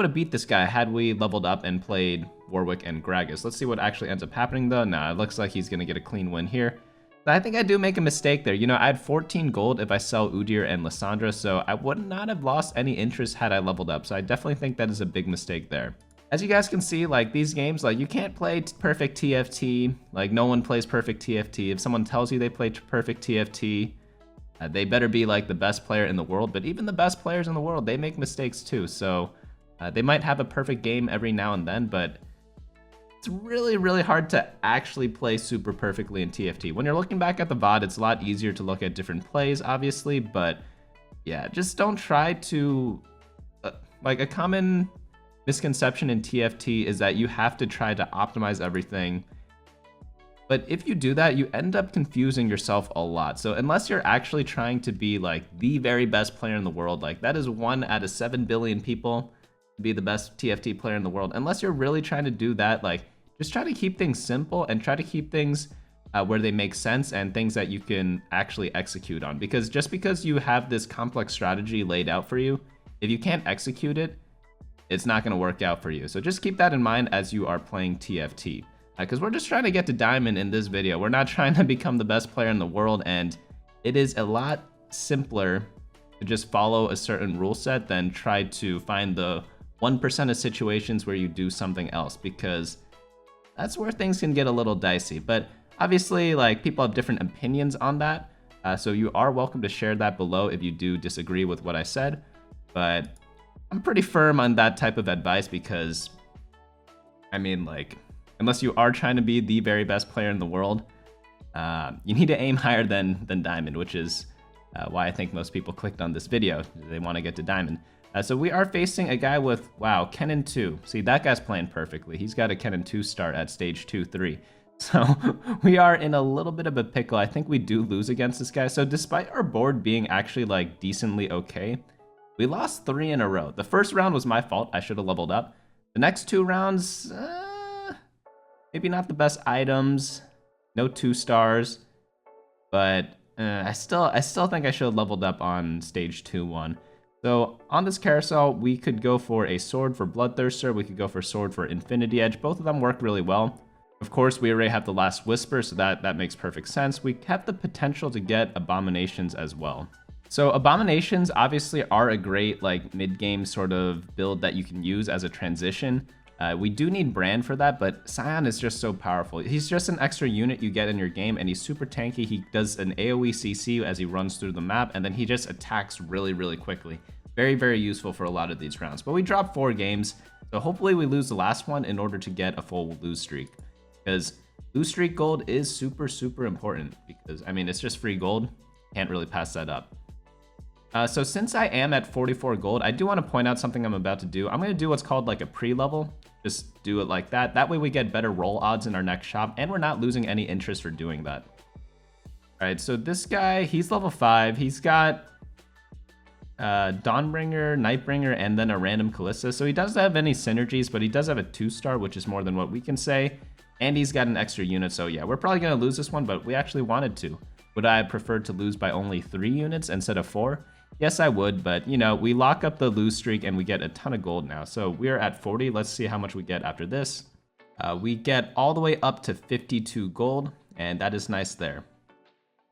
have beat this guy had we leveled up and played Warwick and Gragas. Let's see what actually ends up happening though. Nah, it looks like he's gonna get a clean win here. I think I do make a mistake there. You know, I had 14 gold if I sell Udyr and Lissandra, so I would not have lost any interest had I leveled up. So I definitely think that is a big mistake there. As you guys can see, like these games, like you can't play perfect TFT. Like no one plays perfect TFT. If someone tells you they play perfect TFT, they better be like the best player in the world. But even the best players in the world, they make mistakes too. So They might have a perfect game every now and then, but it's really, really hard to actually play super perfectly in TFT. When you're looking back at the VOD, it's a lot easier to look at different plays, obviously, but yeah, just don't try to... like, a common misconception in TFT is that you have to try to optimize everything. But if you do that, you end up confusing yourself a lot. So unless you're actually trying to be like the very best player in the world, like that is 1 out of 7 billion people to be the best TFT player in the world. Unless you're really trying to do that, like just try to keep things simple and try to keep things where they make sense and things that you can actually execute on. Because just because you have this complex strategy laid out for you, if you can't execute it, it's not going to work out for you. So just keep that in mind as you are playing TFT. Because we're just trying to get to Diamond in this video. We're not trying to become the best player in the world, and it is a lot simpler to just follow a certain rule set than try to find the 1% of situations where you do something else, because that's where things can get a little dicey. But obviously, like, people have different opinions on that, so you are welcome to share that below if you do disagree with what I said. But I'm pretty firm on that type of advice because, I mean, like, unless you are trying to be the very best player in the world, you need to aim higher than Diamond, which is why I think most people clicked on this video. They want to get to Diamond. So we are facing a guy with, wow, Kennen 2. See, that guy's playing perfectly. He's got a Kennen 2 start at stage 2-3. So we are in a little bit of a pickle. I think we do lose against this guy. So despite our board being actually like decently okay, we lost 3 in a row. The first round was my fault. I should have leveled up. The next 2 rounds, maybe not the best items, no 2 stars, but I still think I should have leveled up on stage 2-1. So on this carousel, we could go for a sword for Bloodthirster, we could go for sword for Infinity Edge. Both of them work really well. Of course, we already have the Last Whisper, so that makes perfect sense. We have the potential to get Abominations as well. So Abominations obviously are a great like mid-game sort of build that you can use as a transition. We do need Brand for that, but Scion is just so powerful. He's just an extra unit you get in your game, and he's super tanky. He does an AoE CC as he runs through the map, and then he just attacks really, really quickly. Very, very useful for a lot of these rounds. But we dropped 4 games, so hopefully we lose the last one in order to get a full lose streak. Because lose streak gold is super, super important, because, I mean, it's just free gold. Can't really pass that up. So since I am at 44 gold, I do want to point out something I'm about to do. I'm going to do what's called like a pre-level. Just do it like that. That way we get better roll odds in our next shop, and we're not losing any interest for doing that. All right, so this guy, he's level 5. He's got Dawnbringer, Nightbringer, and then a random Kalista. So he doesn't have any synergies, but he does have a 2-star, which is more than what we can say. And he's got an extra unit, so yeah, we're probably going to lose this one, but we actually wanted to. Would I have preferred to lose by only 3 units instead of 4? Yes, I would, but, you know, we lock up the lose streak and we get a ton of gold now. So we're at 40. Let's see how much we get after this. We get all the way up to 52 gold, and that is nice there.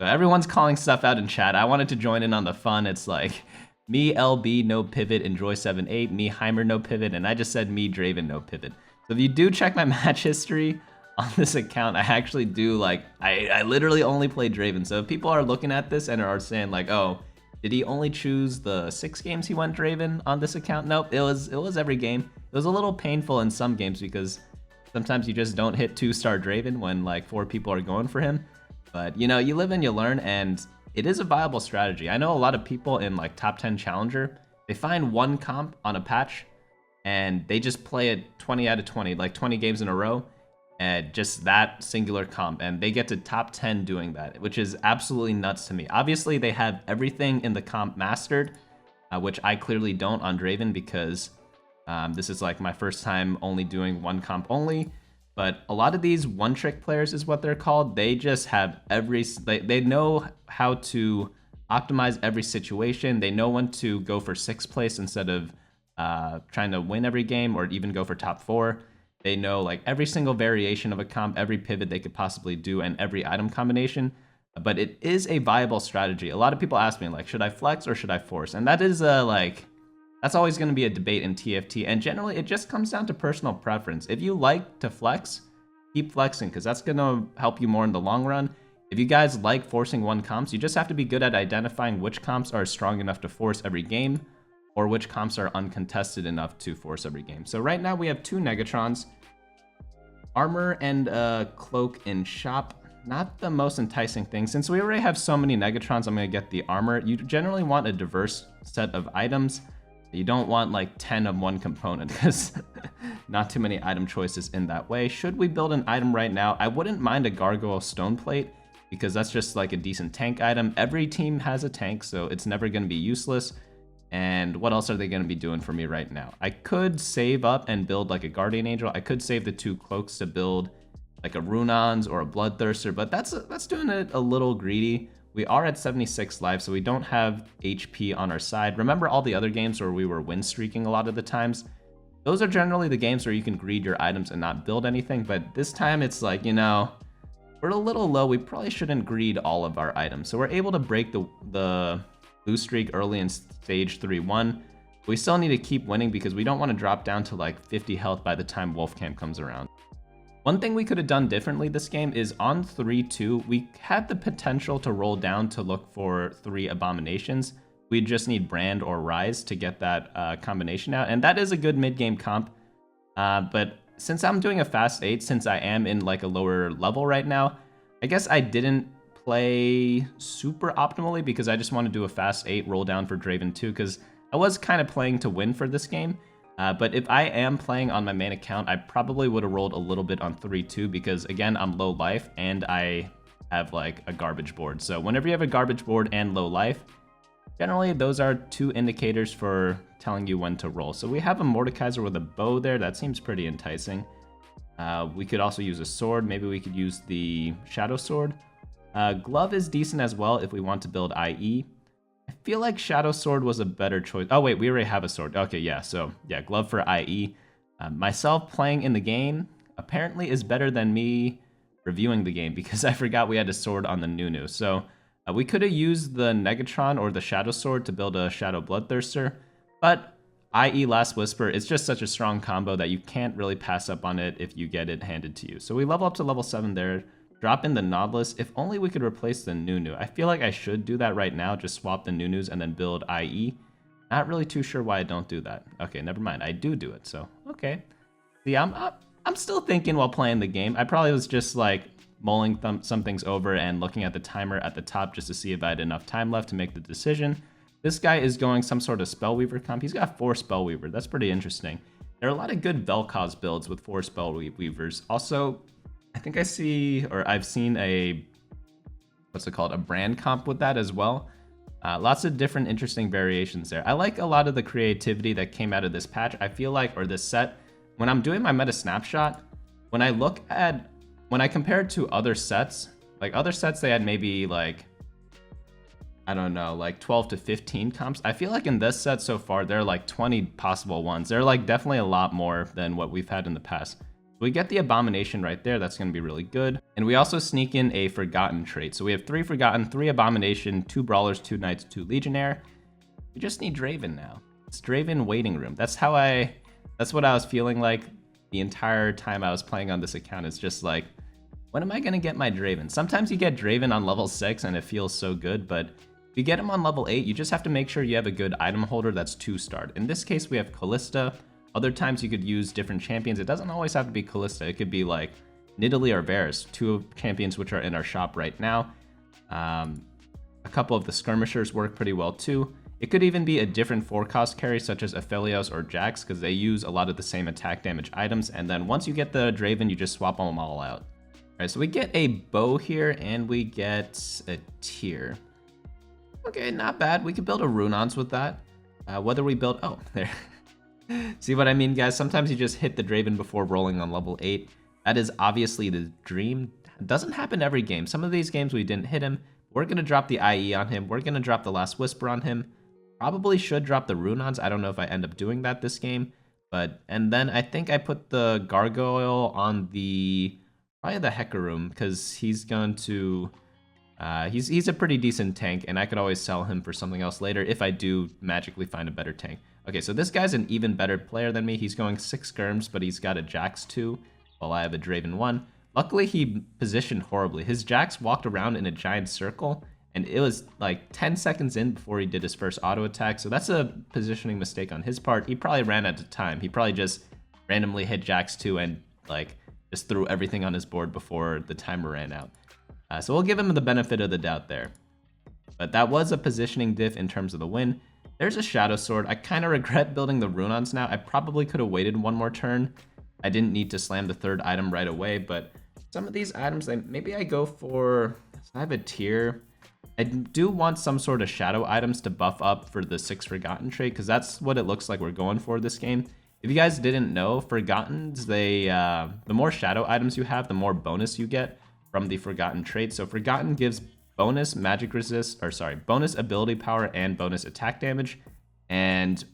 So everyone's calling stuff out in chat. I wanted to join in on the fun. It's like, me LB, no pivot, Enjoy78, me Heimer, no pivot, and I just said me Draven, no pivot. So if you do check my match history on this account, I actually do, like, I literally only play Draven. So if people are looking at this and are saying, like, oh, did he only choose the 6 games he went Draven on this account? Nope, it was every game. It was a little painful in some games because sometimes you just don't hit 2-star Draven when like 4 people are going for him. But you know, you live and you learn, and it is a viable strategy. I know a lot of people in like top 10 challenger, they find one comp on a patch and they just play it 20 out of 20, like 20 games in a row, and just that singular comp, and they get to top 10 doing that, which is absolutely nuts to me. Obviously, they have everything in the comp mastered, which I clearly don't on Draven because this is like my first time only doing one comp only. But a lot of these one-trick players is what they're called. They just have they know how to optimize every situation. They know when to go for 6th place instead of trying to win every game or even go for top 4. They know like every single variation of a comp, every pivot they could possibly do, and every item combination. But it is a viable strategy. A lot of people ask me, like, should I flex or should I force? And that is that's always going to be a debate in TFT. And generally, it just comes down to personal preference. If you like to flex, keep flexing, because that's going to help you more in the long run. If you guys like forcing one comps, you just have to be good at identifying which comps are strong enough to force every game. or which comps are uncontested enough to force every game. So right now we have 2 Negatrons, armor and cloak in shop. Not the most enticing thing. Since we already have so many Negatrons, I'm gonna get the armor. You generally want a diverse set of items. You don't want like 10 of one component because not too many item choices in that way. Should we build an item right now? I wouldn't mind a Gargoyle Stone Plate because that's just like a decent tank item. Every team has a tank, so it's never gonna be useless. And what else are they gonna be doing for me right now? I could save up and build like a Guardian Angel. I could save the 2 cloaks to build like a Runons or a Bloodthirster, but that's doing it a little greedy. We are at 76 life, so we don't have HP on our side. Remember all the other games where we were win streaking a lot of the times? Those are generally the games where you can greed your items and not build anything, but this time it's like, you know, we're a little low. We probably shouldn't greed all of our items. So we're able to break the lose streak early in stage 3-1. We still need to keep winning because we don't want to drop down to like 50 health by the time Wolf Camp comes around. One thing we could have done differently this game is on 3-2, we had the potential to roll down to look for 3 Abominations. We just need Brand or Rise to get that combination out, and that is a good mid-game comp. But since I'm doing a fast 8, since I am in like a lower level right now, I guess I didn't play super optimally because I just want to do a fast 8 roll down for Draven 2 because I was kind of playing to win for this game. But if I am playing on my main account, I probably would have rolled a little bit on 3-2 because, again, I'm low life and I have like a garbage board. So whenever you have a garbage board and low life, generally those are 2 indicators for telling you when to roll. So we have a Mordekaiser with a bow there. That seems pretty enticing. We could also use a sword. Maybe we could use the Shadow Sword. Glove is decent as well if we want to build IE. I feel like Shadow Sword was a better choice. Oh wait, we already have a sword. Okay, yeah, so yeah, glove for IE. Myself playing in the game apparently is better than me reviewing the game because I forgot we had a sword on the Nunu. So we could have used the Negatron or the Shadow Sword to build a Shadow Bloodthirster, but IE Last Whisper is just such a strong combo that you can't really pass up on it if you get it handed to you. So we level up to level 7 there. Drop in the Nautilus. If only we could replace the Nunu. I feel like I should do that right now. Just swap the Nunus and then build IE. Not really too sure why I don't do that. Okay, never mind. I do it. So okay. See, I'm still thinking while playing the game. I probably was just like mulling some things over and looking at the timer at the top just to see if I had enough time left to make the decision. This guy is going some sort of Spellweaver comp. He's got 4 Spellweaver. That's pretty interesting. There are a lot of good Vel'Koz builds with 4 Spellweavers. Also, I think I see, or I've seen a, what's it called, a brand comp with that as well. Lots of different interesting variations there. I like a lot of the creativity that came out of this patch. I feel like, or this set, when I'm doing my meta snapshot, when I compare it to other sets, like other sets they had maybe like, I don't know, like 12 to 15 comps. I feel like in this set so far, there are like 20 possible ones. There are like definitely a lot more than what we've had in the past. We get the Abomination right there. That's going to be really good. And we also sneak in a Forgotten trait. So we have 3 Forgotten, 3 Abomination, 2 Brawlers, 2 Knights, 2 Legionnaire. We just need Draven now. It's Draven waiting room. That's what I was feeling like the entire time I was playing on this account. It's just like, when am I going to get my Draven? Sometimes you get Draven on level 6 and it feels so good, but if you get him on level 8, you just have to make sure you have a good item holder that's 2-starred. In this case, we have Callista. Other times you could use different champions. It doesn't always have to be Callista. It could be like Nidalee or Varus, 2 champions which are in our shop right now. A couple of the skirmishers work pretty well too. It could even be a different 4-cost carry such as Aphelios or Jax because they use a lot of the same attack damage items. And then once you get the Draven, you just swap them all out. All right, so we get a bow here and we get a tier. Okay, not bad. We could build a Runons with that. Whether we build, oh, there. See what I mean, guys? Sometimes you just hit the Draven before rolling on level 8. That is obviously the dream. It doesn't happen every game. Some of these games we didn't hit him. We're going to drop the IE on him. We're going to drop the Last Whisper on him. Probably should drop the Runons. I don't know if I end up doing that this game. And then I think I put the Gargoyle on probably the Hecarim because he's going to... he's a pretty decent tank, and I could always sell him for something else later if I do magically find a better tank. Okay, so this guy's an even better player than me. He's going 6 skirms, but he's got a Jax 2, while I have a Draven 1. Luckily, he positioned horribly. His Jax walked around in a giant circle, and it was like 10 seconds in before he did his first auto attack. So that's a positioning mistake on his part. He probably ran out of time. He probably just randomly hit Jax 2 and like just threw everything on his board before the timer ran out. So we'll give him the benefit of the doubt there. But that was a positioning diff in terms of the win. There's a Shadow Sword. I kind of regret building the Runons now. I probably could have waited one more turn. I didn't need to slam the third item right away, but some of these items, maybe I go for, I have a tier. I do want some sort of shadow items to buff up for the 6 Forgotten trait, because that's what it looks like we're going for this game. If you guys didn't know, Forgottens, the more shadow items you have, the more bonus you get from the Forgotten trait. So Forgotten gives bonus magic resist, or sorry, bonus ability power and bonus attack damage. And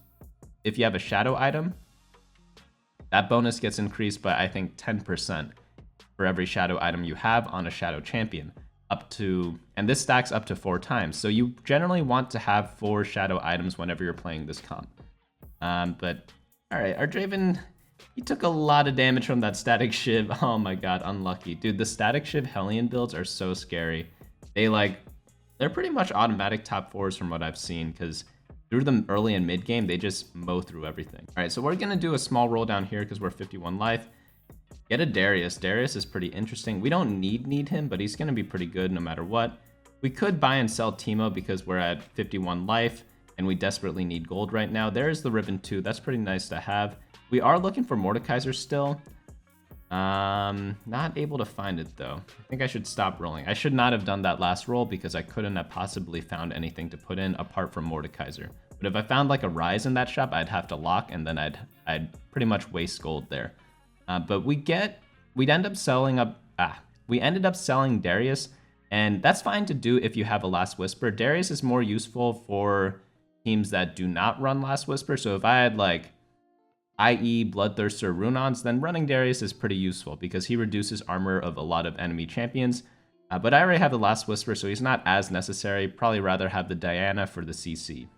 if you have a shadow item, that bonus gets increased by, I think, 10% for every shadow item you have on a shadow champion, up to, and this stacks up to 4 times. So you generally want to have 4 shadow items whenever you're playing this comp. But all right, our Draven, he took a lot of damage from that static shiv. Oh my god, unlucky. Dude, the static shiv Hellion builds are so scary. They're pretty much automatic top 4s from what I've seen, because through the early and mid game, they just mow through everything. All right, so we're gonna do a small roll down here because we're 51 life. Get a Darius. Darius is pretty interesting. We don't need him, but he's gonna be pretty good no matter what. We could buy and sell Teemo because we're at 51 life and we desperately need gold right now. There's the Ribbon 2. That's pretty nice to have. We are looking for Mordekaiser still. Not able to find it though. I think I should stop rolling. I should not have done that last roll because I couldn't have possibly found anything to put in apart from Mordekaiser. But if I found like a Rise in that shop, I'd have to lock and then I'd pretty much waste gold there. But we ended up selling Darius, and that's fine to do if you have a Last Whisper. Darius is more useful for teams that do not run Last Whisper. So if I had like IE, Bloodthirster, Runons, then running Darius is pretty useful because he reduces armor of a lot of enemy champions. But I already have the Last Whisper, so he's not as necessary. Probably rather have the Diana for the CC.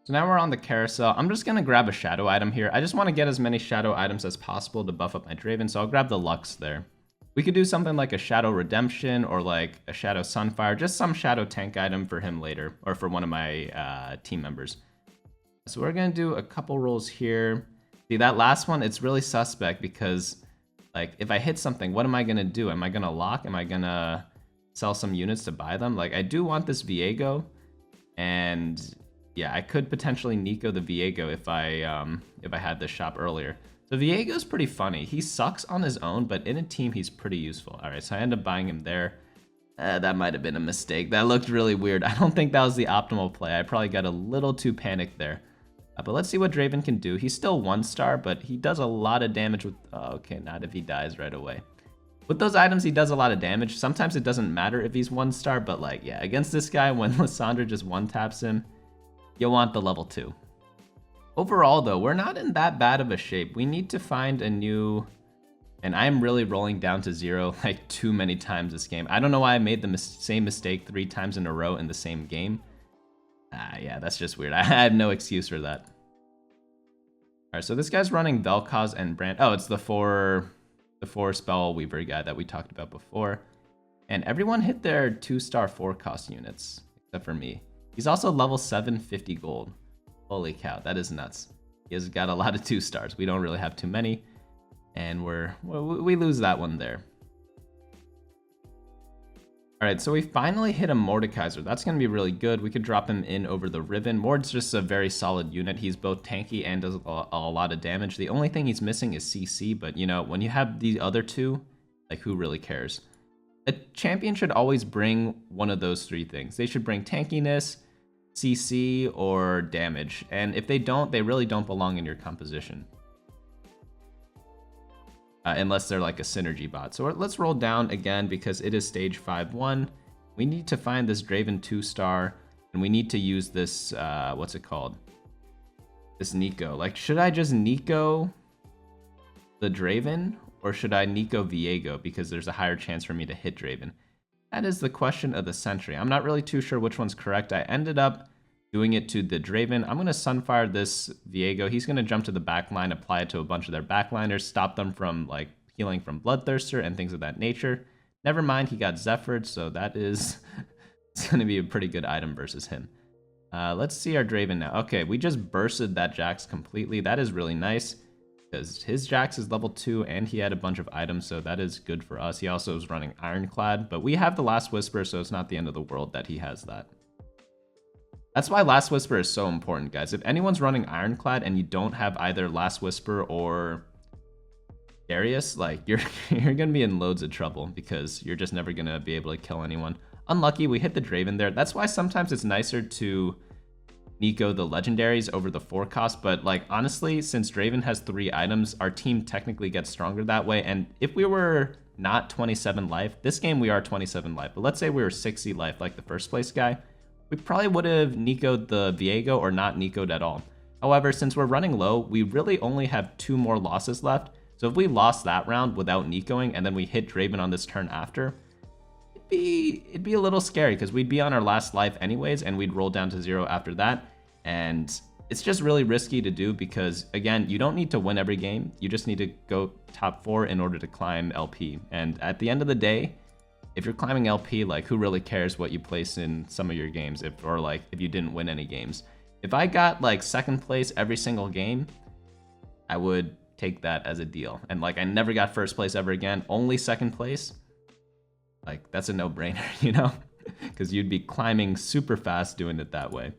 So now we're on the carousel. I'm just going to grab a shadow item here. I just want to get as many shadow items as possible to buff up my Draven, so I'll grab the Lux there. We could do something like a Shadow Redemption or like a Shadow Sunfire, just some shadow tank item for him later, or for one of my team members. So we're going to do a couple rolls here. See, that last one, it's really suspect because, like, if I hit something, what am I going to do? Am I going to lock? Am I going to sell some units to buy them? Like, I do want this Viego, and yeah, I could potentially Nico the Viego if I had this shop earlier. So Viego's pretty funny. He sucks on his own, but in a team, he's pretty useful. All right, so I end up buying him there. That might have been a mistake. That looked really weird. I don't think that was the optimal play. I probably got a little too panicked there. But let's see what Draven can do. He's still 1-star, but he does a lot of damage with... Oh, okay, not if he dies right away. With those items, he does a lot of damage. Sometimes it doesn't matter if he's 1-star, but like, yeah, against this guy, when Lissandra just 1-taps him, you'll want the level 2. Overall, though, we're not in that bad of a shape. We need to find a new... And I'm really rolling down to 0 like too many times this game. I don't know why I made the same mistake 3 times in a row in the same game. Yeah, that's just weird. I have no excuse for that. All right, so this guy's running Vel'Koz and Brand. Oh, it's the four spell weaver guy that we talked about before. And everyone hit their 2-star 4-cost units, except for me. He's also level 7, 50 gold. Holy cow, that is nuts. He has got a lot of 2-stars. We don't really have too many, and we lose that one there. All right, so we finally hit a Mordekaiser. That's going to be really good. We could drop him in over the Riven. Mord's just a very solid unit. He's both tanky and does a lot of damage. The only thing he's missing is CC, but you know, when you have the other two, like, who really cares? A champion should always bring one of those 3 things. They should bring tankiness, CC, or damage. And if they don't, they really don't belong in your composition. Unless they're like a synergy bot. So let's roll down again because it is stage 5-1. We need to find this Draven 2-star, and we need to use this, what's it called? This Nico. Like, should I just Nico the Draven, or should I Nico Viego because there's a higher chance for me to hit Draven? That is the question of the century. I'm not really too sure which one's correct. I ended up doing it to the Draven. I'm going to Sunfire this Viego. He's going to jump to the backline, apply it to a bunch of their backliners, stop them from like healing from Bloodthirster and things of that nature. Never mind, he got Zephyr'd, so that is It's going to be a pretty good item versus him. Let's see our Draven now. Okay, we just bursted that Jax completely. That is really nice because his Jax is level 2 and he had a bunch of items, so that is good for us. He also is running Ironclad, but we have the Last Whisper, so it's not the end of the world that he has that. That's why Last Whisper is so important, guys. If anyone's running Ironclad and you don't have either Last Whisper or Darius, like you're gonna be in loads of trouble because you're just never gonna be able to kill anyone. Unlucky, we hit the Draven there. That's why sometimes it's nicer to Nico the legendaries over the 4 cost, but like honestly, since Draven has 3 items, our team technically gets stronger that way. And if we were not 27 life, this game we are 27 life, but let's say we were 60 life like the first place guy, we probably would have Nico'd the Viego or not Nico'd at all. However, since we're running low, we really only have 2 more losses left. So if we lost that round without Nicoing and then we hit Draven on this turn after, it'd be a little scary because we'd be on our last life anyways and we'd roll down to 0 after that. And it's just really risky to do because, again, you don't need to win every game. You just need to go top 4 in order to climb LP. And at the end of the day, if you're climbing LP, like who really cares what you place in some of your games if you didn't win any games. If I got like 2nd place every single game, I would take that as a deal. And like I never got 1st place ever again, only 2nd place. Like that's a no-brainer, you know, because you'd be climbing super fast doing it that way.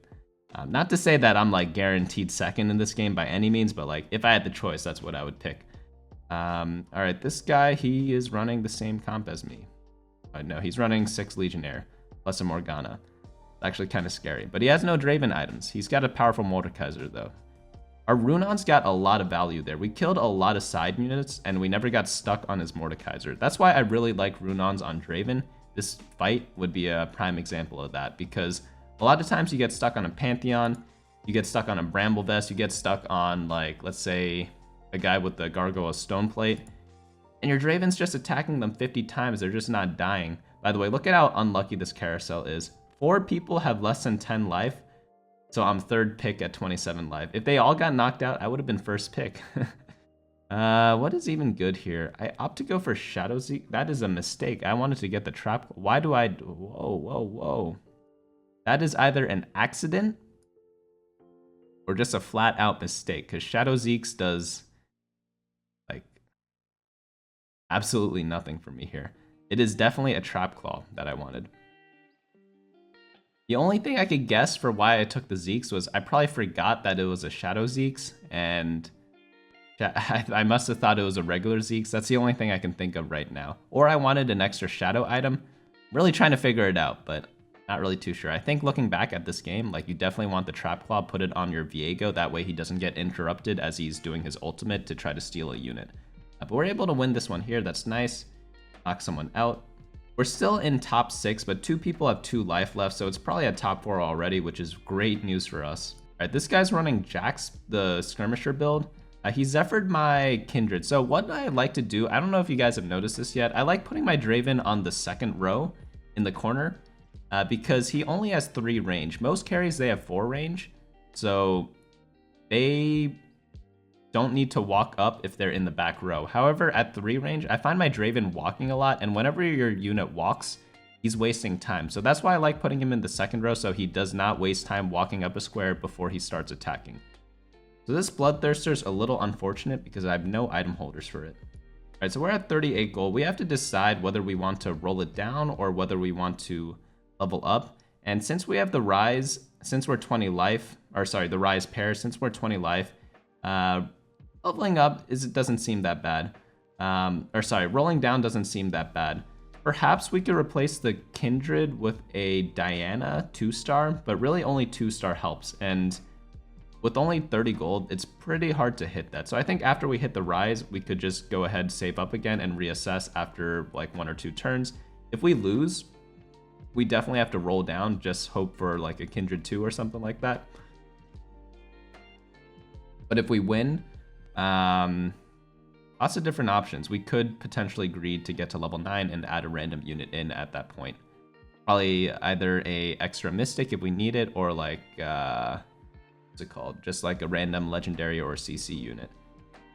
Not to say that I'm like guaranteed 2nd in this game by any means, but like if I had the choice, that's what I would pick. All right, this guy, he is running the same comp as me. No, he's running 6 Legionnaire plus a Morgana. It's actually kind of scary, but he has no Draven items. He's got a powerful Mordekaiser though. Our Runon's got a lot of value there. We killed a lot of side units and we never got stuck on his Mordekaiser. That's why I really like Runons on Draven. This fight would be a prime example of that because a lot of times you get stuck on a Pantheon, you get stuck on a Bramble Vest, you get stuck on like, let's say a guy with the Gargoyle Stoneplate, and your Draven's just attacking them 50 times, they're just not dying. By the way, look at how unlucky this carousel is. 4 people have less than 10 life, so I'm 3rd pick at 27 life. If they all got knocked out, I would have been 1st pick. What is even good here? I opt to go for Shadow Zeke. That is a mistake. I wanted to get the trap. Why do I... Whoa. That is either an accident or just a flat out mistake, because Shadow Zeke's does like absolutely nothing for me here. It is definitely a Trap Claw that I wanted. The only thing I could guess for why I took the Zeke's was I probably forgot that it was a Shadow Zeke's, and I must have thought it was a regular Zeke's. That's the only thing I can think of right now. Or I wanted an extra Shadow item. Really trying to figure it out, but not really too sure. I think looking back at this game, like you definitely want the Trap Claw, put it on your Viego. That way he doesn't get interrupted as he's doing his ultimate to try to steal a unit. But we're able to win this one here. That's nice. Knock someone out. We're still in top 6, but 2 people have 2 life left, so it's probably at top 4 already, which is great news for us. All right, this guy's running Jax, the Skirmisher build. He Zephyred my Kindred. So what I like to do, I don't know if you guys have noticed this yet, I like putting my Draven on the 2nd row in the corner because he only has 3 range. Most carries, they have 4 range, so they don't need to walk up if they're in the back row. However, at 3 range, I find my Draven walking a lot, and whenever your unit walks, he's wasting time. So that's why I like putting him in the 2nd row so he does not waste time walking up a square before he starts attacking. So this Bloodthirster's a little unfortunate because I have no item holders for it. All right, so we're at 38 gold. We have to decide whether we want to roll it down or whether we want to level up. And since we have the Rise, since we're 20 life, or sorry, the Rise pair, since we're 20 life, leveling up doesn't seem that bad. Rolling down doesn't seem that bad. Perhaps we could replace the Kindred with a Diana 2-star, but really only 2-star helps. And with only 30 gold, it's pretty hard to hit that. So I think after we hit the Rise, we could just go ahead, save up again, and reassess after like 1 or 2 turns. If we lose, we definitely have to roll down, just hope for like a Kindred 2 or something like that. But if we win, lots of different options. We could potentially greed to get to level 9 and add a random unit in at that point. Probably either a extra Mystic if we need it, or like, what's it called? Just like a random Legendary or CC unit.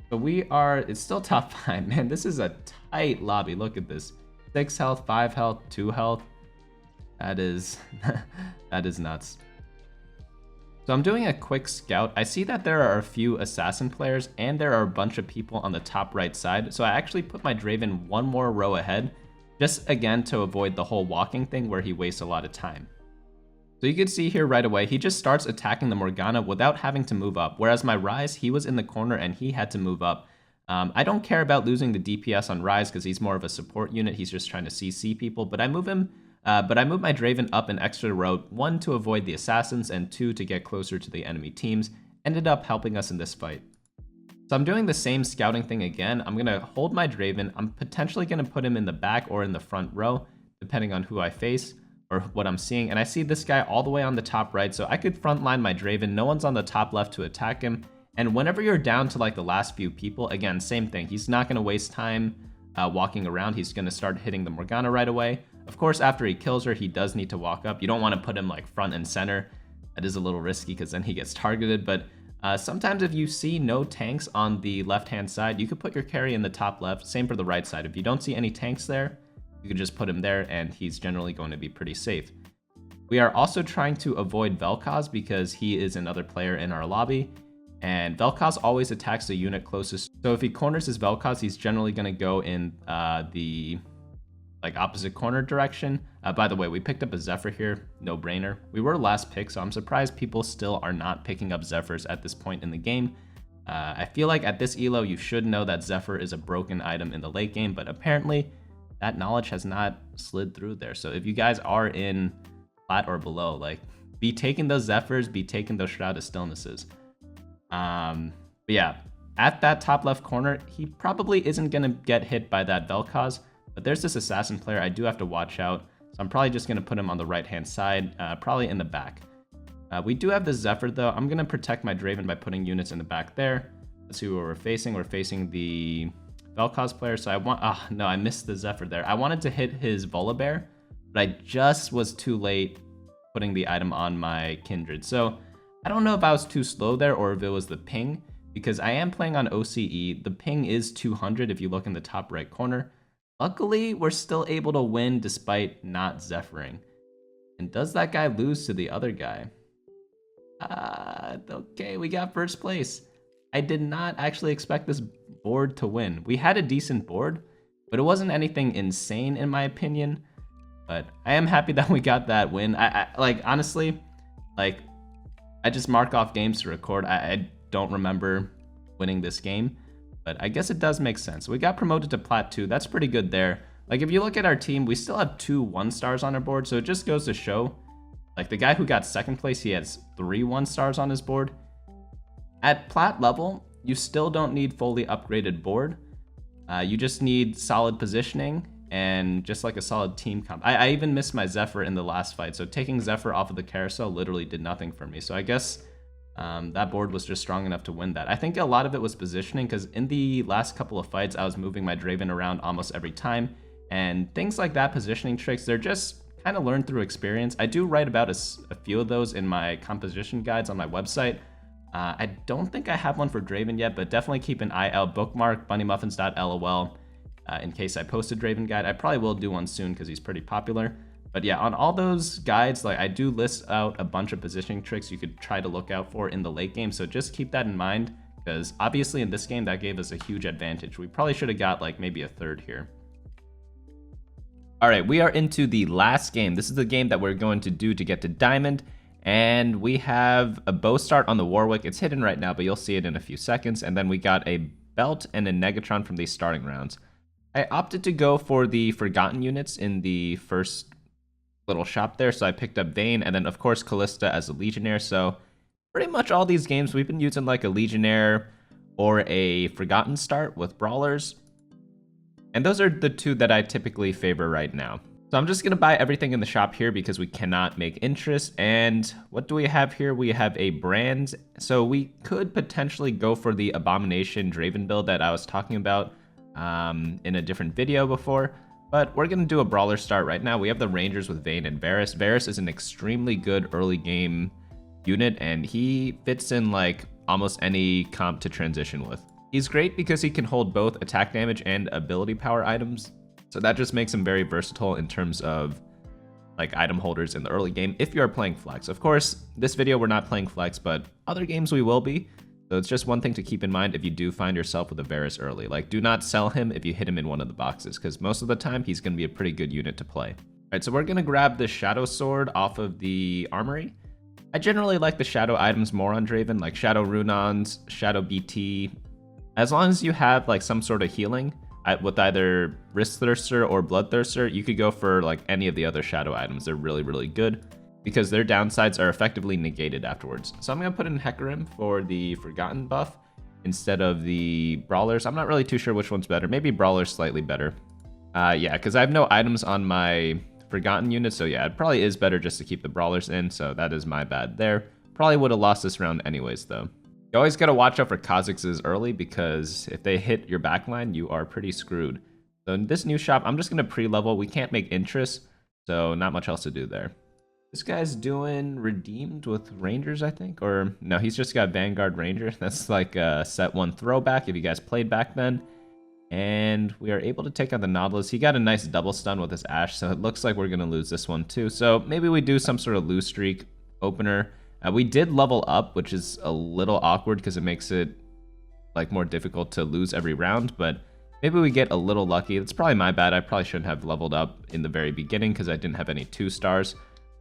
So it's still top 5, man. This is a tight lobby. Look at this. 6 health, 5 health, 2 health. That is, that is nuts. So I'm doing a quick scout. I see that there are a few assassin players and there are a bunch of people on the top right side. So I actually put my Draven one more row ahead, just again to avoid the whole walking thing where he wastes a lot of time. So you can see here right away, he just starts attacking the Morgana without having to move up. Whereas my Ryze, he was in the corner and he had to move up. I don't care about losing the DPS on Ryze because he's more of a support unit. He's just trying to CC people, but I move him. But I moved my Draven up an extra row, 1 to avoid the assassins and 2 to get closer to the enemy teams, ended up helping us in this fight. So I'm doing the same scouting thing again. I'm going to hold my Draven. I'm potentially going to put him in the back or in the front row, depending on who I face or what I'm seeing. And I see this guy all the way on the top right, so I could frontline my Draven. No one's on the top left to attack him. And whenever you're down to like the last few people, again, same thing. He's not going to waste time walking around. He's going to start hitting the Morgana right away. Of course, after he kills her, he does need to walk up. You don't want to put him like front and center. That is a little risky because then he gets targeted. But sometimes if you see no tanks on the left-hand side, you could put your carry in the top left. Same for the right side. If you don't see any tanks there, you could just put him there and he's generally going to be pretty safe. We are also trying to avoid Vel'Koz because he is another player in our lobby. And Vel'Koz always attacks the unit closest. So if he corners his Vel'Koz, he's generally going to go in the opposite corner direction. By the way, we picked up a Zephyr here, no brainer. We were last pick, so I'm surprised people still are not picking up Zephyrs at this point in the game. I feel like at this elo, you should know that Zephyr is a broken item in the late game, but apparently that knowledge has not slid through there. So if you guys are in plat or below, like, be taking those Zephyrs, be taking those Shroud of Stillnesses. But yeah, at that top left corner, he probably isn't going to get hit by that Vel'Koz. But there's this assassin player I do have to watch out, so I'm probably just going to put him on the right-hand side, probably in the back. We do have the Zephyr, though. I'm going to protect my Draven by putting units in the back there. Let's see who we're facing. We're facing the Vel'Koz player, so I want... Oh, no, I missed the Zephyr there. I wanted to hit his Volibear, but I just was too late putting the item on my Kindred. So I don't know if I was too slow there or if it was the ping, because I am playing on OCE. The ping is 200 if you look in the top right corner. Luckily, we're still able to win despite not Zephyring. And does that guy lose to the other guy? Okay, we got first place. I did not actually expect this board to win. We had a decent board, but it wasn't anything insane in my opinion. But I am happy that we got that win. Honestly, I just mark off games to record. I don't remember winning this game. But I guess it does make sense. We got promoted to Plat 2. That's pretty good there. Like, if you look at our team, we still have 2 1-stars on our board. So it just goes to show, like, the guy who got second place, he has 3 1-stars on his board. At Plat level, you still don't need fully upgraded board. You just need solid positioning and just like a solid team comp. I even missed my Zephyr in the last fight. So taking Zephyr off of the carousel literally did nothing for me. So I guess... that board was just strong enough to win that. I think a lot of it was positioning because in the last couple of fights, I was moving my Draven around almost every time. And things like that, positioning tricks, they're just kind of learned through experience. I do write about a few of those in my composition guides on my website. I don't think I have one for Draven yet, but definitely keep an eye out. Bookmark BunnyMuffins.lol in case I post a Draven guide. I probably will do one soon because he's pretty popular. But yeah, on all those guides, like, I do list out a bunch of positioning tricks you could try to look out for in the late game. So just keep that in mind, because obviously in this game, that gave us a huge advantage. We probably should have got like maybe a third here. All right, we are into the last game. This is the game that we're going to do to get to Diamond. And we have a bow start on the Warwick. It's hidden right now, but you'll see it in a few seconds. And then we got a belt and a Negatron from these starting rounds. I opted to go for the Forgotten units in the first little shop there, so I picked up Vayne, and then of course Callista as a Legionnaire. So pretty much all these games we've been using like a Legionnaire or a Forgotten start with Brawlers, and those are the 2 that I typically favor right now. So I'm just gonna buy everything in the shop here because we cannot make interest. And what do we have here? We have a brand, so we could potentially go for the Abomination Draven build that I was talking about in a different video before. But we're going to do a Brawler start right now. We have the Rangers with Vayne and Varus. Varus is an extremely good early game unit, and he fits in like almost any comp to transition with. He's great because he can hold both attack damage and ability power items. So that just makes him very versatile in terms of like item holders in the early game if you are playing flex. Of course, this video we're not playing flex, but other games we will be. So it's just one thing to keep in mind if you do find yourself with a Varus early. Like, do not sell him if you hit him in one of the boxes, because most of the time he's going to be a pretty good unit to play. All right, so we're going to grab the Shadow Sword off of the Armory. I generally like the Shadow items more on Draven, like Shadow Runons, Shadow BT. As long as you have like some sort of healing with either Wrist Thirster or Bloodthirster, you could go for like any of the other Shadow items. They're really, really good, because their downsides are effectively negated afterwards. So I'm going to put in Hecarim for the Forgotten buff instead of the Brawlers. I'm not really too sure which one's better. Maybe Brawler's slightly better. Yeah, because I have no items on my Forgotten unit, so yeah, it probably is better just to keep the Brawlers in, so that is my bad there. Probably would have lost this round anyways, though. You always got to watch out for Kha'Zix's early, because if they hit your backline, you are pretty screwed. So in this new shop, I'm just going to pre-level. We can't make interest, so not much else to do there. This guy's doing Redeemed with Rangers, I think. Or no, he's just got Vanguard Ranger. That's like a set 1 throwback if you guys played back then. And we are able to take out the Nautilus. He got a nice double stun with his Ashe, so it looks like we're going to lose this one too. So maybe we do some sort of lose streak opener. We did level up, which is a little awkward because it makes it like more difficult to lose every round, but maybe we get a little lucky. It's probably my bad. I probably shouldn't have leveled up in the very beginning because I didn't have any 2 stars.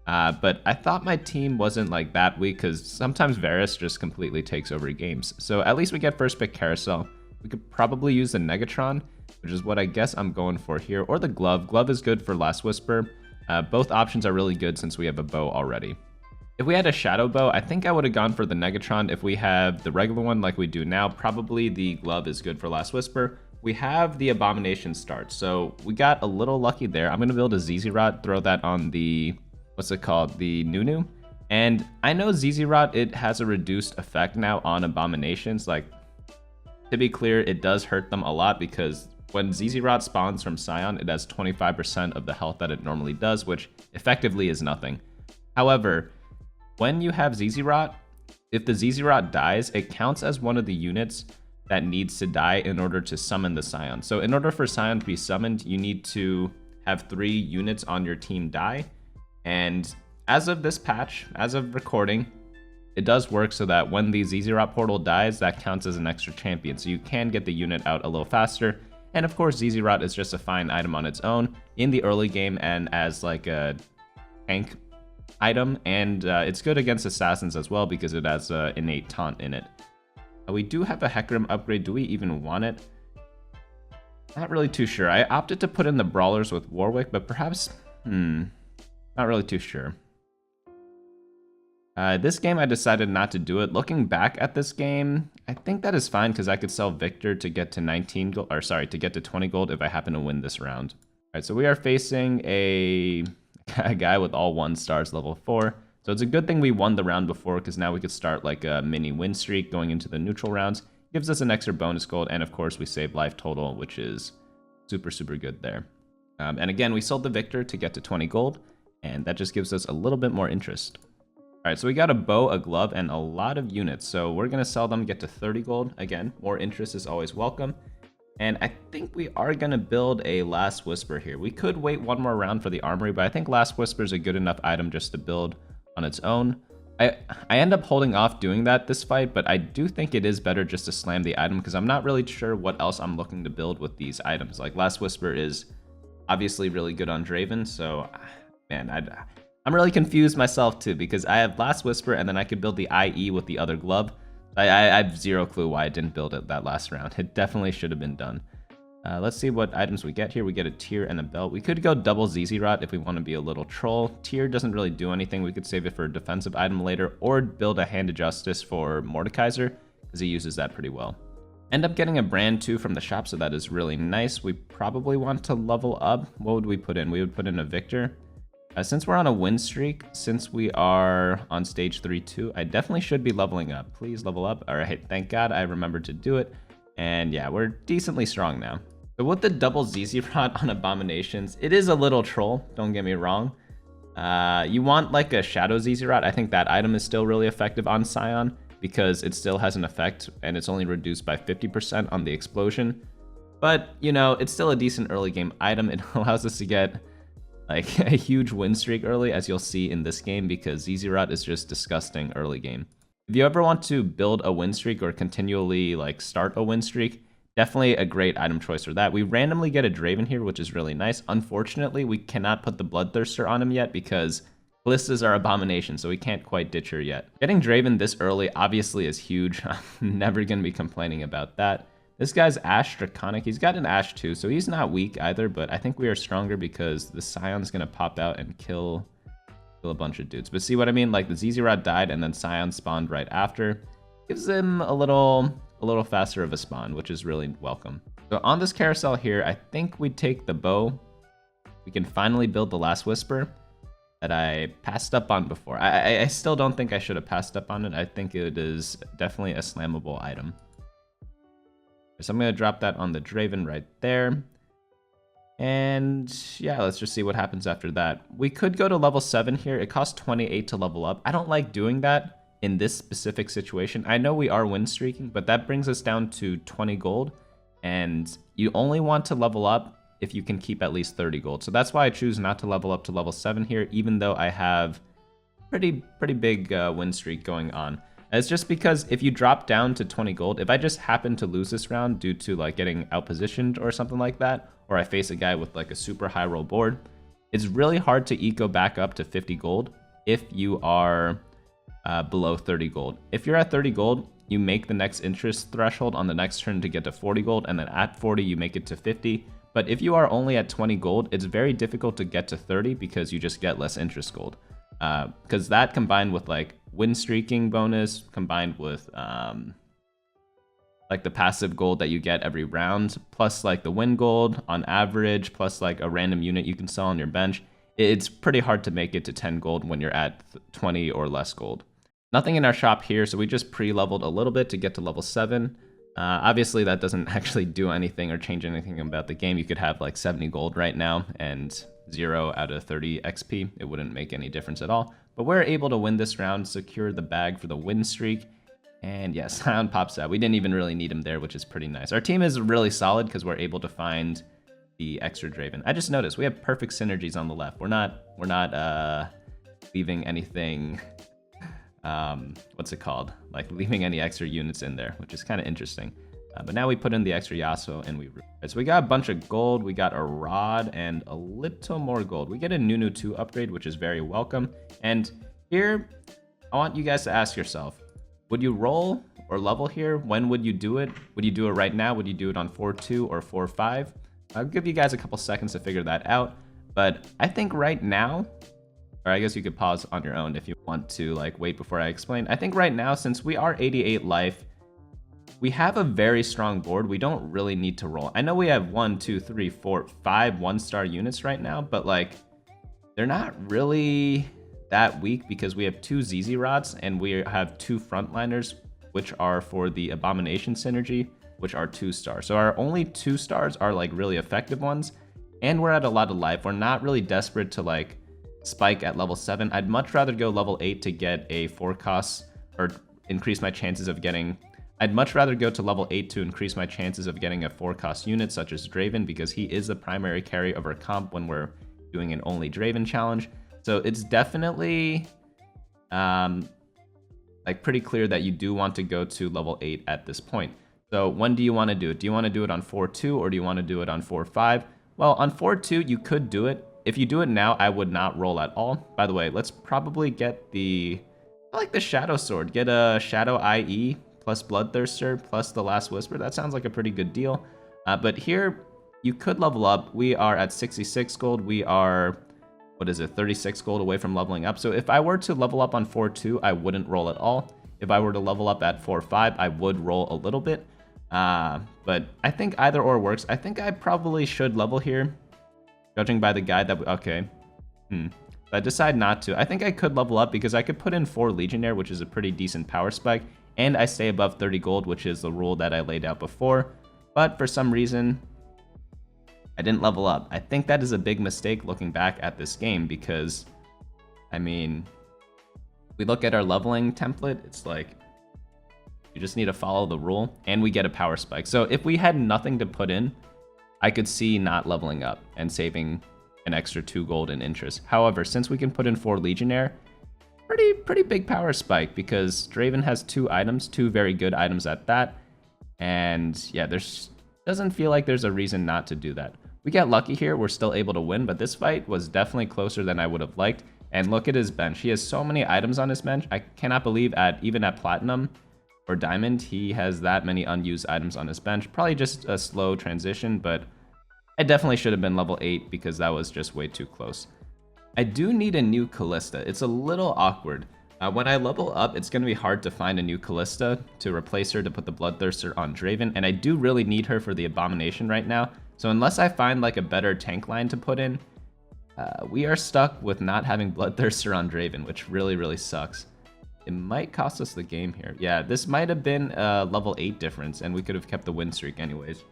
But I thought my team wasn't like that weak, because sometimes Varus just completely takes over games. So at least we get first pick Carousel. We could probably use the Negatron, which is what I guess I'm going for here, or the Glove. Glove is good for Last Whisper. Both options are really good since we have a bow already. If we had a Shadow Bow, I think I would have gone for the Negatron. If we have the regular one like we do now, probably the Glove is good for Last Whisper. We have the Abomination start, so we got a little lucky there. I'm going to build a ZZ Rot, throw that on the, what's it called, the Nunu. And I know ZZ Rot, it has a reduced effect now on Abominations. Like, to be clear, it does hurt them a lot, because when ZZ Rot spawns from Scion, it has 25% of the health that it normally does, which effectively is nothing. However, when you have ZZ Rot, if the ZZ Rot dies, it counts as one of the units that needs to die in order to summon the Scion. So in order for Scion to be summoned, you need to have 3 units on your team die. And as of this patch, as of recording, it does work so that when the ZZ Rot portal dies, that counts as an extra champion. So you can get the unit out a little faster. And of course, ZZ Rot is just a fine item on its own in the early game and as like a tank item. And it's good against assassins as well because it has innate taunt in it. We do have a Hecarim upgrade. Do we even want it? Not really too sure. I opted to put in the Brawlers with Warwick, but perhaps, not really too sure. This game, I decided not to do it. Looking back at this game, I think that is fine because I could sell Victor to get to 19 gold, or sorry, to get to 20 gold if I happen to win this round. All right, so we are facing a guy with all 1 stars, level 4. So it's a good thing we won the round before, because now we could start like a mini win streak going into the neutral rounds. Gives us an extra bonus gold, and of course we save life total, which is super, super good there. And again, we sold the Victor to get to 20 gold, and that just gives us a little bit more interest. All right, so we got a bow, a glove, and a lot of units. So we're going to sell them, get to 30 gold. Again, more interest is always welcome. And I think we are going to build a Last Whisper here. We could wait 1 more round for the armory, but I think Last Whisper is a good enough item just to build on its own. I end up holding off doing that this fight, but I do think it is better just to slam the item because I'm not really sure what else I'm looking to build with these items. Like Last Whisper is obviously really good on Draven, so man, I'm really confused myself too because I have Last Whisper and then I could build the IE with the other glove. I have zero clue why I didn't build it that last round. It definitely should have been done. Let's see what items we get here. We get a Tear and a belt. We could go double ZZ Rot if we want to be a little troll. Tear doesn't really do anything. We could save it for a defensive item later or build a Hand of Justice for Mordekaiser because he uses that pretty well. End up getting a brand 2 from the shop, so that is really nice. We probably want to level up. What would we put in? We would put in a Victor. Since we're on a win streak, since we are on stage 3-2, I definitely should be leveling up. Please level up. All right, thank God I remembered to do it. And yeah, we're decently strong now. So with the double ZZ Rot on Abominations, it is a little troll, don't get me wrong. You want like a Shadow ZZ Rot. I think that item is still really effective on Scion because it still has an effect and it's only reduced by 50% on the explosion. But, you know, it's still a decent early game item. It allows us to get like a huge win streak early, as you'll see in this game, because ZZ Rot is just disgusting early game. If you ever want to build a win streak or continually like start a win streak, definitely a great item choice for that. We randomly get a Draven here, which is really nice. Unfortunately, we cannot put the Bloodthirster on him yet because Callista's our abomination, so we can't quite ditch her yet. Getting Draven this early obviously is huge. I'm never going to be complaining about that. This guy's Ashe Draconic. He's got an Ashe too, so he's not weak either, but I think we are stronger because the Scion's going to pop out and kill a bunch of dudes. But see what I mean? Like the ZZ Rod died and then Scion spawned right after. Gives him a little faster of a spawn, which is really welcome. So on this carousel here, I think we take the bow. We can finally build the last Whisper that I passed up on before. I still don't think I should have passed up on it. I think it is definitely a slammable item. So I'm going to drop that on the Draven right there. And yeah, let's just see what happens after that. We could go to level 7 here. It costs 28 to level up. I don't like doing that in this specific situation. I know we are win streaking, but that brings us down to 20 gold. And you only want to level up if you can keep at least 30 gold. So that's why I choose not to level up to level 7 here, even though I have pretty big win streak going on. It's just because if you drop down to 20 gold, if I just happen to lose this round due to like getting outpositioned or something like that, or I face a guy with like a super high roll board, it's really hard to eco back up to 50 gold if you are below 30 gold. If you're at 30 gold, you make the next interest threshold on the next turn to get to 40 gold, and then at 40 you make it to 50. But if you are only at 20 gold, it's very difficult to get to 30 because you just get less interest gold. Because that combined with like win streaking bonus, combined with like the passive gold that you get every round, plus like the win gold on average, plus like a random unit you can sell on your bench, it's pretty hard to make it to 10 gold when you're at 20 or less gold. Nothing in our shop here, so we just pre-leveled a little bit to get to level 7. Obviously that doesn't actually do anything or change anything about the game. You could have like 70 gold right now and 0 out of 30 XP. It wouldn't make any difference at all. But we're able to win this round, secure the bag for the win streak. And yes, Scion pops out. We didn't even really need him there, which is pretty nice. Our team is really solid because we're able to find the extra Draven. I just noticed we have perfect synergies on the left. We're not leaving anything, what's it called? Like leaving any extra units in there, which is kind of interesting. But now we put in the extra Yasuo and we... So we got a bunch of gold, we got a rod, and a little more gold. We get a Nunu 2 upgrade, which is very welcome. And here, I want you guys to ask yourself, would you roll or level here? When would you do it? Would you do it right now? Would you do it on 4-2 or 4-5? I'll give you guys a couple seconds to figure that out. But I think right now, or I guess you could pause on your own if you want to like wait before I explain. I think right now, since we are 88 life, we have a very strong board. We don't really need to roll. I know we have 1, 2, 3, 4, 5 1-star units right now, but like they're not really that weak because we have 2 ZZ Rods and we have 2 frontliners, which are for the Abomination synergy, which are 2-star. So our only 2 stars are like really effective ones, and we're at a lot of life. We're not really desperate to like spike at level 7. I'd much rather go level 8 to get a 4 cost or increase my chances of getting... I'd much rather go to level 8 to increase my chances of getting a 4-cost unit such as Draven, because he is the primary carry of our comp when we're doing an only Draven challenge. So it's definitely like pretty clear that you do want to go to level 8 at this point. So when do you want to do it? Do you want to do it on 4-2 or do you want to do it on 4-5? Well, on 4-2 you could do it. If you do it now, I would not roll at all. By the way, let's probably get the... I like the Shadow Sword. Get a Shadow IE plus Bloodthirster plus the Last Whisper. That sounds like a pretty good deal. But here, you could level up. We are at 66 gold. We are, 36 gold away from leveling up. So if I were to level up on 4-2, I wouldn't roll at all. If I were to level up at 4-5, I would roll a little bit. But I think either or works. I think I probably should level here, judging by the guide that... Okay. But I decide not to. I think I could level up because I could put in 4 Legionnaire, which is a pretty decent power spike. And I stay above 30 gold, which is the rule that I laid out before. But for some reason, I didn't level up. I think that is a big mistake looking back at this game because, I mean, we look at our leveling template, it's like, you just need to follow the rule, and we get a power spike. So if we had nothing to put in, I could see not leveling up and saving an extra 2 gold in interest. However, since we can put in 4 Legionnaire, pretty big power spike, because Draven has 2 items, 2 very good items at that. And yeah, doesn't feel like there's a reason not to do that. We got lucky here, we're still able to win, but this fight was definitely closer than I would have liked. And look at his bench. He has so many items on his bench. I cannot believe even at Platinum or Diamond, he has that many unused items on his bench. Probably just a slow transition, but I definitely should have been level 8 because that was just way too close. I do need a new Callista. It's a little awkward. When I level up, it's going to be hard to find a new Callista to replace her to put the Bloodthirster on Draven, and I do really need her for the Abomination right now. So unless I find like a better tank line to put in, we are stuck with not having Bloodthirster on Draven, which really sucks. It might cost us the game here. Yeah, this might have been a level 8 difference, and we could have kept the win streak anyways.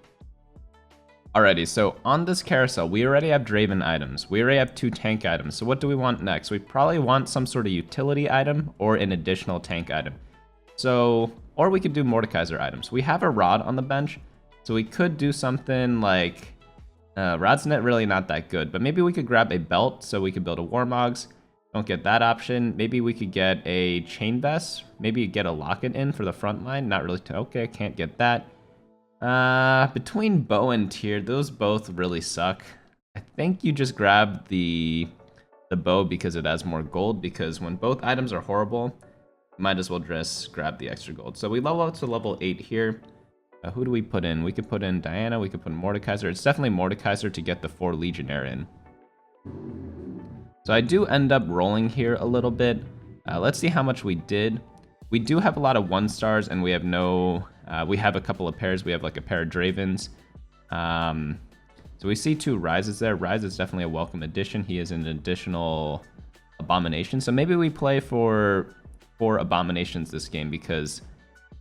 Alrighty, so on this carousel, we already have Draven items. We already have 2 tank items. So what do we want next? We probably want some sort of utility item or an additional tank item. So, or we could do Mordekaiser items. We have a Rod on the bench, so we could do something like... Rod's really not that good, but maybe we could grab a belt so we could build a Warmogs. Don't get that option. Maybe we could get a Chain Vest. Maybe get a Locket in for the front line. Not really... Okay, can't get that. Between bow and tier, those both really suck. I think you just grab the bow because it has more gold, because when both items are horrible, might as well just grab the extra gold. So we level up to level 8 here. Who do we put in? We could put in Diana, we could put in Mordekaiser. It's definitely Mordekaiser to get the 4 Legionnaire in. So I do end up rolling here a little bit. Let's see how much we did. We do have a lot of 1-stars, and we have no... we have a couple of pairs. We have like a pair of Dravens. So we see 2 Rises there. Rise is definitely a welcome addition. He is an additional Abomination. So maybe we play for 4 Abominations this game because,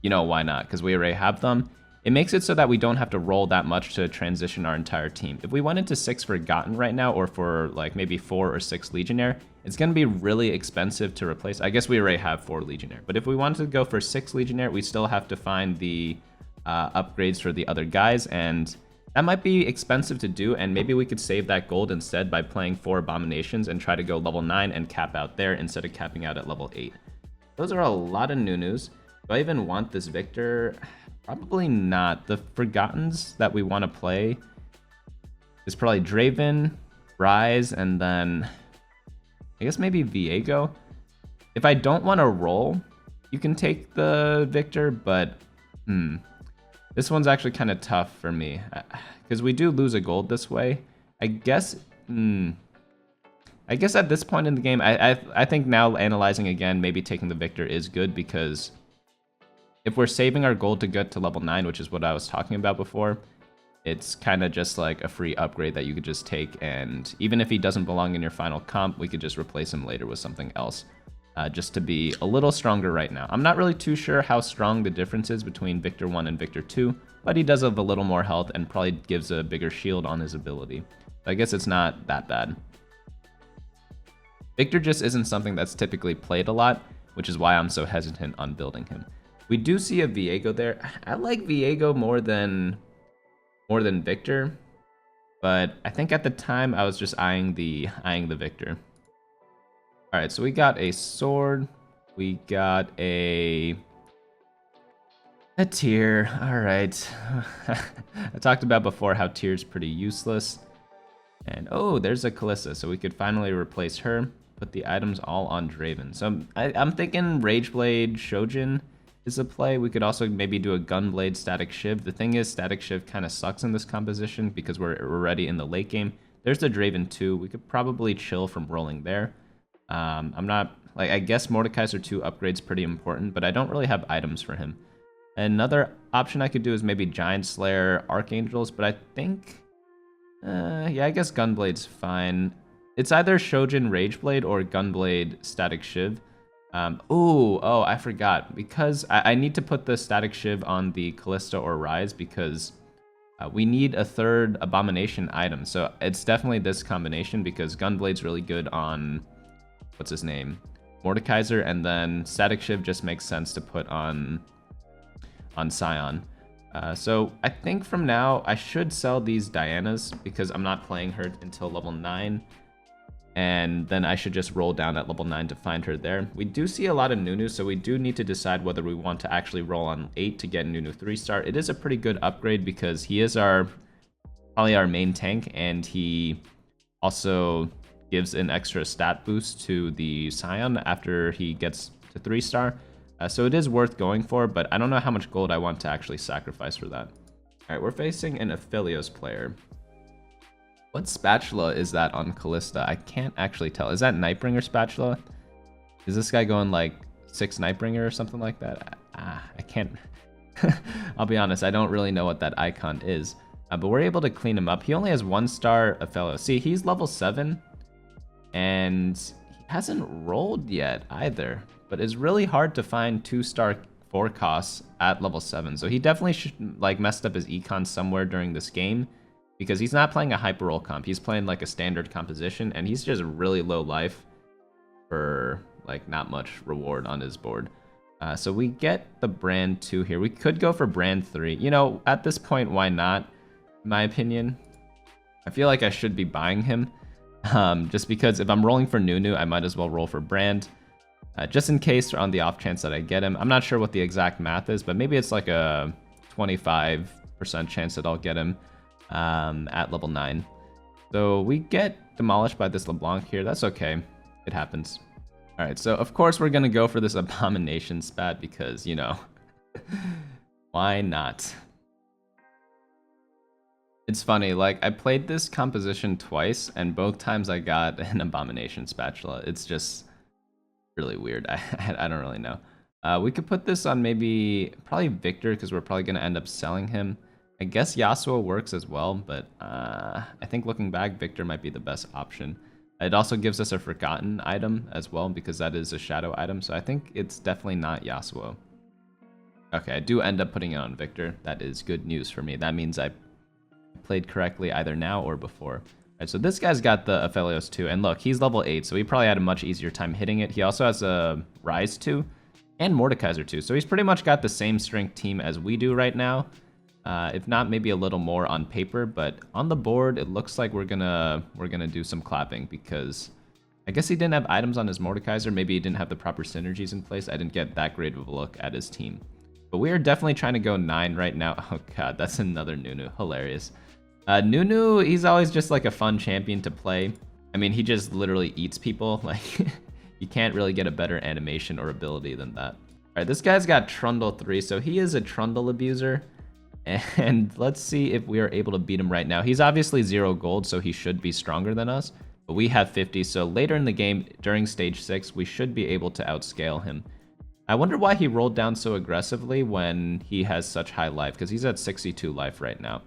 you know, why not? Because we already have them. It makes it so that we don't have to roll that much to transition our entire team. If we went into 6 Forgotten right now, or for like maybe 4 or 6 Legionnaire, it's going to be really expensive to replace. I guess we already have 4 Legionnaire, but if we wanted to go for 6 Legionnaire, we still have to find the upgrades for the other guys, and that might be expensive to do, and maybe we could save that gold instead by playing 4 Abominations and try to go level 9 and cap out there instead of capping out at level 8. Those are a lot of new news. Do I even want this Victor? Probably not. The Forgottens that we want to play is probably Draven, Rise, and then I guess maybe Viego. If I don't want to roll, you can take the Victor, but this one's actually kind of tough for me because we do lose a gold this way. I guess at this point in the game, I think now analyzing again, maybe taking the Victor is good, because if we're saving our gold to get to level 9, which is what I was talking about before, it's kind of just like a free upgrade that you could just take, and even if he doesn't belong in your final comp, we could just replace him later with something else, just to be a little stronger right now. I'm not really too sure how strong the difference is between Victor 1 and Victor 2, but he does have a little more health and probably gives a bigger shield on his ability. So I guess it's not that bad. Victor just isn't something that's typically played a lot, which is why I'm so hesitant on building him. We do see a Viego there. I like Viego more than Victor, but I think at the time I was just eyeing the Victor. All right, so we got a sword, we got a tier. All right, I talked about before how tier's pretty useless, and oh, there's a Callista, so we could finally replace her. Put the items all on Draven. So I'm thinking Rageblade Shojin is a play. We could also maybe do a Gunblade Static Shiv. The thing is, Static Shiv kind of sucks in this composition because we're already in the late game. There's the Draven 2. We could probably chill from rolling there. I'm not, like, I guess Mordekaiser 2 upgrade's pretty important, but I don't really have items for him. Another option I could do is maybe Giant Slayer Archangels, but I think, yeah, I guess Gunblade's fine. It's either Shojin Rageblade or Gunblade Static Shiv. Oh, I forgot. Because I need to put the Static Shiv on the Callista or Rise because we need a third Abomination item. So it's definitely this combination because Gunblade's really good on, what's his name? Mordekaiser, and then Static Shiv just makes sense to put on Scion. So I think from now I should sell these Dianas because I'm not playing her until level 9. And then I should just roll down at level 9 to find her there. We do see a lot of Nunu, so we do need to decide whether we want to actually roll on 8 to get Nunu 3-star. It is a pretty good upgrade because he is probably our main tank, and he also gives an extra stat boost to the Scion after he gets to 3-star. So it is worth going for, but I don't know how much gold I want to actually sacrifice for that. Alright, we're facing an Aphelios player. What spatula is that on Callista? I can't actually tell. Is that Nightbringer spatula? Is this guy going like 6 Nightbringer or something like that? I can't. I'll be honest, I don't really know what that icon is. But we're able to clean him up. He only has 1-star Aphelios. See, he's level 7. And he hasn't rolled yet either. But it's really hard to find 2-star 4 costs at level 7. So he definitely should like messed up his econ somewhere during this game. Because he's not playing a hyper roll comp, he's playing like a standard composition, and he's just really low life for like not much reward on his board. So we get the brand 2 here. We could go for brand 3. You know, at this point, why not? In my opinion, I feel like I should be buying him. Just because if I'm rolling for Nunu, I might as well roll for brand. Just in case on the off chance that I get him. I'm not sure what the exact math is, but maybe it's like a 25% chance that I'll get him. At level 9. So we get demolished by this LeBlanc here. That's okay. It happens. Alright, so of course we're gonna go for this Abomination spat because, you know, why not? It's funny, like, I played this composition twice, and both times I got an Abomination spatula. It's just really weird. I don't really know. We could put this on probably Victor, because we're probably gonna end up selling him. I guess Yasuo works as well, but I think looking back, Victor might be the best option. It also gives us a forgotten item as well, because that is a shadow item, so I think it's definitely not Yasuo. Okay, I do end up putting it on Victor. That is good news for me. That means I played correctly either now or before. Alright, so this guy's got the Aphelios 2, and look, he's level 8, so he probably had a much easier time hitting it. He also has a Rise 2 and Mordekaiser 2, so he's pretty much got the same strength team as we do right now. If not, maybe a little more on paper, but on the board, it looks like we're gonna do some clapping because I guess he didn't have items on his Mordekaiser. Maybe he didn't have the proper synergies in place. I didn't get that great of a look at his team. But we are definitely trying to go 9 right now. Oh god, that's another Nunu. Hilarious. Nunu, he's always just like a fun champion to play. I mean, he just literally eats people. Like, you can't really get a better animation or ability than that. Alright, this guy's got Trundle 3, so he is a Trundle abuser. And let's see if we are able to beat him right now. He's obviously 0 gold, so he should be stronger than us. But we have 50, so later in the game, during stage 6, we should be able to outscale him. I wonder why he rolled down so aggressively when he has such high life, because he's at 62 life right now.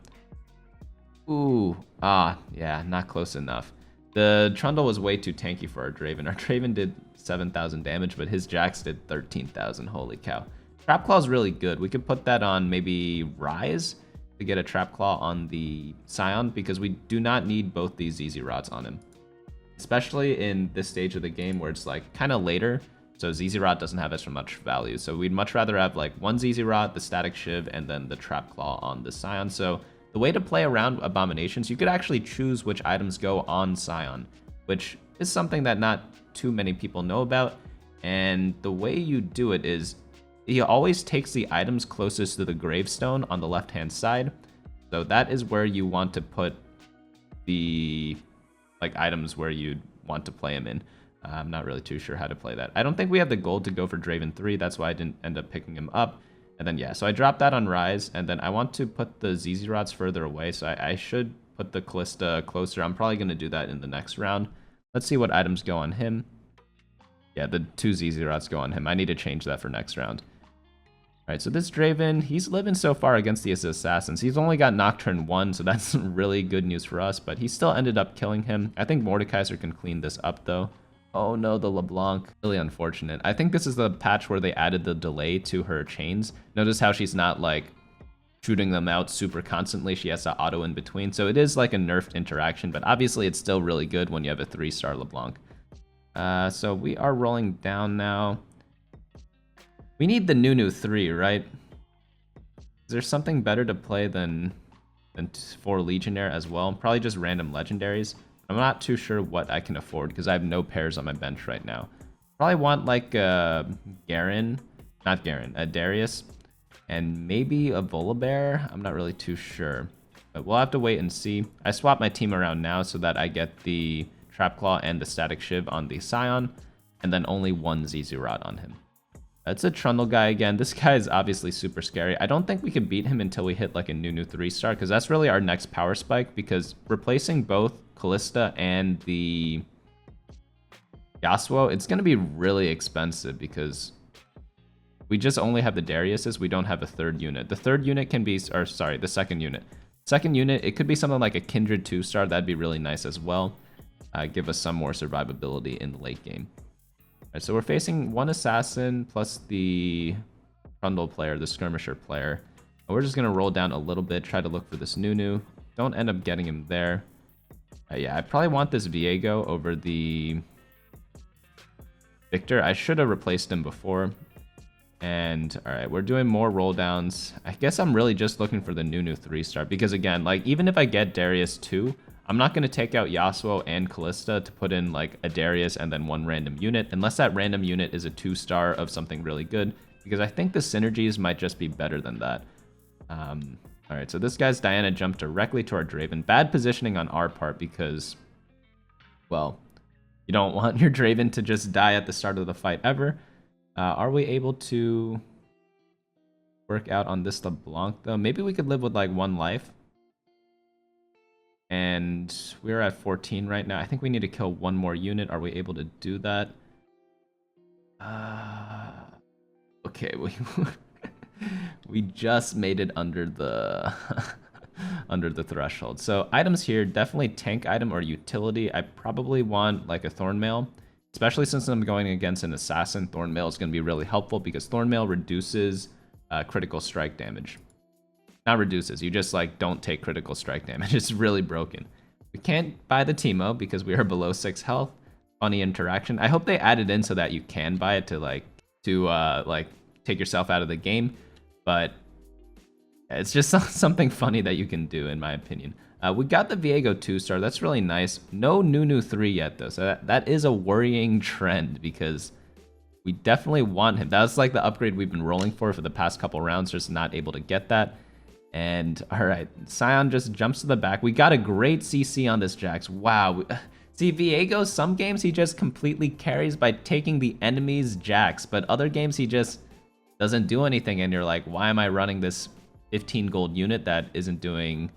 Ooh, yeah, not close enough. The Trundle was way too tanky for our Draven. Our Draven did 7,000 damage, but his Jax did 13,000. Holy cow. Trap Claw is really good. We could put that on maybe Rise to get a Trap Claw on the Scion, because we do not need both these ZZ Rods on him. Especially in this stage of the game where it's like kind of later, so ZZ Rod doesn't have as much value. So we'd much rather have like one ZZ Rod, the Static Shiv, and then the Trap Claw on the Scion. So the way to play around Abominations, you could actually choose which items go on Scion, which is something that not too many people know about. And the way you do it is he always takes the items closest to the gravestone on the left-hand side. So that is where you want to put the items where you'd want to play him in. I'm not really too sure how to play that. I don't think we have the gold to go for Draven 3. That's why I didn't end up picking him up. And then, yeah, so I dropped that on Rise. And then I want to put the ZZ Rods further away. So I should put the Callista closer. I'm probably going to do that in the next round. Let's see what items go on him. Yeah, the 2 ZZ Rods go on him. I need to change that for next round. Alright, so this Draven, he's living so far against these assassins. He's only got Nocturne 1, so that's really good news for us, but he still ended up killing him. I think Mordekaiser can clean this up, though. Oh no, the LeBlanc. Really unfortunate. I think this is the patch where they added the delay to her chains. Notice how she's not, like, shooting them out super constantly. She has to auto in between, so it is like a nerfed interaction, but obviously it's still really good when you have a 3-star LeBlanc. So we are rolling down now. We need the Nunu 3, right? Is there something better to play than 4 Legionnaire as well? Probably just random legendaries. I'm not too sure what I can afford because I have no pairs on my bench right now. Probably want like a Darius, and maybe a Volibear. I'm not really too sure, but we'll have to wait and see. I swapped my team around now so that I get the Trapclaw and the Static Shiv on the Scion, and then only one Zizurat on him. It's a Trundle guy again. This guy is obviously super scary. I don't think we can beat him until we hit like a Nunu 3-star, because that's really our next power spike, because replacing both Callista and the Yasuo, it's going to be really expensive because we just only have the Dariuses. We don't have a third unit. The third unit can be, or sorry, the second unit. Second unit, it could be something like a Kindred 2-star. That'd be really nice as well. Give us some more survivability in the late game. Alright, so we're facing one assassin plus the Trundle player, the skirmisher player. And we're just going to roll down a little bit, try to look for this Nunu. Don't end up getting him there. Yeah, I probably want this Viego over the Victor. I should have replaced him before. And alright, we're doing more roll downs. I guess I'm really just looking for the Nunu 3-star because again, like even if I get Darius 2, I'm not going to take out Yasuo and Callista to put in like a Darius and then one random unit, unless that random unit is a 2-star of something really good, because I think the synergies might just be better than that. Alright, so this guy's Diana jumped directly to our Draven. Bad positioning on our part because, well, you don't want your Draven to just die at the start of the fight ever. Are we able to work out on this LeBlanc though? Maybe we could live with like 1 life. And we're at 14 right now. I think we need to kill 1 more unit. Are we able to do that? Okay, we just made it under the under the threshold. So items here, definitely tank item or utility. I probably want like a Thornmail, especially since I'm going against an assassin. Thornmail is going to be really helpful because Thornmail reduces critical strike damage. Not reduces, you just like don't take critical strike damage. It's really broken. We can't buy the Teemo because we are below 6 health. Funny interaction. I hope they added in so that you can buy it to like take yourself out of the game, but it's just something funny that you can do in my opinion. We got the Viego 2-star. That's really nice. No Nunu 3 yet though, so that is a worrying trend because we definitely want him. That's like the upgrade we've been rolling for the past couple rounds, just not able to get that. And alright, Scion just jumps to the back. We got a great CC on this Jax. Wow. See, Viego, some games he just completely carries by taking the enemy's Jax, but other games he just doesn't do anything, and you're like, why am I running this 15 gold unit that isn't doing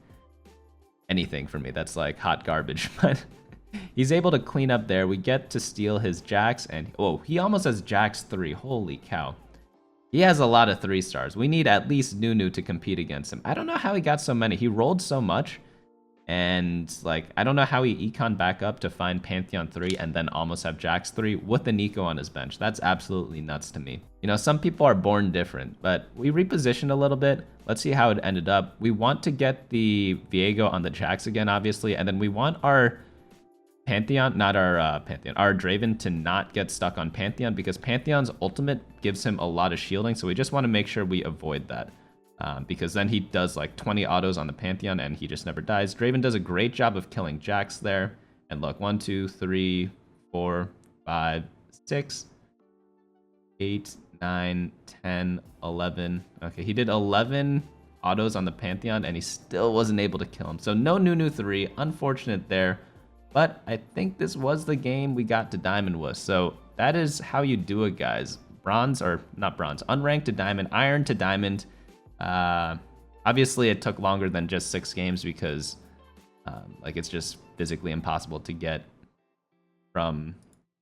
anything for me? That's like hot garbage. But he's able to clean up there. We get to steal his Jax, and oh, he almost has Jax 3. Holy cow. He has a lot of 3-stars. We need at least Nunu to compete against him. I don't know how he got so many. He rolled so much, and like I don't know how he econ back up to find Pantheon 3 and then almost have Jax 3 with the Nico on his bench. That's absolutely nuts to me. You know, some people are born different, but we repositioned a little bit. Let's see how it ended up. We want to get the Viego on the Jax again, obviously, and then we want our Pantheon, not our Pantheon, our Draven to not get stuck on Pantheon because Pantheon's ultimate gives him a lot of shielding, so we just want to make sure we avoid that because then he does like 20 autos on the Pantheon and he just never dies. Draven does a great job of killing Jax there, and look, 1, 2, 3, 4, 5, 6, 8, 9, 10, 11. Okay, he did 11 autos on the Pantheon and he still wasn't able to kill him. So no Nunu 3, unfortunate there. But I think this was the game we got to Diamond with. So that is how you do it, guys. Bronze, or not bronze, unranked to Diamond, Iron to Diamond. Obviously, it took longer than just 6 games because like it's just physically impossible to get from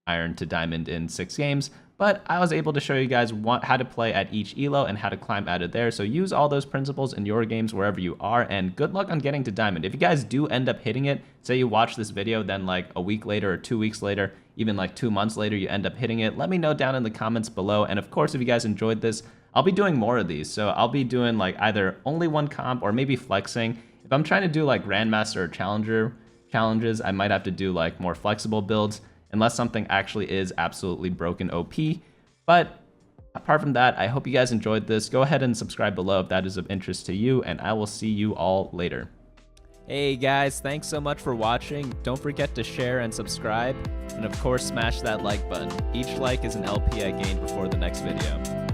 Iron to Diamond in 6 games. But I was able to show you guys how to play at each elo and how to climb out of there. So use all those principles in your games wherever you are, and good luck on getting to Diamond. If you guys do end up hitting it, say you watch this video, then like a week later or 2 weeks later, even like 2 months later, you end up hitting it, let me know down in the comments below. And of course, if you guys enjoyed this, I'll be doing more of these. So I'll be doing like either only 1 comp or maybe flexing. If I'm trying to do like Grandmaster or Challenger challenges, I might have to do like more flexible builds, unless something actually is absolutely broken OP. But Apart from that, I hope you guys enjoyed this. Go ahead and subscribe below if that is of interest to you, and I will see you all later. Hey guys, thanks so much for watching. Don't forget to share and subscribe, and of course smash that like button. Each like is an LP I gain before the next video.